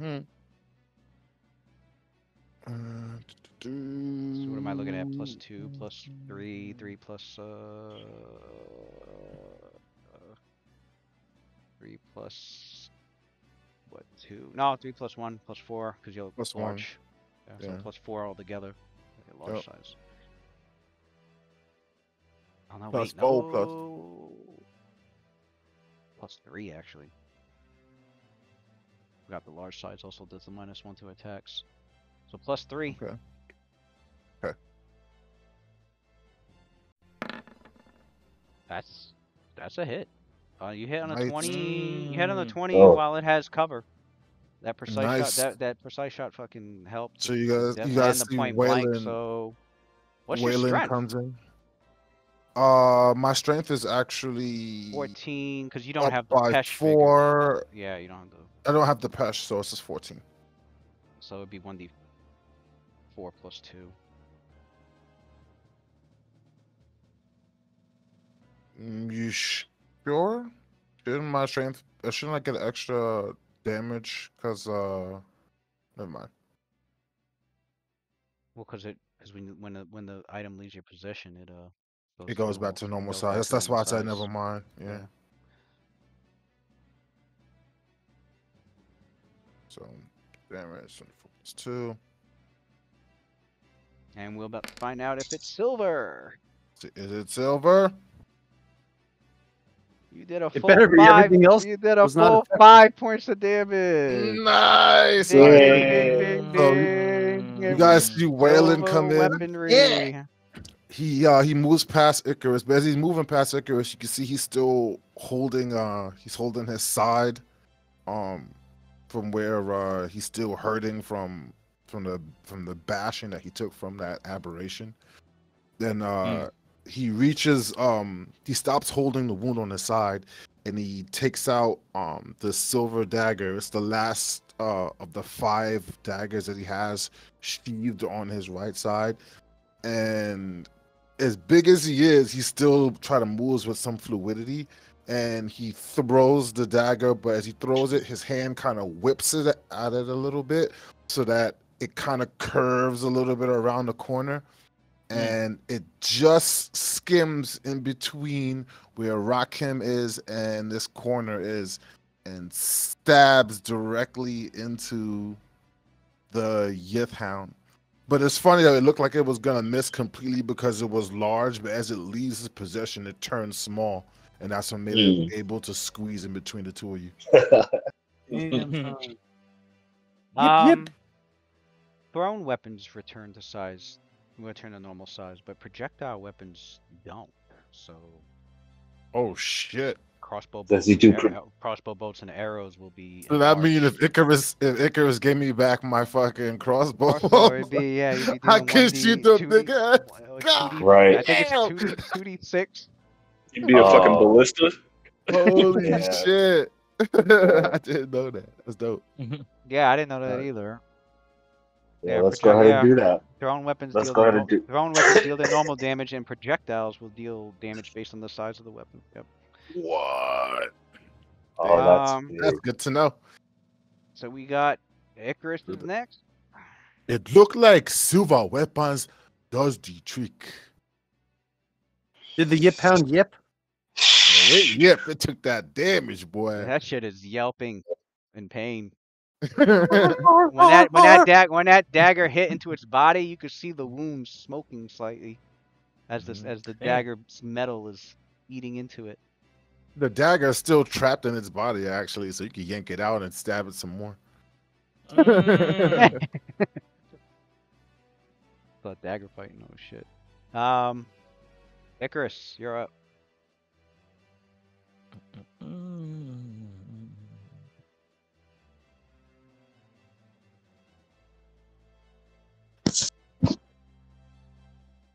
Mm-hmm. So what am I looking at? +2, +3, 3 plus 3 plus what 2? No, 3 plus 1 plus 4 because you're Plus large. Yeah, so Yeah. +4 altogether. Okay, large Yep. size. Oh no, Plus wait, 4 no. +3 actually. We got the large size also does the -1 to attacks. So +3. Okay. Okay. That's a hit. You hit on a Nice. 20. You hit on the 20 Oh. while it has cover. That precise Nice. shot. That precise shot fucking helped. So you and guys the see point blank. Waylon. So what's your Waylon strength? comes in. My strength is actually 14, because you don't up have the by pesh 4. figure. Yeah, you don't have the. I don't have the pesh, so it's just 14. So it'd be 1d4 plus 2. You sure? Shouldn't my strength? Shouldn't I get extra damage? Cause never mind. Well, because when the item leaves your possession, It goes back to normal goes back size. to That's why I normal said size. never mind. Yeah. So damage plus 2. And we'll about to find out if it's silver. Is it silver? You did a It full better be. 5. Everything else You did a was not full effective. 5 points of damage. Nice. Ding, Nice. ding, ding, ding, So ding. you guys see Waylon come in. Weaponry. He moves past Icarus, but as he's moving past Icarus, you can see he's still holding his side, from where he's still hurting from the bashing that he took from that aberration. Then he reaches, he stops holding the wound on his side, and he takes out the silver dagger. It's the last of the 5 daggers that he has sheathed on his right side, and as big as he is, he still try to moves with some fluidity, and he throws the dagger, but as he throws it, his hand kind of whips it at it a little bit so that it kind of curves a little bit around the corner, and it just skims in between where Rakim is and this corner is, and stabs directly into the Yith Hound. But it's funny that it looked like it was gonna miss completely because it was large, but as it leaves his possession, it turns small, and that's what made it able to squeeze in between the two of you. Yip. Thrown weapons return to size, return to normal size, but projectile weapons don't. So. Oh shit! Crossbow Does bolts. he do? Crossbow bolts and arrows will be. So that means if Icarus gave me back my fucking crossbow, it'd be, yeah, you'd be I doing can shoot the big ass. Right. I think it's 2d6. You'd be a fucking ballista. Holy Yeah. shit! I didn't know that. That's dope. Yeah, I didn't know that either. Yeah, let's go ahead and do that. Thrown weapons Let's deal go ahead and do. thrown weapons deal their normal damage, and projectiles will deal damage based on the size of the weapon. Yep. What? Oh, that's good to know. So we got Icarus is next. It looked like silver weapons does the trick. Did the Yip Hound yip? Oh, yep, it took that damage, boy. That shit is yelping in pain. when that dagger hit into its body, you could see the wound smoking slightly as the dagger's metal is eating into it. The dagger is still trapped in its body, actually, so you can yank it out and stab it some more. The dagger fighting, oh shit. Icarus, you're up.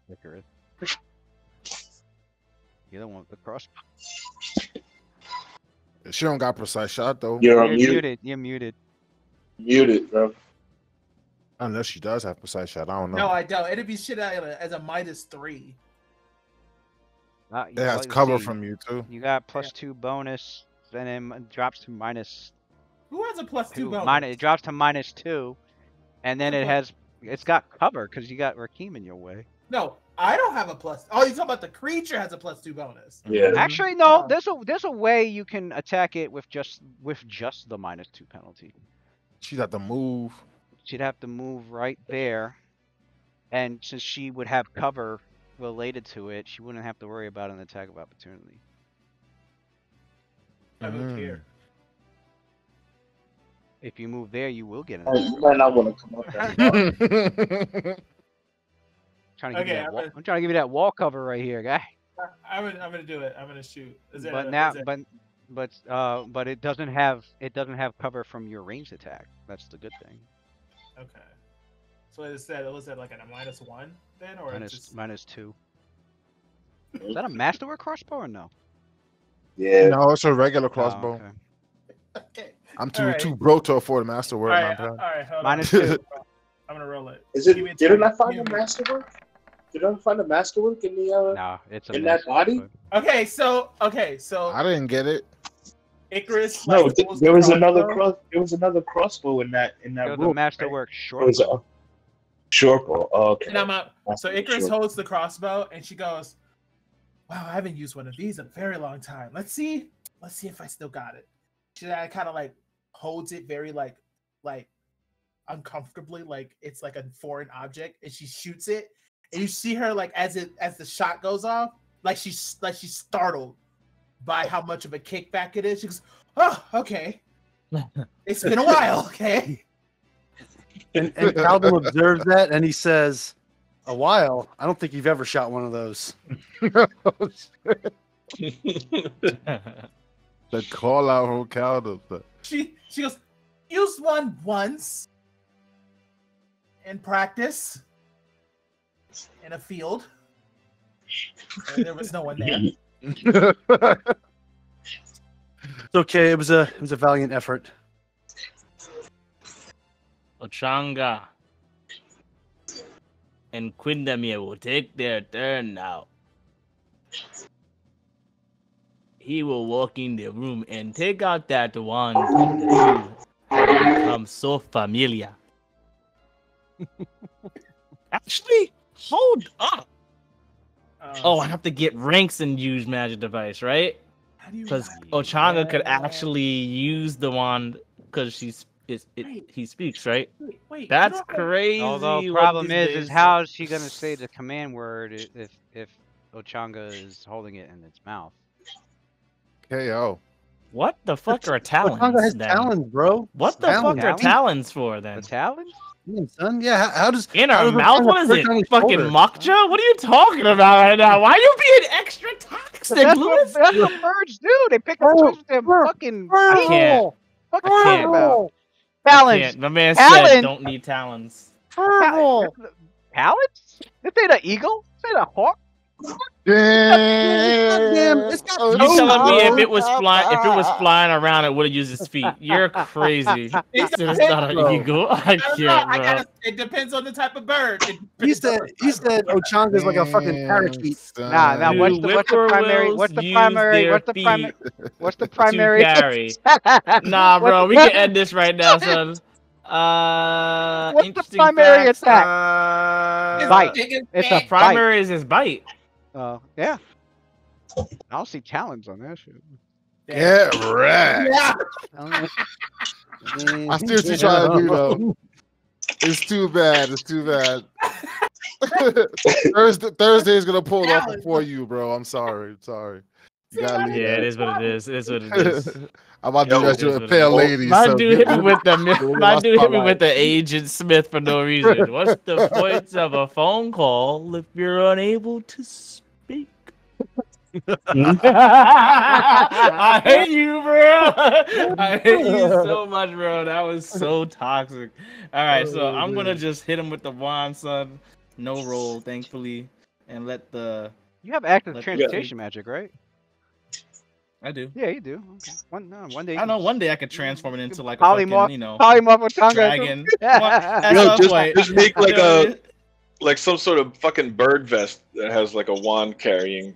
Icarus. You're the one with the crossbow. She don't got precise shot though. You're You're on mute. muted. You're muted. Muted, bro. Unless she does have precise shot, I don't know. No, I don't. It'd be shit out as a -3. It has cover from you too. You got +2 bonus, and then drops to -2. Who has a +2 bonus? It drops to -2, and then it's got cover because you got Rakim in your way. No, I don't have a plus. Oh, you're talking about the creature has a +2 bonus. Yeah. Actually, no. There's a way you can attack it with just the -2 penalty. She'd have to move. She'd have to move right there, and since she would have cover related to it, she wouldn't have to worry about an attack of opportunity. I moved here. If you move there, you will get an Oh, attack. you might not want to come up there. I'm trying to give you that wall cover right here, guy. I'm gonna do it. I'm gonna shoot. But it doesn't have cover from your ranged attack. That's the good thing. Okay. So was that like a -1 then, or just... -2? Is that a masterwork crossbow or no? Yeah. No, it's a regular crossbow. Oh, Okay. I'm too broke to afford masterwork. All right, hold on. -2. I'm gonna roll it. Didn't I find a masterwork? Did I find a masterwork in the No, it's in that body? Okay, so I didn't get it. Icarus. No, like, there was another crossbow in that It was room. a masterwork It short. was a short bow. Oh, okay. And I'm up. So Icarus Short. holds the crossbow and she goes, "Wow, I haven't used one of these in a very long time. Let's see if I still got it." She kind of like holds it very like uncomfortably, like it's like a foreign object, and she shoots it. And you see her like as the shot goes off, like she's startled by how much of a kickback it is. She goes, "Oh, okay. It's been a while, okay." And Calvin observes that, and he says, "A while? I don't think you've ever shot one of those." The call out from Calvin. She goes, "Used one once in practice in a field. And there was no one there." It's okay. It was a valiant effort. Ochanga and Quindamir will take their turn now. He will walk in the room and take out that wand that you have become so familiar. Actually, hold up. Oh, I have to get ranks and use magic device, right? Because Ochanga could actually use the wand because he speaks, right? Wait, That's crazy. Although what problem these is days- how is she gonna say the command word if Ochanga is holding it in its mouth? KO. What the fuck are talons? Ochanga has then? talons, bro. What the Talons. fuck are talons for then? The talons? Man, son, yeah. How does In how our does mouth? Ochanga What is perch it? on his Fucking shoulder? Mokja? What are you talking about right now? Why are you being extra toxic, That's Lewis? what birds do. They pick up twigs with their fucking I feet. can't. Fucking I talking can't. about I talons. can't. My man Talons. said don't need talons. Talons? This ain't an eagle. This ain't a hawk. Damn, it's got You toes, telling me bro. if it was flying around, it would have used its feet? You're crazy. He said it's not an Bro. eagle. I can't, bro. It depends on the type of bird. He said Ochanga's like a fucking parakeet. Nah. Do What's the primary? What's the whippoorwills primary? use What's the their primary? feet What's the to primary? carry? Nah, bro, we can end this right now, son. What's the Interesting primary facts, attack? Bite. It's a bite. Primary is his bite. Oh, yeah. I don't see talons on that shit. Get wrecked. Yeah. I see what you're trying to do, though. It's too bad. It's too bad. Thursday is gonna pull it off before you, bro. I'm sorry. You gotta leave Yeah, that. it is what it is. It is what it is. I'm about to dress you It a is pale what it lady. is. My so dude hit me with the spotlight. Agent Smith for no reason. What's the point of a phone call if you're unable to speak? I hate you, bro. I hate you so much, bro. That was so toxic. All right, so I'm gonna just hit him with the wand, son. No roll, thankfully, and let the. You have active transportation magic, right? I do. Yeah, you do. Okay. One day. I know one day I could transform it into like a polymorph, fucking, you know, polymorph with tongue. dragon. At Yo, some point, just make you like know what I mean? like some sort of fucking bird vest that has like a wand carrying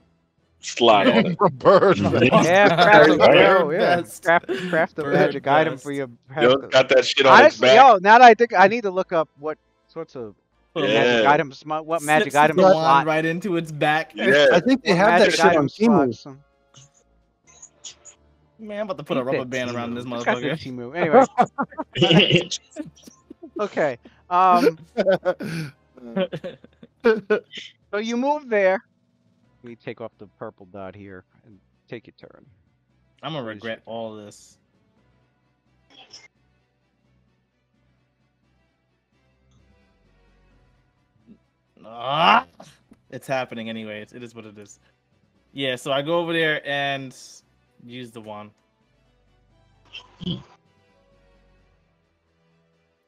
slot on it. Bird. Yeah, craft a Bird yeah. vest. Craft a Bird magic item vest. for your. Yo, got that shit on its Honestly, back. yo, now that I think, I need to look up what sorts of magic Yeah. items, what magic Slips items the slot. wand right into its back. Yeah. I think they What have that magic shit on item Timu. slots. Man, I'm about to put a rubber band around this Who's got this motherfucker. Timu? Anyway, okay. So you move there. We take off the purple dot here and take your turn. I'm gonna regret all this. Ah, it's happening anyway. It is what it is. Yeah, so I go over there and use the wand.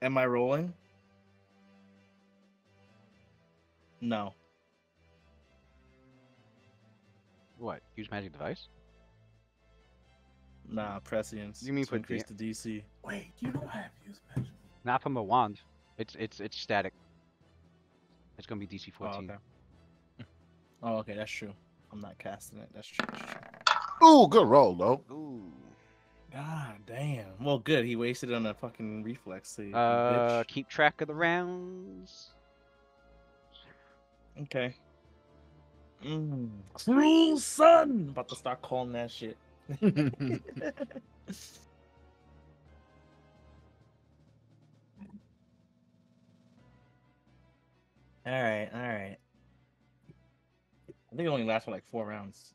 Am I rolling? No. What? Use magic device? Nah, prescience. You mean to put increase the DC? Wait, you know I have used magic. Not from a wand. It's static. It's gonna be DC 14. Oh, okay, that's true. I'm not casting it. That's true. That's true. Ooh, good roll, though. Ooh. God damn. Well, good. He wasted on a fucking reflex. So bitch. Keep track of the rounds. Okay. Cruel son. About to start calling that shit. All right. I think it only lasts for like 4 rounds.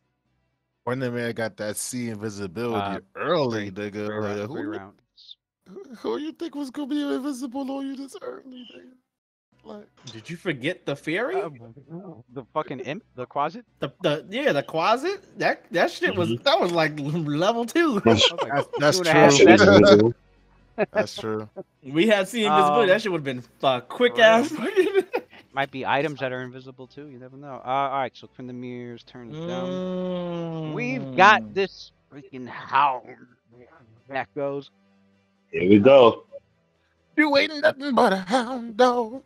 When the man got that C invisibility early, Three nigga. rounds. Who you think was gonna be invisible on you this early, nigga? Like, Did you forget the fairy? The fucking imp, the closet. The closet. That shit was like level 2. that's Two and a half true. sessions. That's true. We had seen invisibility. That shit would have been quick ass. Might be items that are invisible too. You never know. All right. So Quindemir's turn is down. We've got this freaking hound. That goes. Here we go. You ain't nothing but a hound dog,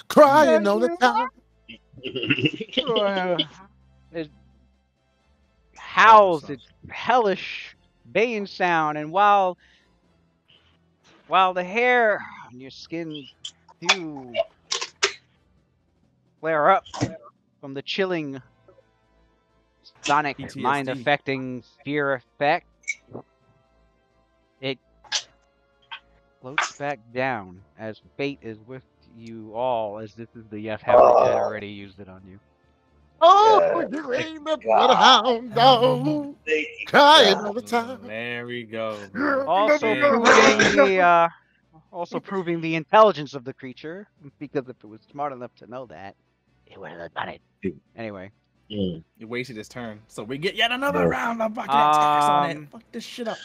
crying all the time. It howls its hellish baying sound, and while the hair on your skin do flare up from the chilling sonic PTSD. mind-affecting fear effect, it floats back down as fate is with you all, as this is the F Howard that already used it on you. Oh, you ain't nothing but a hound dog, crying all the time. There we go. Also proving the intelligence of the creature, because if it was smart enough to know that, it would have done it. Anyway. He wasted his turn, so we get yet another round of fucking attacks on it. Fuck this shit up.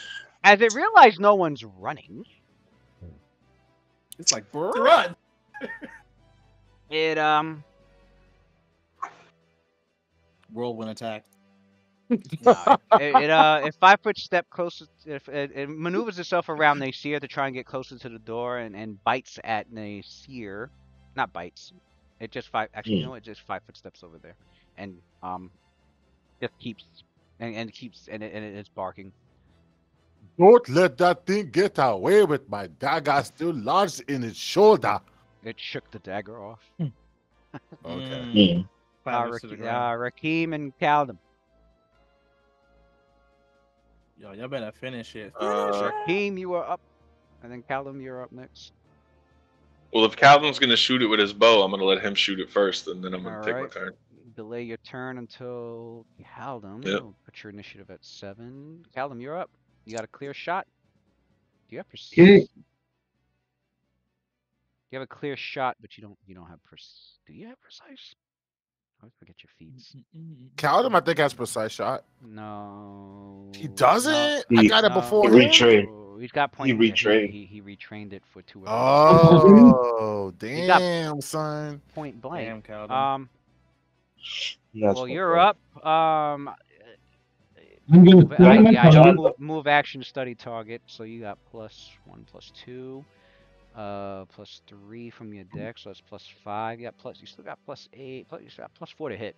As it realized no one's running, it's like run. It whirlwind attack. It 5 foot step closer. If it maneuvers itself around Nasir to try and get closer to the door, and bites at Nasir. Not bites. It just actually, you know, it just 5 foot steps over there, and just keeps and it's barking. Don't let that thing get away with my dagger still lodged in its shoulder. It shook the dagger off. Okay. Rakeem and Kaldum. Yo, y'all better finish it. Rakeem, you are up, and then Kaldum, you're up next. Well, if Calvin's gonna shoot it with his bow, I'm gonna let him shoot it first, and then I'm gonna take my turn. Delay your turn until Kaldum. Yep. We'll put your initiative at 7. Kaldum, you're up. You got a clear shot. Do you have precise? You have a clear shot, but you don't have precise. Do you have precise? I always forget your feats. Caldum, I think, has precise shot. No. He doesn't? No. I got it before He him. retrained. He's got point. He retrained. He retrained it for 2 or 3. Oh, damn, son. Point blank. Damn, Caldum. Well, you're up. I'm gonna play my I card. don't move action study target, so you got +1, +2, +3 from your deck, so that's +5. You still got +8, you still got +4 to hit.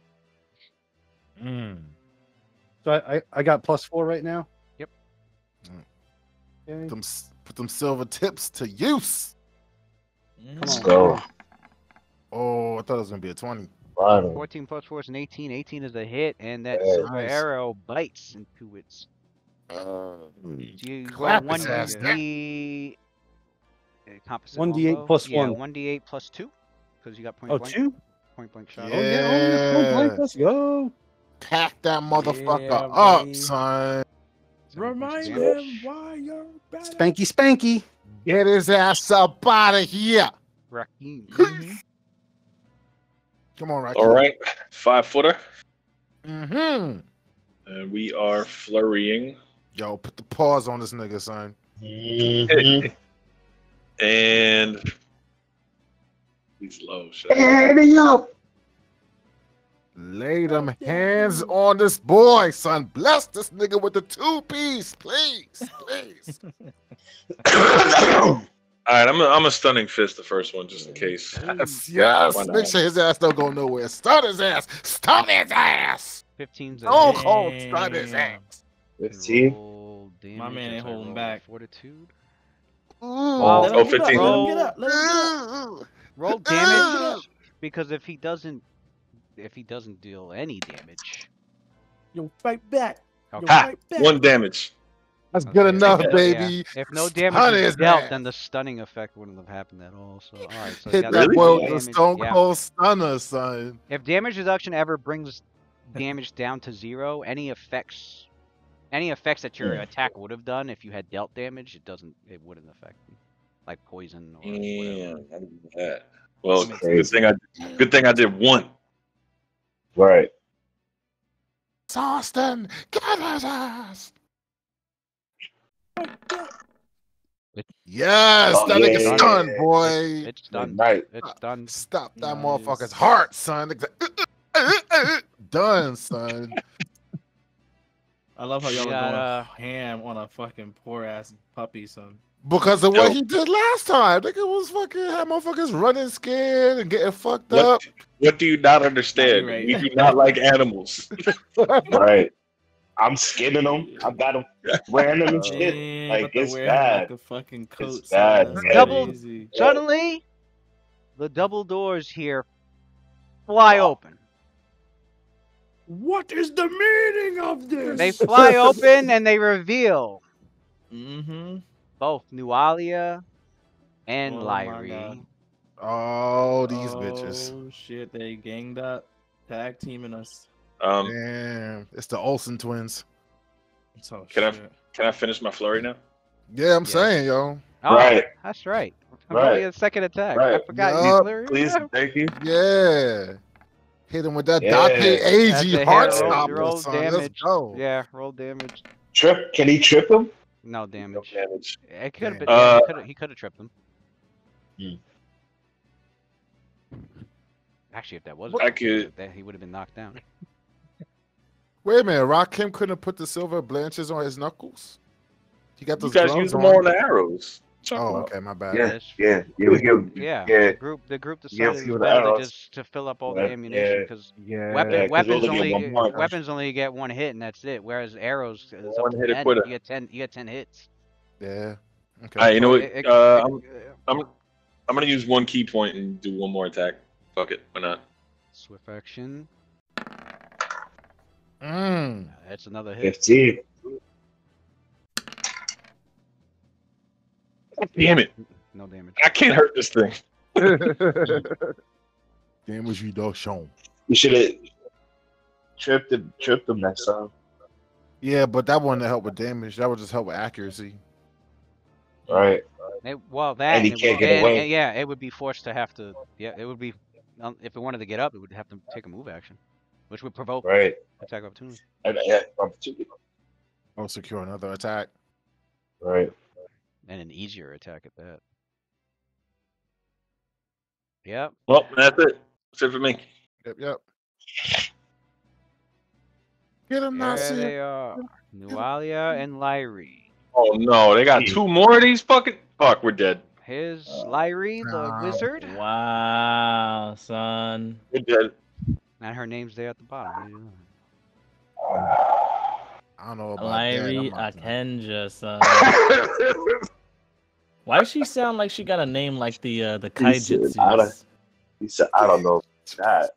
So I got +4 right now. Yep. Okay. Put them silver tips to use. Let's go. Oh, I thought it was gonna be a 20. 14 + 4 is an 18. 18 is a hit, and that silver Nice. arrow bites into its. You roll Clap his ass. 1d. Composite 1d8 longbow. plus Yeah, 1. 1d8 + 2, because you got point Oh, blank. 2? Point blank shot. Oh yeah, point blank. Let's go. Pack that motherfucker Yeah, up, buddy. son. Remind damage. him why you're better. Spanky, spanky. Get his ass up out of here. Raheem. Come on, Rocky. All right, 5-footer, Mm-hmm. and we are flurrying. Yo, put the pause on this nigga, son. And he's low. Lay them hands on this boy, son. Bless this nigga with the 2-piece, please, please. All right, I'm a stunning fist the first one just in case. Yes. Why not? Make sure his ass don't go nowhere. Stun his ass. Stun his ass. 15's a Oh, hit. cold. Stun his ass. 15. Roll damage My man as ain't I holding roll back. Fortitude. Oh, Let him get up, 15. let him get up, let him get up. Roll damage, because if he doesn't deal any damage. You'll fight back. You'll Okay. fight back. 1 damage. That's good Okay. enough, Yeah. baby. If no Stun damage his is dealt, ass. then the stunning effect wouldn't have happened at all. So, all right. So Hit got that Really? boy damage. with the stone Yeah. cold stunner, son. If damage reduction ever brings damage down to 0, any effects that your attack would have done if you had dealt damage, it wouldn't affect them. Like poison or whatever. Yeah, I didn't do that. Well, That's good thing I did 1. Right. Austin, get his ass. Yes, Oh, that yeah, nigga yeah, stunned, yeah. boy. It's done. Night. It's done. Stop that Nice. motherfucker's heart, son. Done, son. I love how y'all We are got, going ham on a fucking poor ass puppy, son. Because of what Yo. he did last time. Nigga was fucking had motherfuckers running scared and getting fucked What, up. what do you not understand? Nah, you're right. We do not like animals. Right. I'm skinning them. I got them wearing them and shit. Man, Like, about to it's wear him bad. like a fucking coat, It's bad, son. That's man. Double- crazy. Suddenly, the double doors here fly open. What is the meaning of this? They fly open and they reveal Mm-hmm. both Nualia and Oh my Lyrie. God. Oh, these bitches. Oh shit, they ganged up, tag teaming us. Damn. It's the Olsen twins. So Can shit. I finish my flurry now? Yeah, I'm Yes. saying, yo. Oh, Right. that's right. I'm Right. only a second attack. I Right. forgot Yup. you Lyrie. Please, thank you. Yeah. Hit him with that Yeah. Date That's AG a heart hit. stopper, Roll son. Let's damage. go. Yeah, roll damage. Trip? Can he trip him? No No damage. damage. It could have been. Uh, Yeah, he could have tripped him. Hmm. Actually, if that was, I could- he would have been knocked down. Wait a minute. Rakim couldn't put the silver blanches on his knuckles? He got You those guys gloves use them on. on the arrows. Oh, okay, my bad. Yeah. That's- Yeah. Yeah. We give. Yeah, Yeah. the group Yeah, decided see it's what better to arrows. just to fill up all Yeah, the ammunition because Yeah. Yeah, 'cause we only get one more. weapons only get 1 hit and that's it. Whereas arrows is up One to hit 10. quitter. You get 10 hits. Yeah. Okay. All right, you know So what? I'm gonna use 1 key point and do 1 more attack. Fuck it, why not? Swift action. That's another hit. 15. Damn it! No damage. I can't hurt this thing. Damage reduction. You should have tripped him next time. Yeah, but that wouldn't help with damage. That would just help with accuracy. Right. Well, that And he it can't would- get away. and yeah, it would be forced to have to. Yeah, it would be if it wanted to get up, it would have to take a move action, which would provoke Right. attack opportunity. Opportunity. Oh, secure another attack. Right. And an easier attack at that. Yep. Well, that's it. That's it for me. Yep, yep. Get him, There Nasir. they are. Nualia and Lyrie. Oh no, they got two more of these fucking. Fuck, we're dead. Here's Lyrie, the wizard. Wow, son. We're dead. And her name's there at the bottom. What are you doing? I don't know about Lyrie that. Akenja, son. Why does she sound like she got a name like the Kaijitsus? He said, I don't know that.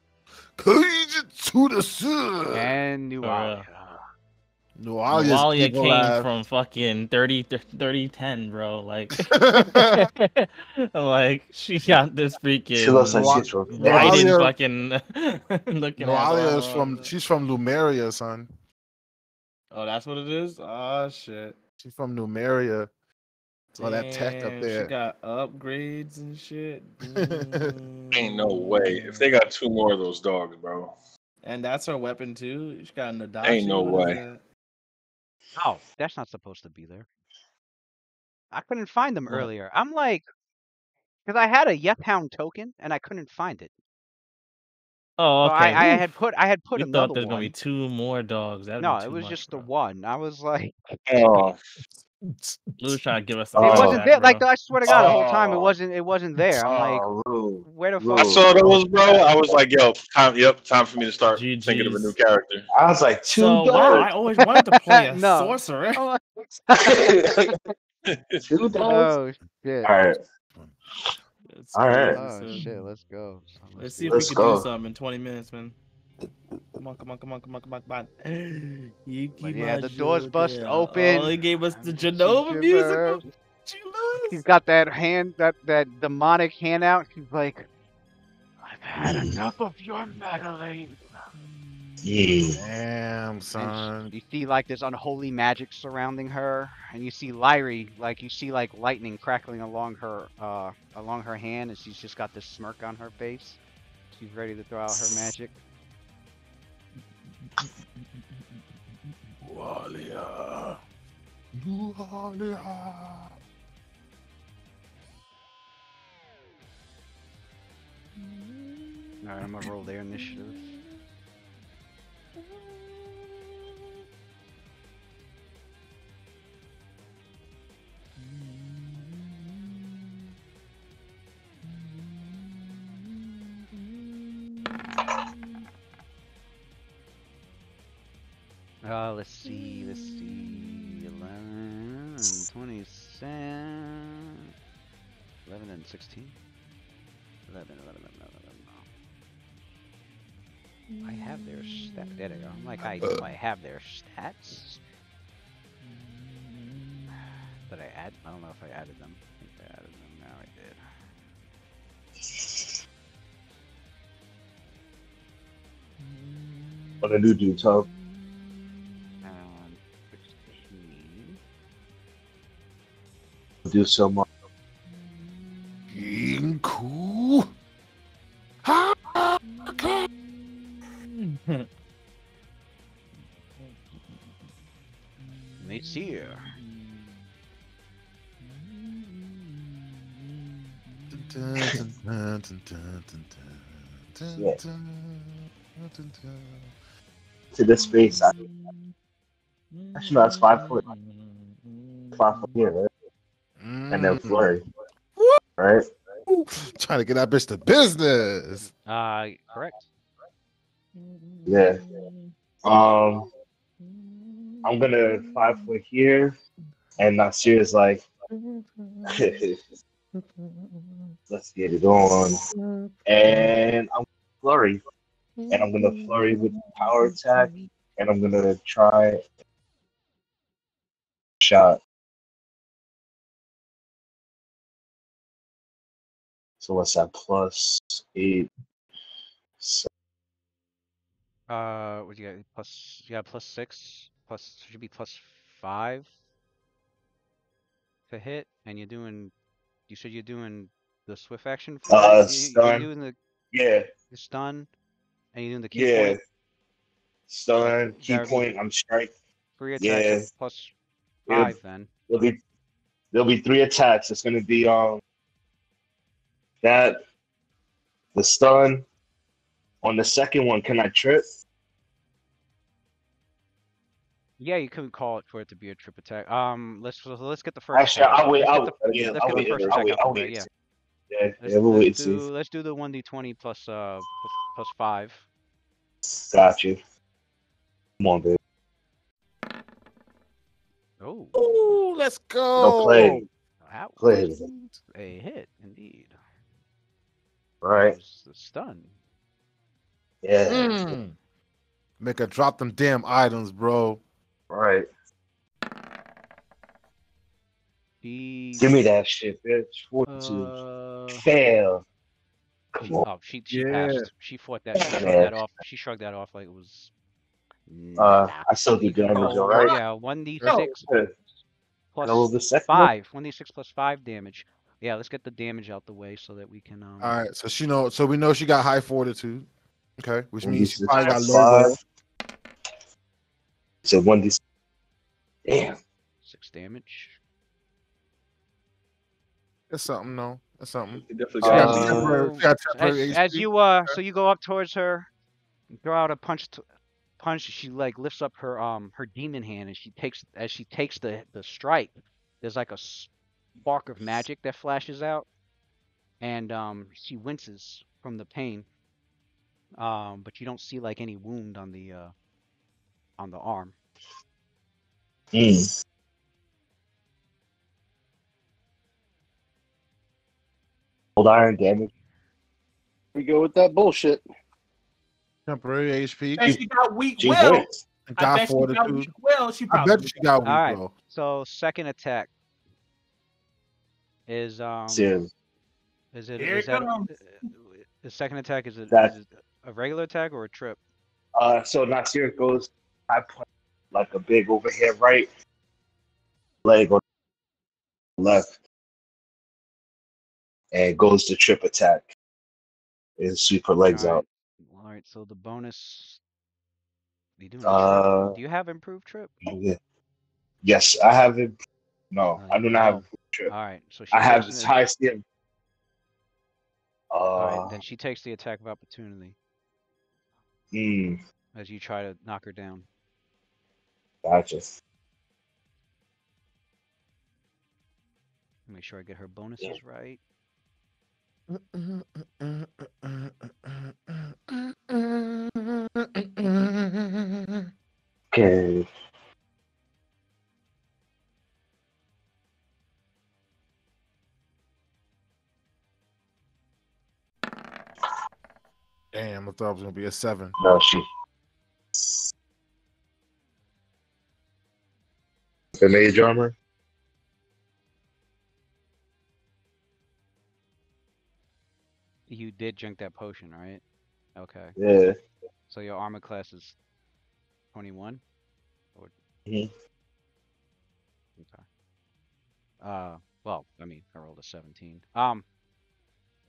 Kaijitsu the sun. And Nualia. Nualia came from fucking 3010, bro. Like, like she got this freaking. She looks like she's from Raiden fucking looking. Nualia is from. She's from Lumeria, son. Oh, that's what it is. Oh shit. She's from Numeria. All that tech up Damn, there. She got upgrades and shit. Ain't no way. If they got two more of those dogs, bro. And that's her weapon too. She got an Adachi. Ain't no way. Oh, that's not supposed to be there. I couldn't find them earlier. I'm like, because I had a Yep-Hound token and I couldn't find it. Oh, okay. So I had put another one. Thought there's one. gonna be two more dogs. That'd No, be it was much, just bro. the one. I was like, Oh. Blue was trying to give us. It wasn't there. Like I swear to God, the whole time it wasn't there. I'm like, where the fuck? I saw those, bro. I was like, yo, time for me to start thinking of a new character. I was like, two dogs. Wow, I always wanted to play a sorcerer. Two dogs. Oh shit! All right. All right. Oh shit! Let's go. Let's see if we can do something in 20 minutes, man. Come on. Yeah, the doors bust open. Oh, he gave us the Genova music. He's got that hand, that demonic hand out. He's like, I've had enough of your meddling. Damn, son. You see like this unholy magic surrounding her, and you see Lyrie, like you see like lightning crackling along her hand, and she's just got this smirk on her face. She's ready to throw out her magic. Nualia. Alright, I'm gonna roll their initiative. Let's see, 11, 27, 11 and 16, 11. I have their stats. There they go. I'm like, I have their stats. Did I add? I don't know if I added them. I think I added them. Now I did. What did you do, Tom? 16. Do so much. Cool. Okay. Messier. To this space, actually, no, that's 5 foot. 5 foot here, right? And then flurry, right? Trying to get that bitch to business. Correct. Yeah. I'm gonna 5 foot here, and Nasir is like, let's get it on. And I'm flurry, and I'm gonna flurry with power attack, and I'm gonna try shot. So what's that? +8. So, What you got? Plus, you got +6. Plus should be +5 to hit, and you're doing. You said you're doing the swift action. stun. You're doing the stun, and you're doing the key point. Stun, key point. I'm strike. 3 attacks +5 then. There'll be 3 attacks. It's gonna be that the stun. On the second one, can I trip? Yeah, you couldn't call it for it to be a trip attack. Let's get the first Actually, attack. I'll wait. Let's get the first attack out the way. Yeah. Yeah, we'll wait and see. Let's do the 1d20 plus 5. Got you. Come on, baby. Oh. Ooh, let's go. No play. That Play. was a hit indeed. Right. That was the stun. Yeah. Make her drop them damn items, bro. Right. Give me that shit, bitch. 42. Fail. Come on. Oh, she passed. She fought that. She shrugged Yeah. that off. She shrugged that off like it was. I still do damage, all right? Yeah, 1d6 plus the second 5. 1d6 plus 5 damage. Yeah, let's get the damage out the way so that we can. All right, so we know she got high fortitude. Okay, which means she 1d6 probably got plus low will. 5. So 1d6. Damn. 6 damage. That's something, no. That's something. It definitely She got got temporary As HP. so you go up towards her, throw out a punch. She like lifts up her her demon hand, and she takes the strike. There's like a spark of magic that flashes out, and she winces from the pain. But you don't see like any wound on the arm. Old iron damage. We go with that bullshit. Temporary HP. And she got weak She will. went. I bet she got weak will. She I probably bet she got weak All right. will. So second attack is Serious. Here it comes. the second attack is it a regular attack or a trip? So Nasir goes, I put like a big overhead right leg on the left and goes to trip attack and sweep her legs out. All right, so the bonus. You doing a trip? Do you have improved trip? Yeah. Yes, I have it. No, I do not have improved trip. All right, so I have this high skill. All right, then she takes the attack of opportunity. As you try to knock her down. Gotcha. Make sure I get her bonuses right. Okay. Damn, I thought it was gonna be a 7. No, she. The mage armor. You did drink that potion, right? Okay. Yeah. So your armor class is 21? Or... Okay. Well, I mean, I rolled a 17.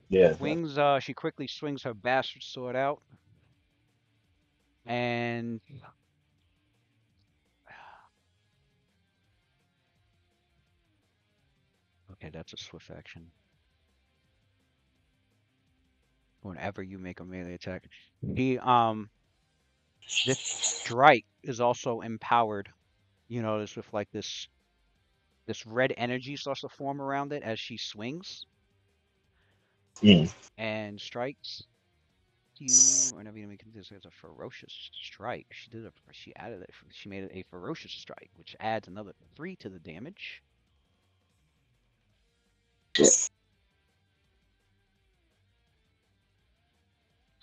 Yeah. She quickly swings her bastard sword out. And okay, that's a swift action. Whenever you make a melee attack. This strike is also empowered. You notice with like this red energy starts to form around it as she swings. And strikes you whenever you make this as a ferocious strike. She added it. She made it a ferocious strike, which adds another 3 to the damage. So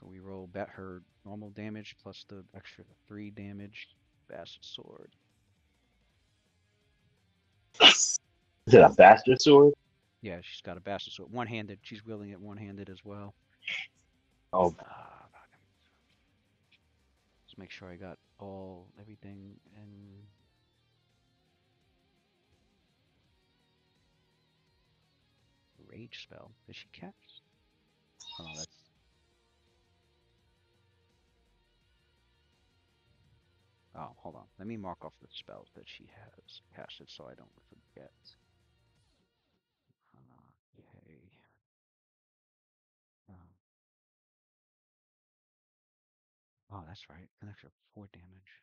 we roll her normal damage plus the extra 3 damage. Bastard sword. Is it a bastard sword? Yeah, she's got a bastard sword. One-handed. She's wielding it one-handed as well. Oh. Let's make sure I got everything in. Rage spell. Did she cast? Oh, that's. Oh, hold on. Let me mark off the spells that she has casted so I don't forget. Okay. Oh, that's right. An extra 4 damage.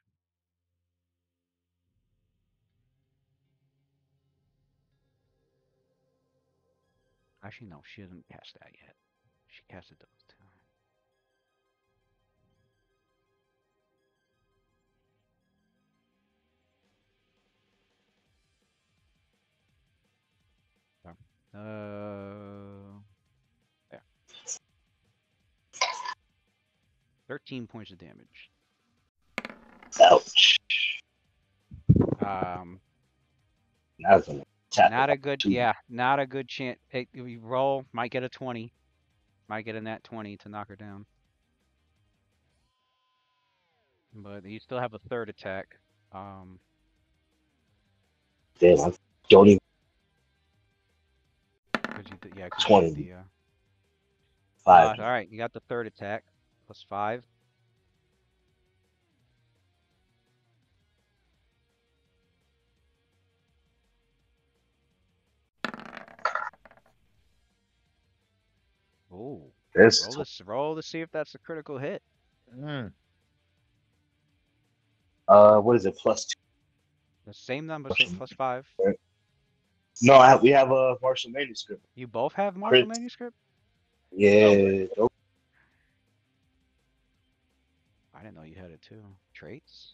Actually, no, she hasn't cast that yet. She casted those two. There. 13 points of damage. Ouch. Not a good, not a good chance. You roll, might get a 20. Might get a nat 20 to knock her down. But you still have a third attack. Damn, I don't even. 20. 5. All right, you got the third attack. Plus 5. Oh, roll to see if that's a critical hit. What is it? +2. The same number, so +5. No, we have a martial manuscript. You both have martial manuscript? Yeah. I didn't know you had it too. Traits?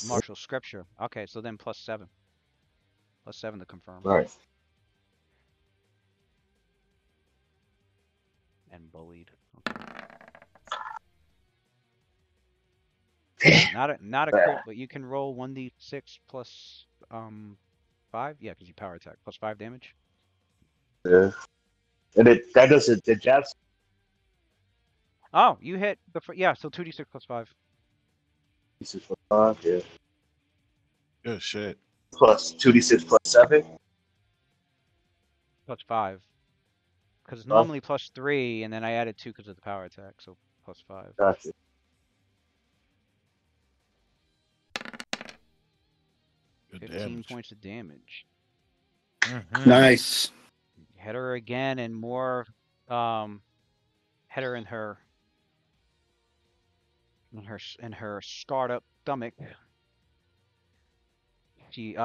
Martial scripture. Okay, so then +7. +7 to confirm. All right. And bullied. Okay. Not a crit, but you can roll 1d6 plus 5. Yeah, because you power attack +5 damage. Yeah. And that does it. The jabs. Oh, you hit the so 2d6 plus 5. 2d6 plus 5. Yeah. Good shit. Plus 2d6 plus 7. Plus 5. Because it's normally +3, and then I added 2 because of the power attack, so +5. Gotcha. Good 15 damage. points of damage. Nice. Hit her again, and more. Hit her in her scarred up stomach. She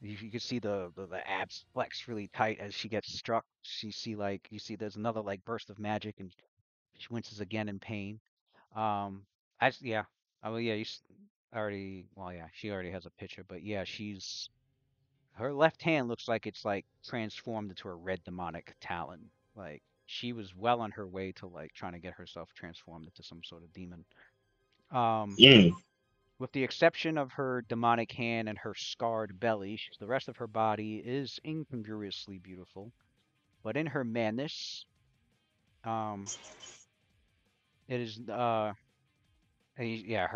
you can see the abs flex really tight as she gets struck. You see there's another burst of magic, and she winces again in pain. She already has a picture, but yeah, her left hand looks like it's transformed into a red demonic talon. She was well on her way to trying to get herself transformed into some sort of demon. With the exception of her demonic hand and her scarred belly, the rest of her body is incongruously beautiful. But in her madness, it is her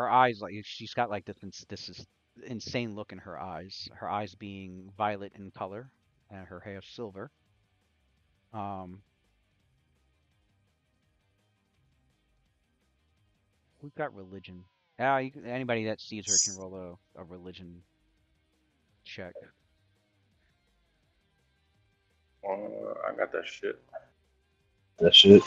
eyes she's got this insane look in her eyes. Her eyes being violet in color, and her hair silver. We've got religion. Anybody that sees her can roll a religion check. I got that shit. That shit.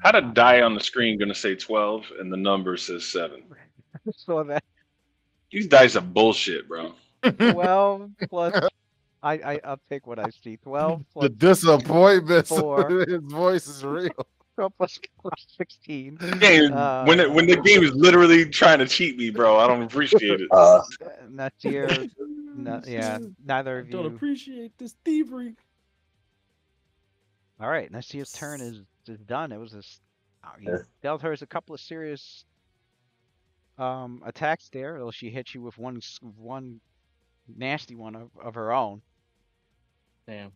How did die on the screen gonna say 12 and the number says 7? I saw that. These dice are bullshit, bro. 12 plus. I'll take what I see. 12 plus. The disappointment. 4. His voice is real. 12 plus 16. When the game is literally trying to cheat me, bro, I don't appreciate it. Nasir, neither of you. Don't appreciate this thievery. All right, Nasir's turn is done. It was you dealt her a couple of serious attacks there. She hit you with one nasty one of her own. Damn.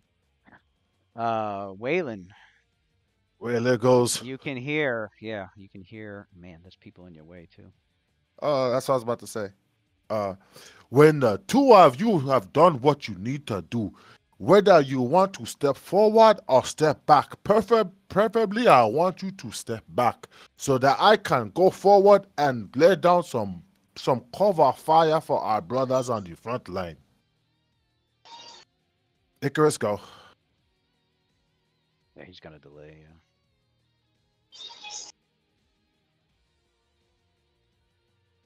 Waylon. Well, there goes. You can hear. Man, there's people in your way too. That's what I was about to say. When the two of you have done what you need to do, whether you want to step forward or step back, preferably I want you to step back so that I can go forward and lay down some cover fire for our brothers on the front line. Icarus, go. Yeah, he's gonna delay.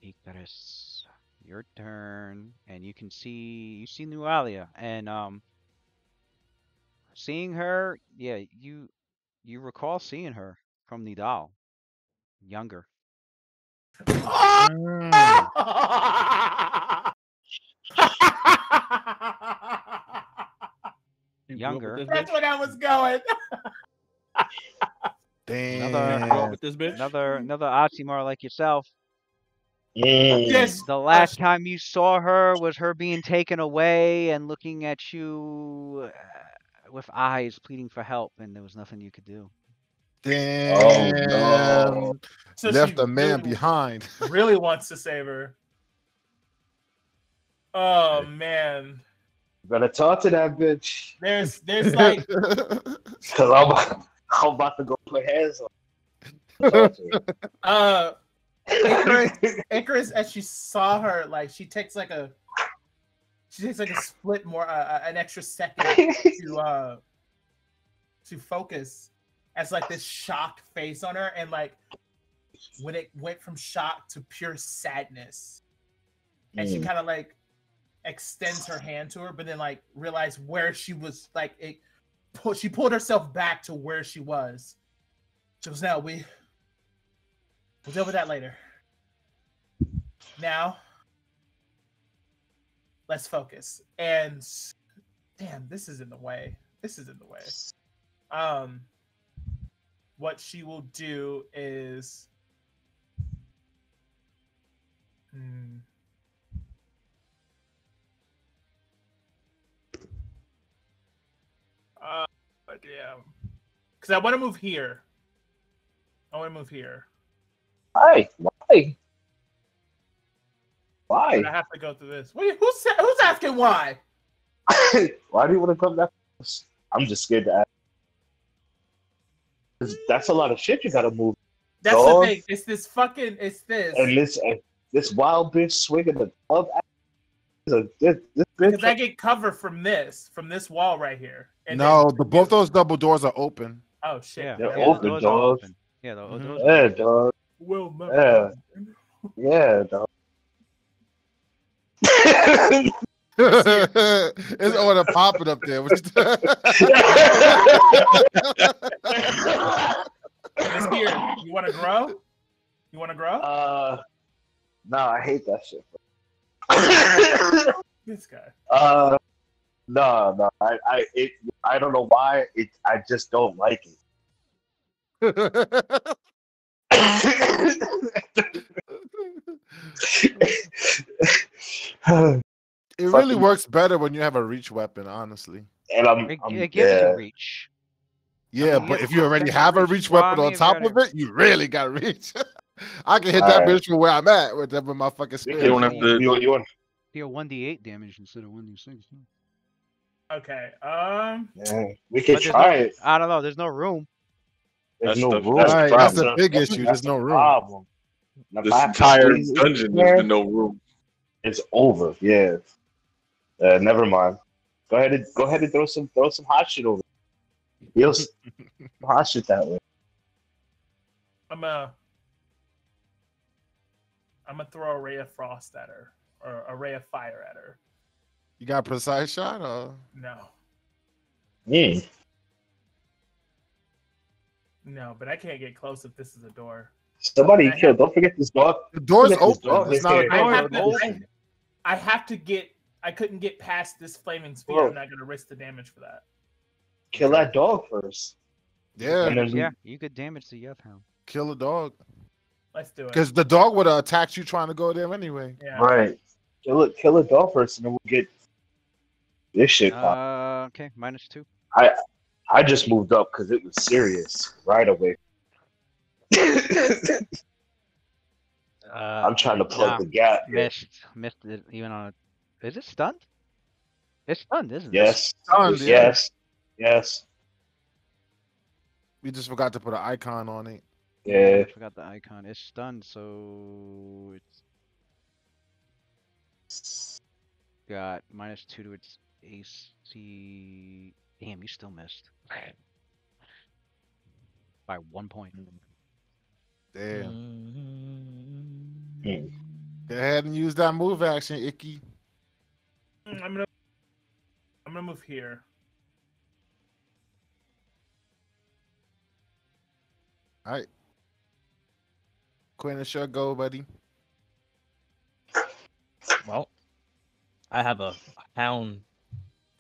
Yeah. Icarus, your turn, and you see Nualia, and seeing her, yeah, you recall seeing her from Nidal, younger. Mm. Younger. That's where I was going. Damn. With this bitch. Another Oxymar like yourself. Yes. The last time you saw her was her being taken away and looking at you with eyes pleading for help, and there was nothing you could do. Damn. Oh no. So Left she a man really, behind. really wants to save her. Oh man. Better talk to that bitch. There's like Cause I'm about to go put hands on. Talk to her. Icarus, as she saw her, like she takes like a split more, an extra second to focus, as like this shocked face on her, and like when it went from shock to pure sadness, and she kind of like extends her hand to her, but then like realized where she was, like she pulled herself back to where she was. She goes, "Now we'll deal with that later. Now, let's focus." And damn, this is in the way. What she will do is, damn, because I want to move here. Why? Why? But I have to go through this. Wait, who's asking why? Why do you want to come that close? I'm just scared to ask. 'Cause that's a lot of shit you gotta move. That's dog. the thing. It's this. And this wild bitch swinging the club. This Because bitch. I get cover from this wall right here. And No, then, both those double doors are open. Oh shit! Yeah, They're the open, doors are dog. open. Yeah, the Mhm. doors. Yeah, dog. Well, Yeah, dog. It's order popping up there. Miss Here, you want to grow? No, I hate that shit. This guy. No. I don't know why. I just don't like it. It really works better when you have a reach weapon, honestly. And It gives you reach. Yeah, but if you already have a reach weapon on top of it, you really got reach. I can hit that bitch from where I'm at with my fucking spear. You don't have to. You want deal 1d8 damage instead of 1d6. Okay. yeah, we can But try it. I don't know. There's no room. There's That's no the- room. that's the Right, that's the big issue. That's There's no the room. problem. Now, This if I have to entire squeeze it dungeon, in there's there, been no room. it's over. Yeah. Never mind. Go ahead and throw some hot shit over. Deal some hot shit that way. I'm gonna throw a ray of frost at her, or a ray of fire at her. You got a precise shot, or No, Mm. no, but I can't get close if this is a door. Somebody killed. Don't forget this dog. the door's Look at this open. dog It's right not a there. door. I have to get. I couldn't get past this flaming spear. Bro. I'm not gonna risk the damage for that. Kill that dog first. Yeah, And then Yeah, you could damage the Yeth-hound. kill a dog. Let's do it. Because the dog would have attacked you trying to go there anyway. Yeah. right. Kill a dog first, and then we'll get this shit popped. Okay, -2. I just moved up because it was serious right away. I'm trying to plug the gap. Here. Missed it even on a. Is it stunned? It's stunned, isn't it? Yes. Stunned, yeah. Yes. We just forgot to put an icon on it. Yeah. I forgot the icon. It's stunned, so it's got -2 to its AC. Damn, you still missed. By 1 point. Damn. Hmm. Go ahead and use that move action, Icky. I'm gonna move here. All right. Quinn, it's your go, buddy. Well, I have a hound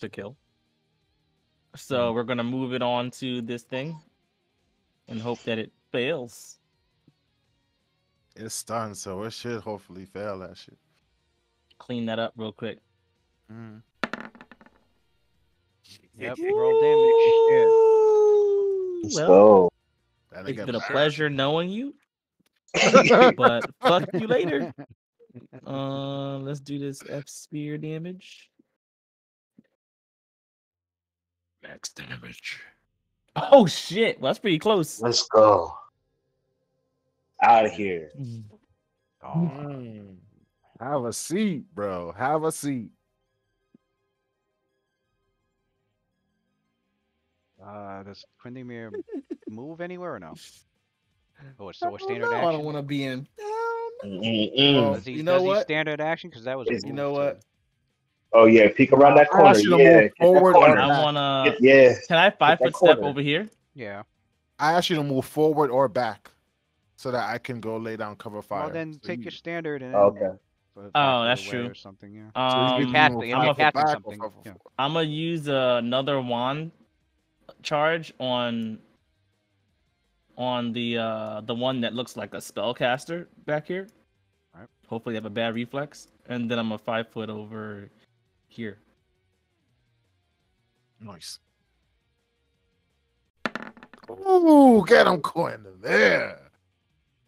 to kill. So we're gonna move it on to this thing and hope that it fails. It's stunned, so it should hopefully fail that shit. Clean that up real quick. Mm. Yep, roll damage. Let's Well, go. That'll it's get been a back. pleasure knowing you, but fuck you later. Let's do this F spear damage. Max damage. Oh shit! Well, that's pretty close. Let's go. Out of here. Have a seat, bro. Have a seat. Does Quindamir move anywhere or no? Oh, it's still a I standard don't know. I action. don't want to be in. Mm-mm. Does he, You know does he what? standard action? Because that was a Is- move, You know too. what? Oh yeah, peek around that I corner. asked you to Yeah, move get that forward or corner. I back. wanna. Yeah. Can I that 5-foot step corner. over here? Yeah. I asked you to move forward or back so that I can go lay down cover fire. Well, then So take you- your standard and Oh, then okay. put it Oh, 5 foot that's away true. or something. Yeah. So you You're can casting. move I mean, you're 5 foot casting back or something. 5 foot Yeah. forward. I'm gonna use another wand charge on the one that looks like a spellcaster back here. Alright. Hopefully, they have a bad reflex, and then I'm a 5 foot over here. Nice. Ooh, get him Quinn there.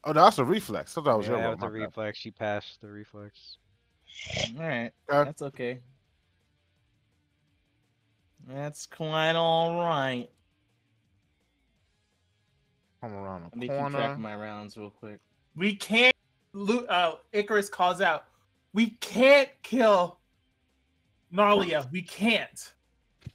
Oh, that's a reflex. I thought that was Yeah, your that roll. was My a bad. reflex. She passed the reflex. All right, Okay. that's okay. That's quite all right. Come around Let the me keep track corner. of my rounds real quick. We can't. Icarus calls out. We can't kill Narlia. We can't.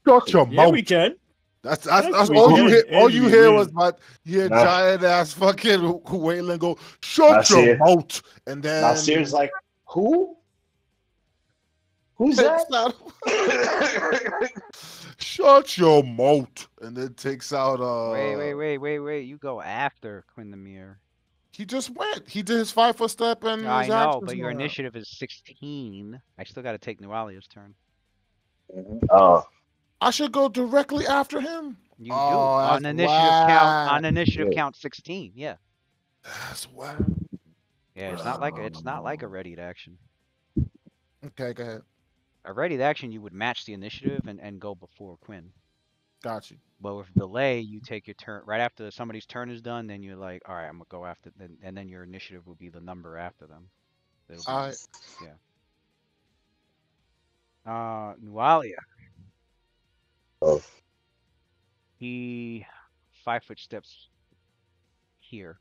Shut your Yeah, mouth. we can. That's we all you can, hear. All and you we hear will. was my Nah. giant ass fucking Waylon go, shut Nah, your see- mouth. And then Now Sears like, who? Who's that? shut your mouth. And then takes out Wait. You go after Quindamir. He just went. He did his 5 foot step and I his know, actions but your went out. initiative is 16. I still got to take Nualia's turn. Oh, I should go directly after him. You do Oh, on that's initiative count. On whack. initiative Yeah. count 16. Yeah. That's whack. Yeah. It's not like a readied action. Okay, go ahead. A readied action, you would match the initiative and go before Quinn. Got you. But with delay, you take your turn right after somebody's turn is done. Then you're like, all right, I'm gonna go after them, and then your initiative will be the number after them. It'll be- All right. Nualia. Oh. He 5 foot steps here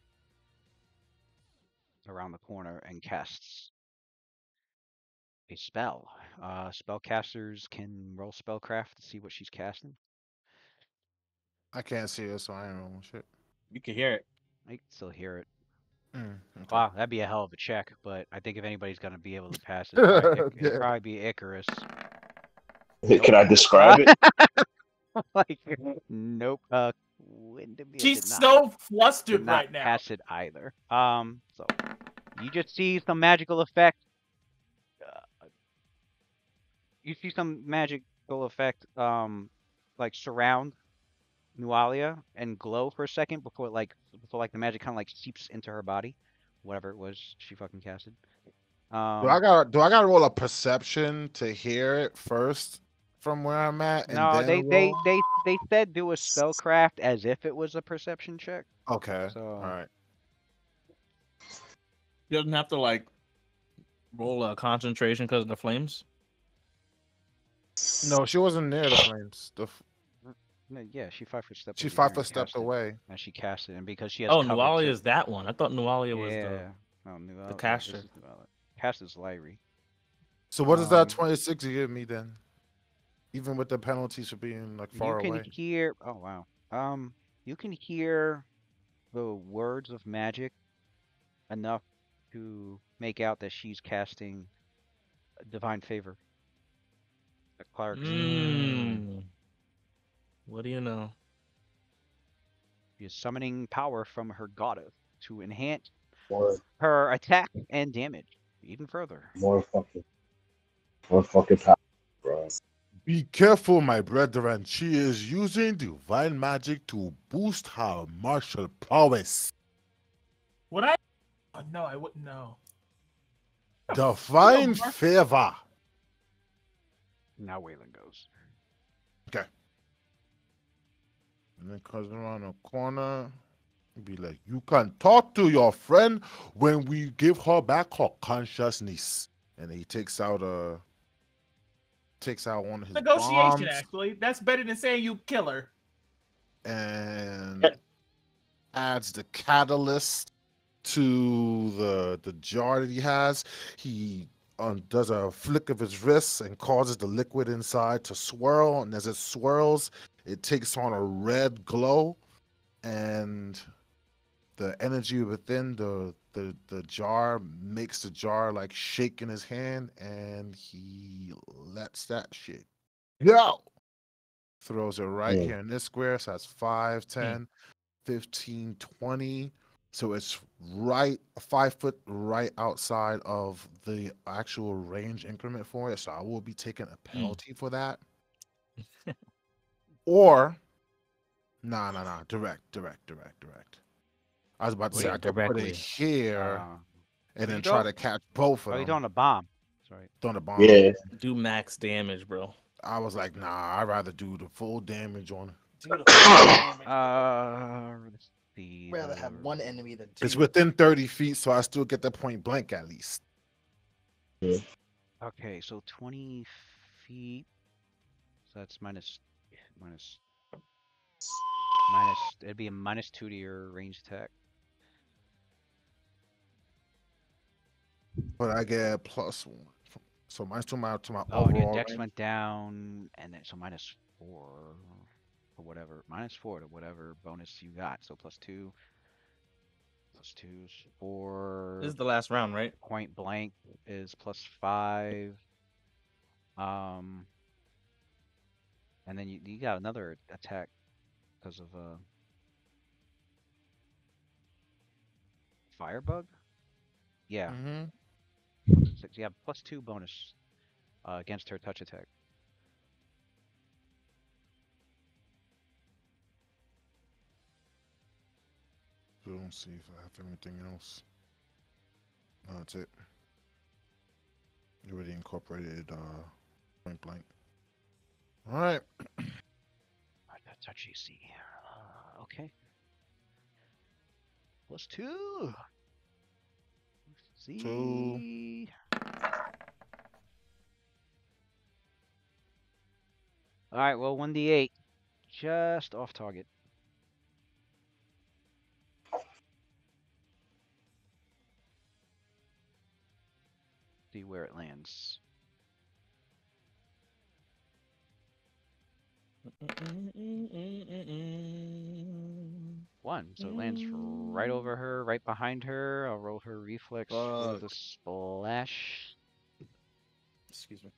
around the corner and casts a spell. Spellcasters can roll spellcraft to see what she's casting. I can't see it, so I ain't rolling shit. You can hear it. I can still hear it. Okay. Wow, that'd be a hell of a check, but I think if anybody's gonna be able to pass it, it'd Yeah. probably be Icarus. can I describe it? Like, nope. Windermere She's did not- so flustered did not right now. pass it either. So you just see some magical effect. You see some magical effect, like surround Nualia and glow for a second before the magic kind of like seeps into her body, whatever it was she fucking casted. Do I gotta roll a perception to hear it first from where I'm at? And No, then they roll? said do a spellcraft as if it was a perception check. Okay. So All right. She doesn't have to like roll a concentration because of the flames. No, she wasn't near the flames. no, yeah, she 5 foot stepped. She over 5 there foot and stepped cast it, away. and she cast it, and because she has Oh, cover Nualia too- is that one. I thought Nualia was yeah. No, Nualia, caster. this is Nualia. Cast is Lyrie. So what does that Um, 26 give me then? even with the penalties for being like You far can away. hear. Oh wow. You can hear the words of magic enough to make out that she's casting divine favor. A cleric spell. What do you know? She is summoning power from her goddess to enhance More, her attack and damage even further. more fucking power, bro. Be careful, my brethren. She is using divine magic to boost her martial prowess. Would I? Oh, no, I wouldn't know. Divine Mark- favor. Now Waylon goes. Okay. And then comes around the corner. Be like, you can talk to your friend when we give her back her consciousness. And he takes out one of his Negotiation, bombs actually. That's better than saying you kill her. and adds the catalyst to the jar that he has. He does a flick of his wrist and causes the liquid inside to swirl. And as it swirls, it takes on a red glow. And the energy within the jar makes the jar like shake in his hand, and he lets that shit go. Throws it right here in this square. So that's 5, 10, 15, 20. So it's right 5 foot right outside of the actual range increment for it. So I will be taking a penalty for that. Or nah. Direct. I was about to say I could put it here and then try to catch both of them. Oh, you're throwing a bomb. Sorry. Throwing a bomb. Yeah. Do max damage, bro. I was like, nah, I'd rather do the full damage on it. Do the full damage. Let's see. Rather have one enemy than two. It's within 30 feet, so I still get the point blank at least. Yeah. Okay, so 20 feet. So that's minus. It'd be a -2 to your range attack. But I get +1. So minus 2 to my Oh, and your overall dex range. went down, and then so -4 or whatever. -4 to whatever bonus you got. So +2. +2 is 4. This is the last round, right? Point blank is +5. And then you got another attack because of firebug. Yeah. Mm-hmm. So you have +2 bonus against her touch attack. So let's see if I have anything else. No, that's it. You already incorporated point blank. All right. That touch AC. Okay. +2. See. 2. All right. Well, 1d8, just off target. See where it lands. 1, so it lands right over her, right behind her. I'll roll her reflex for the splash. Excuse me.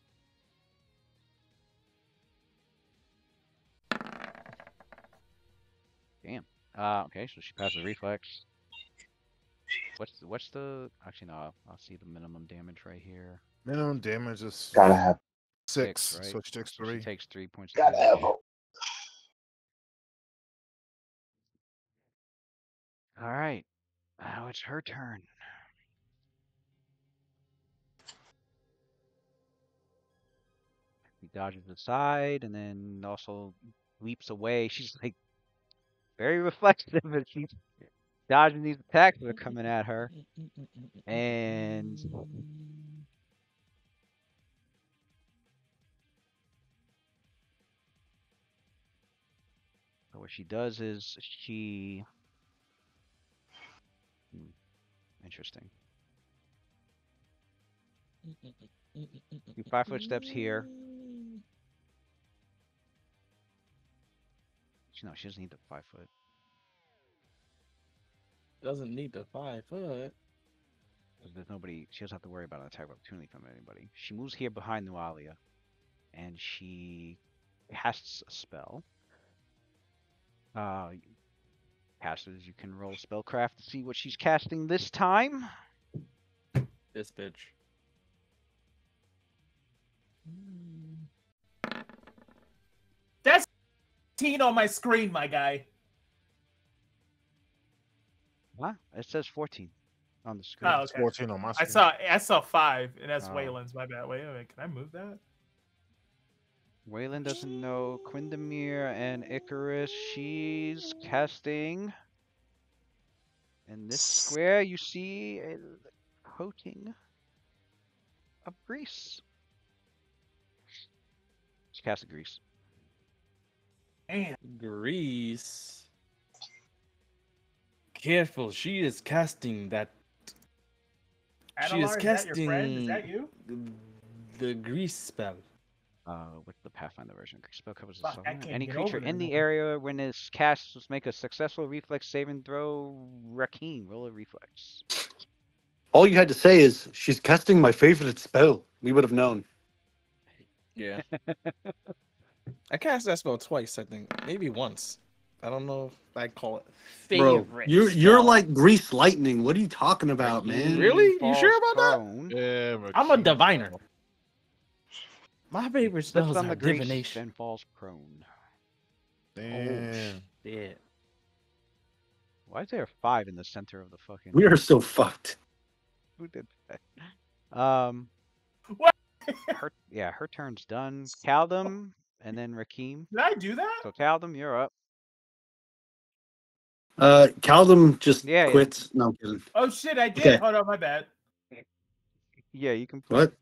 Damn. Okay, so she passes reflex. What's the? Actually, no. I'll see the minimum damage right here. Minimum damage is Gotta have. 6, right? so she takes So 3. she takes 3 points of Gotta damage. have. All right. Now it's her turn. He dodges aside and then also leaps away. She's like very reflexive, but she's dodging these attacks that are coming at her. And so what she does is she. Interesting. Do 5 foot steps here. No, she doesn't need the 5 foot. Doesn't need the 5 foot. There's nobody. She doesn't have to worry about an attack of opportunity from anybody. She moves here behind Nualia, and she casts a spell. Casters, you can roll spellcraft to see what she's casting this time. This bitch. That's 14 on my screen, my guy. What? It says 14 on the screen. Oh, It's okay. 14 on my screen. I saw 5, and that's Oh. Wayland's. My bad. Wait, can I move that? Wayland doesn't know Quindamir and Icarus. She's casting. In this square, you see a coating of grease. She casted grease. Man, Grease. Careful, she is casting that. She is Adelar, casting is that your friend? Is that you? the grease spell. With the Pathfinder version, spell covers Fuck, I the can't any get creature over there in the now. area when it's cast must make a successful reflex saving throw. Rakim, roll a reflex. All you had to say is, she's casting my favorite spell. We would have known. Yeah. I cast that spell twice, I think. Maybe once. I don't know if I call it favorite. Bro, you're like grease lightning. What are you talking about, man? Really? You Falls sure about that? prone, Yeah, I'm a diviner. My favorite slips spells on are the grease divination. and falls prone. Damn. Shit. Why is there a 5 in the center of the fucking? We are so fucked. Who did that? What? Her turn's done. Kaldum and then Rakim. Did I do that? So Kaldum, you're up. Kaldum just Yeah, yeah. quits. No, I'm kidding. Oh shit, I did. Okay. Hold on, my bad. Yeah, you can put. What?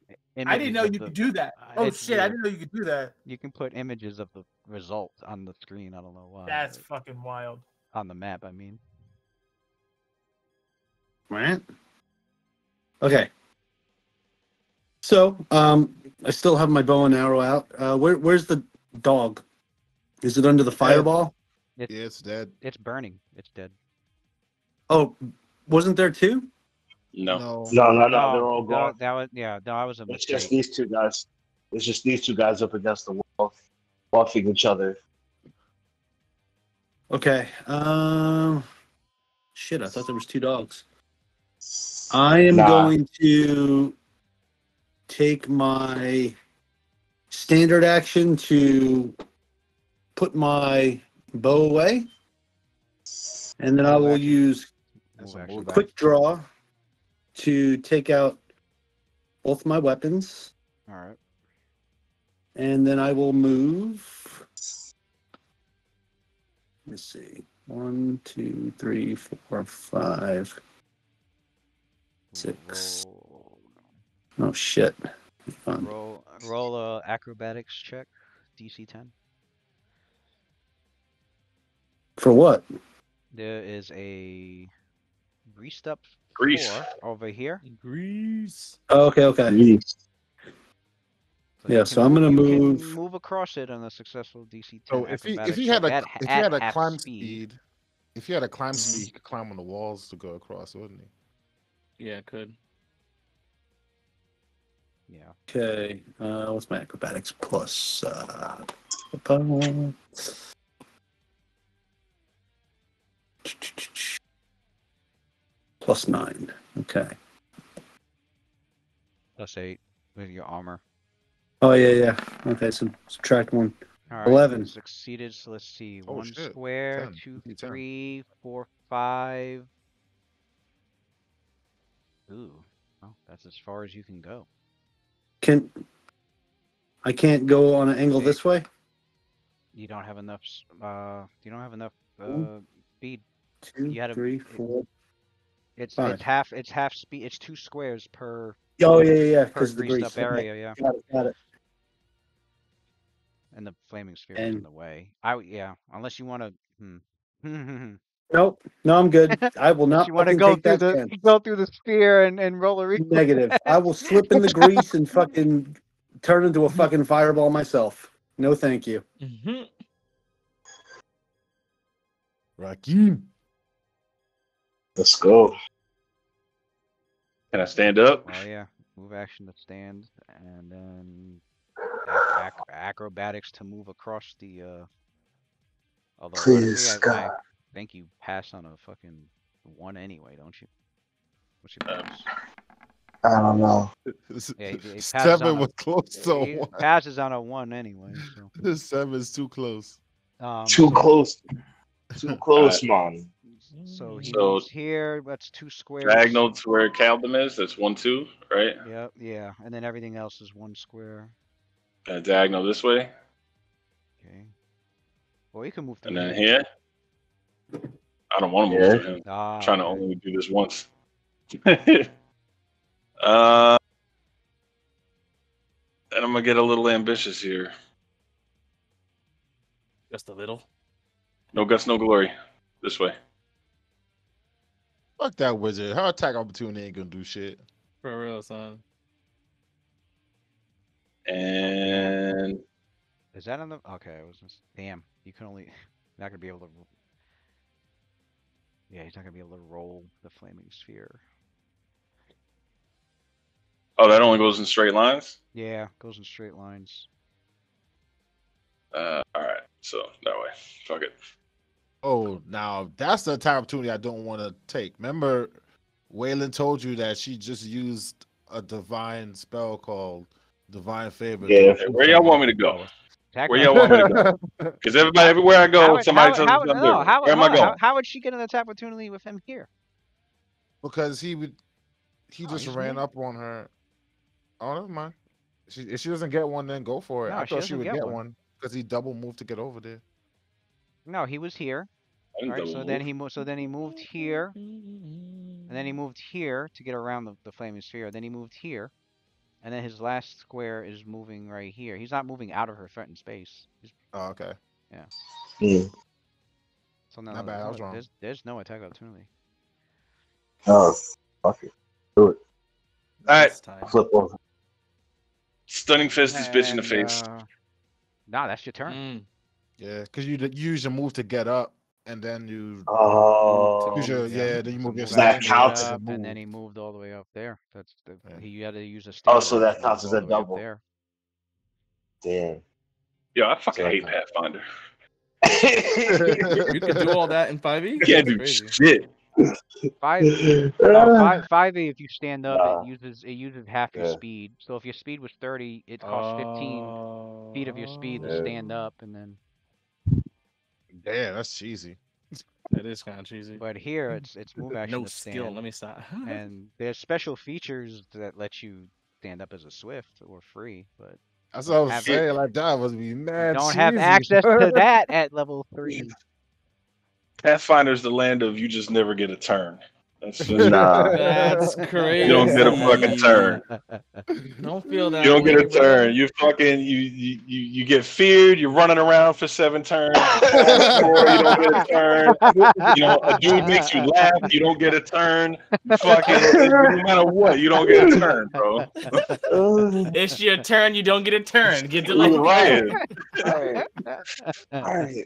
I didn't know images you of could do that. Oh it's shit, I weird. didn't know you could do that. You can put images of the result on the screen. I don't know why. That's fucking wild. on the map. I mean. Right. Okay. So, I still have my bow and arrow out. Where's the dog? Is it under the fireball? Yeah, it's dead. It's burning. It's dead. Oh, wasn't there two? No. No, they're all gone. That was that was a It's mistake. just these two guys. It's just these two guys up against the wall, buffing each other. Okay. Shit, I thought there was two dogs. I am going to take my standard action to put my bow away, and then I will use quick draw to take out both my weapons. All right. And then I will move. Let me see. 1, 2, 3, 4, 5, 6. Oh shit. Roll a acrobatics check, DC 10. For what? There is a greased up Grease. floor over here. Grease. Oh, okay. So Yeah, you so can I'm gonna you can move. move across it on a successful DC 10. So if he acrobatics had check a at half climb speed, if he had a climb speed, he could climb on the walls to go across, wouldn't he? Yeah, it could. Yeah. Okay. What's my acrobatics plus? Plus 9. Okay. Plus 8 with your armor. Oh yeah. Okay, so subtract 1. All right. 11. Succeeded. So let's see. Oh, 1 shit. square, 10. 2, 10. 3, 4, 5. Ooh. Well, that's as far as you can go. I can't go on an angle this way? You don't have enough. You don't have enough Ooh. speed. 2, You had a- 3, 4. It's 5. half speed. It's 2 squares per Oh yeah, per because of the greased grease. up area. Yeah. Got it. And the flaming sphere is in And- the way. Unless you want to. Nope. No, I'm good. I will not you want to fucking go take through that the chance. go through the sphere and roll a reflex. Negative. I will slip in the grease and fucking turn into a fucking fireball myself. No, thank you. Mm-hmm. Rakim. Let's go. Can I stand up? Oh yeah, move action to stand, and then acrobatics to move across the. Although Please, honestly, I God. think you pass on a fucking 1 anyway, don't you? What's your bonus? I don't know. Yeah, he passes 7 on was close to he 1. passes on a 1 anyway. So 7 is too close. Too so, close. Too close, man. So he So- moves here. That's 2 squares. Diagonal to where Calvin is. That's 1, 2, right? Yep, yeah, and then everything else is 1 square. And diagonal this way, Okay. Well, you can move and through then here. here. I don't want to move Yeah. through him. Ah, I'm trying to okay. only do this once. And I'm gonna get a little ambitious here. Just a little. No guts, no glory. This way. Fuck that wizard. Her attack opportunity ain't gonna do shit. For real, son. And Is that on the? Okay, I was just. Damn, you can only. Not gonna be able to. Yeah, he's not gonna be able to roll the flaming sphere. oh, that only goes in straight lines. Yeah, goes in straight lines. All right. So that way. Fuck it. Oh, now that's the attack opportunity I don't want to take. Remember, Waylon told you that she just used a divine spell called Divine Favor. Yeah. Hey, where y'all want me to go? Attack Where roll. y'all want me to go? Because everywhere I go, somebody tells me something different. Where am I going? How would she get an attack opportunity with him here? Because he just he's ran moving. up on her. Oh, never mind. If she doesn't get one, then go for it. No, I she thought she doesn't would get get one. one because he double moved to get over there. No, he was here. I didn't Right, double so move. then he moved. So then he moved here, and then he moved here to get around the flaming sphere. Then he moved here, and then his last square is moving right here. He's not moving out of her threatened space. Oh, okay. So no, Not bad, I was wrong. there's no attack opportunity. Oh, fuck it. Do it. All right. This time. Flip over. Stunning fist this bitch in the And, face. Nah, that's your turn. Yeah, because you use your move to get up, and then you Oh. use your Yeah. then you So move your Does that action to stand count? get as a up, and then move. he moved all the way up there. That's the Yeah. he had to use a Oh, standard so that action to counts move as all a the way up double. there. Damn. Yo, I fucking So hate okay. Pathfinder. You could do all that in 5e? Can't That's do crazy. shit. 5e if you stand up, Nah. it uses half your Yeah. speed. So if your speed was 30, it costs 15 feet of your speed to Yeah. stand up, and then. Damn, that's cheesy. That is kind of cheesy. But here it's move action No to skill. stand, Let me stop. and there's special features that let you stand up as a swift or free, but That's what I was have saying. Like that must be you mad. don't have cheesy. access to that at level 3. Pathfinder's the land of you just never get a turn. That's Nah. That's crazy. You don't get a fucking turn. Don't feel that You don't get a way, bro. turn. You fucking you get feared. You're running around for 7 turns. You don't get a turn. You know, a dude makes you laugh. You don't get a turn. Fucking no matter what, you don't get a turn, bro. It's your turn. You don't get a turn. Get to Right. All right.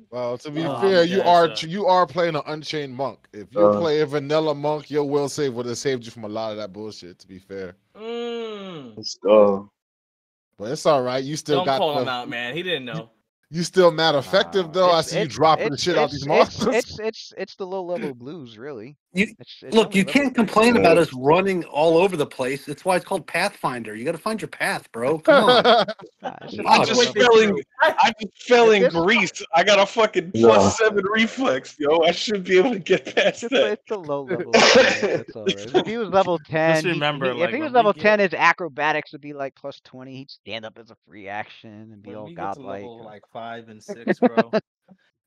Well, to be Oh, fair, I'm you are playing an Unchained Monk. If you play a vanilla monk, your will save would have saved you from a lot of that bullshit. To be fair, Let's go. but it's all right. You still Don't got call him out, man. He didn't know. You still mad effective though. I see you dropping the shit out these monsters. It's the low level blues, really. You, It's look, only you level can't 3. complain about us running all over the place. That's why it's called Pathfinder. You got to find your path, bro. Come on. Nah, it's just I only just level 3. I just fell in This- Greece. I got a fucking +7 reflex, yo. I should be able to get past that. It's the low level. That's all right. If he was level 10, remember, if like, he was when level we 10, his acrobatics would be like +20. He'd stand up as a free action and be When all we get to godlike. level like 5 and 6, bro,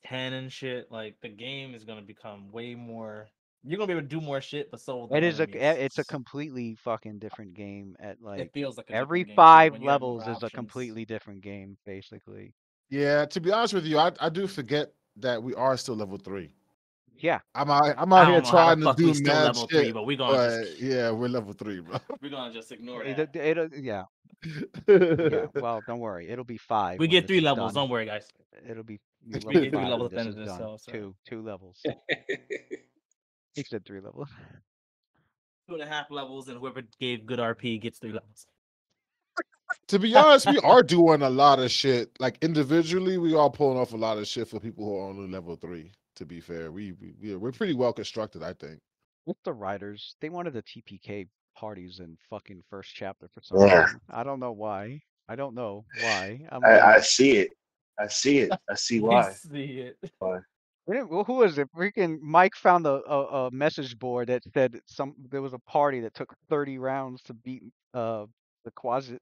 10 and shit, like the game is gonna become way more. You're gonna be able to do more shit, but so will the It's enemies. a completely fucking different game at like It feels like a every different game, too, 5 when you have more levels is a options. completely different game, basically. Yeah, to be honest with you, I do forget that we are still level 3. Yeah. I'm out I here don't know how trying the to fuck do we still mad level 3, shit, but we're gonna just yeah, we're level 3, bro. we're gonna just ignore that. Yeah. Yeah. Well, don't worry. It'll be 5. We when get this 3 is levels. done. Don't worry, guys. It'll be You We level get 3 5 levels and at the this end is of this done. show, so. Two levels. He said 3 levels. 2.5 levels, and whoever gave good RP gets 3 levels. To be honest, we are doing a lot of shit. Like individually, we are pulling off a lot of shit for people who are only level 3. To be fair, we're pretty well constructed, I think. With the writers, they wanted the TPK parties in fucking first chapter for some Yeah, reason. I don't know why. I don't know why. I'm I like, see it. I see it. I see We why. see it. Why? who was it? Freaking Mike found a message board that said there was a party that took 30 rounds to beat the Quasit.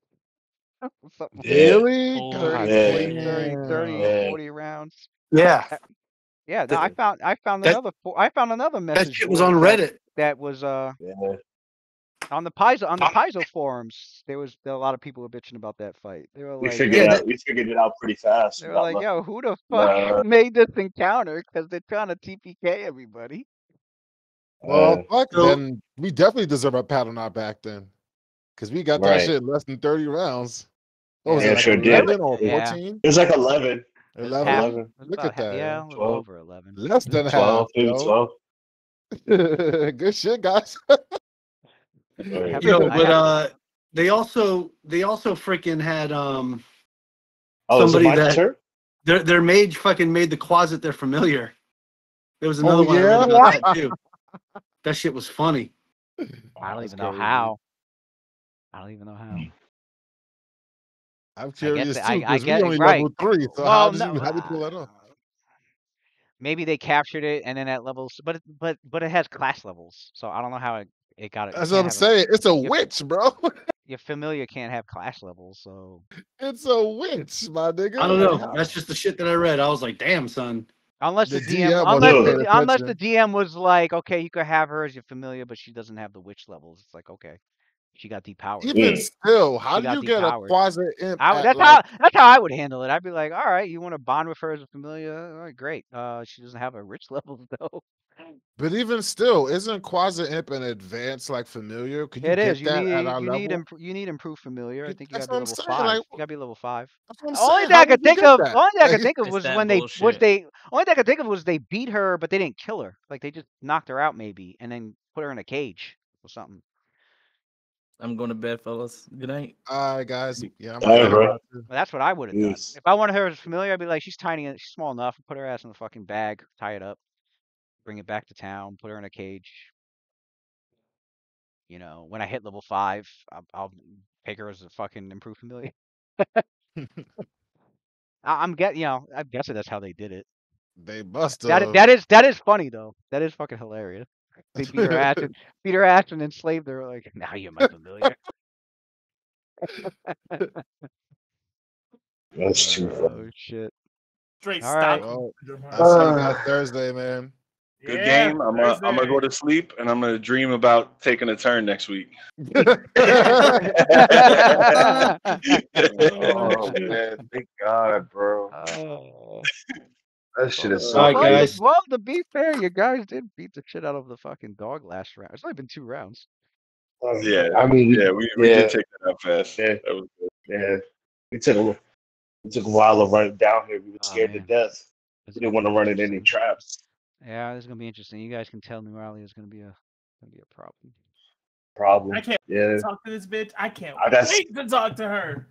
Something Yeah, Really? Oh, 30, God 40, yeah, 30, 30, damn. yeah. 40 rounds. Yeah, Yeah, no, that I found that, another that message shit was board on that Reddit. was Yeah. on the Paizo forums. There were a lot of people were bitching about that fight. They were We like, figured Yeah, it yo, that out. We figured it out pretty fast. they We were got like, lucky. yo, who the fuck made this encounter? Because they're trying to TPK everybody. Well, fuck, so then we definitely deserve a pat on our back then. Because we got that Right. shit in less than 30 rounds. What was Yeah, it, Damn like sure did. 11 or yeah. 14? It was like 11. It was 11? half. 11, It was Look about at that. yeah, a little 12, over 11. Less than 12, half, maybe yo. 12. Good shit, guys. Right. yo, I have but they also freaking had Oh, is it somebody my that turn? their mage fucking made the closet their familiar. There was Oh, another one I read yeah? about that too. That shit was funny. I don't That's even know crazy. how. I don't even know how. I'm I guess curious too, I because we get only right. level 3. So Well, how did you pull that off? maybe they captured it and then at levels, but it has class levels, so I don't know how it got it. You That's what can't I'm have saying. It's a your witch, bro. your familiar can't have class levels, so It's a witch, my nigga. I don't Like, know. how? That's just the shit that I read. I was like, damn, son. unless The the DM DM wasn't paying unless the attention. DM was like, okay, you could have her as your familiar, but she doesn't have the witch levels. It's like, okay, she got depowered. Even still, how She do got you get a depowered. quasi imp at That's like how I would handle it. I'd be like, all right, you want to bond with her as a familiar? All right, great. She doesn't have a rich levels though. but even still, isn't quasi imp an advanced like familiar? Could you It is. get that at our level? You need improved familiar. I think you That's gotta be what I'm level saying. 5. Like You gotta be level 5. that's what I'm Only saying. thing How I did could you think get of, that? only thing I Like, could think of It's was that when bullshit. only thing I could think of was they beat her, but they didn't kill her. Like they just knocked her out maybe, and then put her in a cage or something. I'm going to bed, fellas. Good night. all right, guys. Yeah, I'm All right, about bro. to. Well, that's what I would have done. Yes. If I wanted her as familiar, I'd be like, she's tiny, she's small enough. Put her ass in a fucking bag, tie it up, bring it back to town, put her in a cage. You know, when I hit level 5, I'll take her as a fucking improved familiar. I'm guessing that's how they did it. They must have. That is funny though. That is fucking hilarious. They beat her ass and enslaved her. Like now you're my familiar. That's too funny. Oh shit! Straight All right. Well, I'll see you guys Thursday, man. Good Yeah, game. I'm gonna go to sleep and I'm gonna dream about taking a turn next week. Oh man, thank God, bro. Oh. That shit is All so right, guys. Well, to be fair, you guys did beat the shit out of the fucking dog last round. It's only been 2 rounds. Yeah, I mean, yeah, we did take that out fast. Yeah. That was good. yeah. It took a while to run down here. We were Oh, scared to man. death. It's We didn't gonna want to be run into any interesting. traps. Yeah, this is gonna be interesting. You guys can tell New Orleans is gonna be a problem. Problem. I can't Yeah. talk to this bitch. I can't That's wait to talk to her.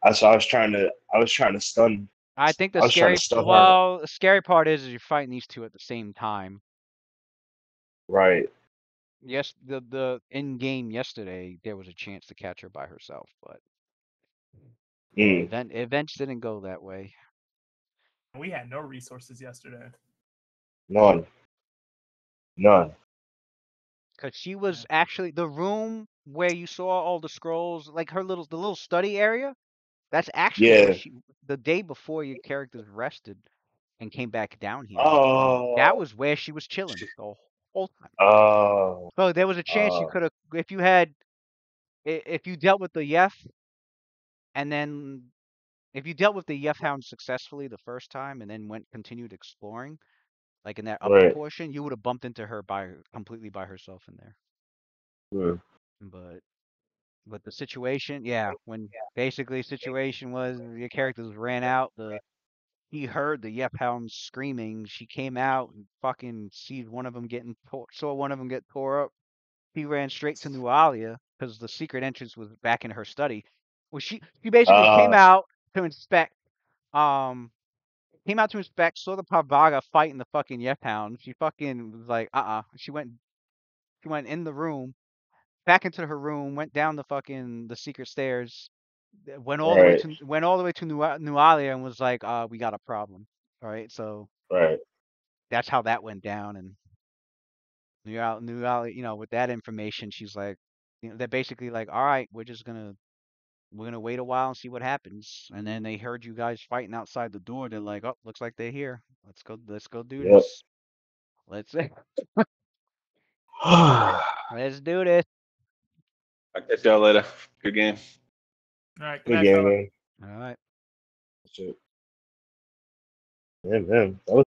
I was trying to stun. I think I was trying to stun her. the scary part is you're fighting these two at the same time. Right. Yes, the in game yesterday there was a chance to catch her by herself, but events didn't go that way. We had no resources yesterday. None. Cause she was actually the room where you saw all the scrolls, like the little study area. That's actually where Yeah. the day before your characters rested and came back down here. That Oh. was where she was chilling the whole time. Oh. So there was a chance you could have, if you dealt with the Yef, and then if you dealt with the Yef Hound successfully the first time, and then continued exploring, like in that upper Right. portion, you would have bumped into her completely by herself in there. Yeah. But the situation, yeah, when basically situation was your characters ran out, he heard the Yep Hounds screaming. She came out and fucking saw one of them get tore up. He ran straight to Nualia because the secret entrance was back in her study. Well, she basically came out to inspect. Saw the Parvaga fighting the fucking Yep Hound. She fucking was like, She went in the room, back into her room, went down the secret stairs, went all the way to Nualia and was like, we got a problem. All right, so that's how that went down. And Nualia, with that information, she's like, they're basically like, all right, we're gonna wait a while and see what happens. And then they heard you guys fighting outside the door. They're like, oh, looks like they're here. Let's go do this. Let's do this. I'll catch y'all later. Good game. All right, Good game, man. All right. Yeah, man. That was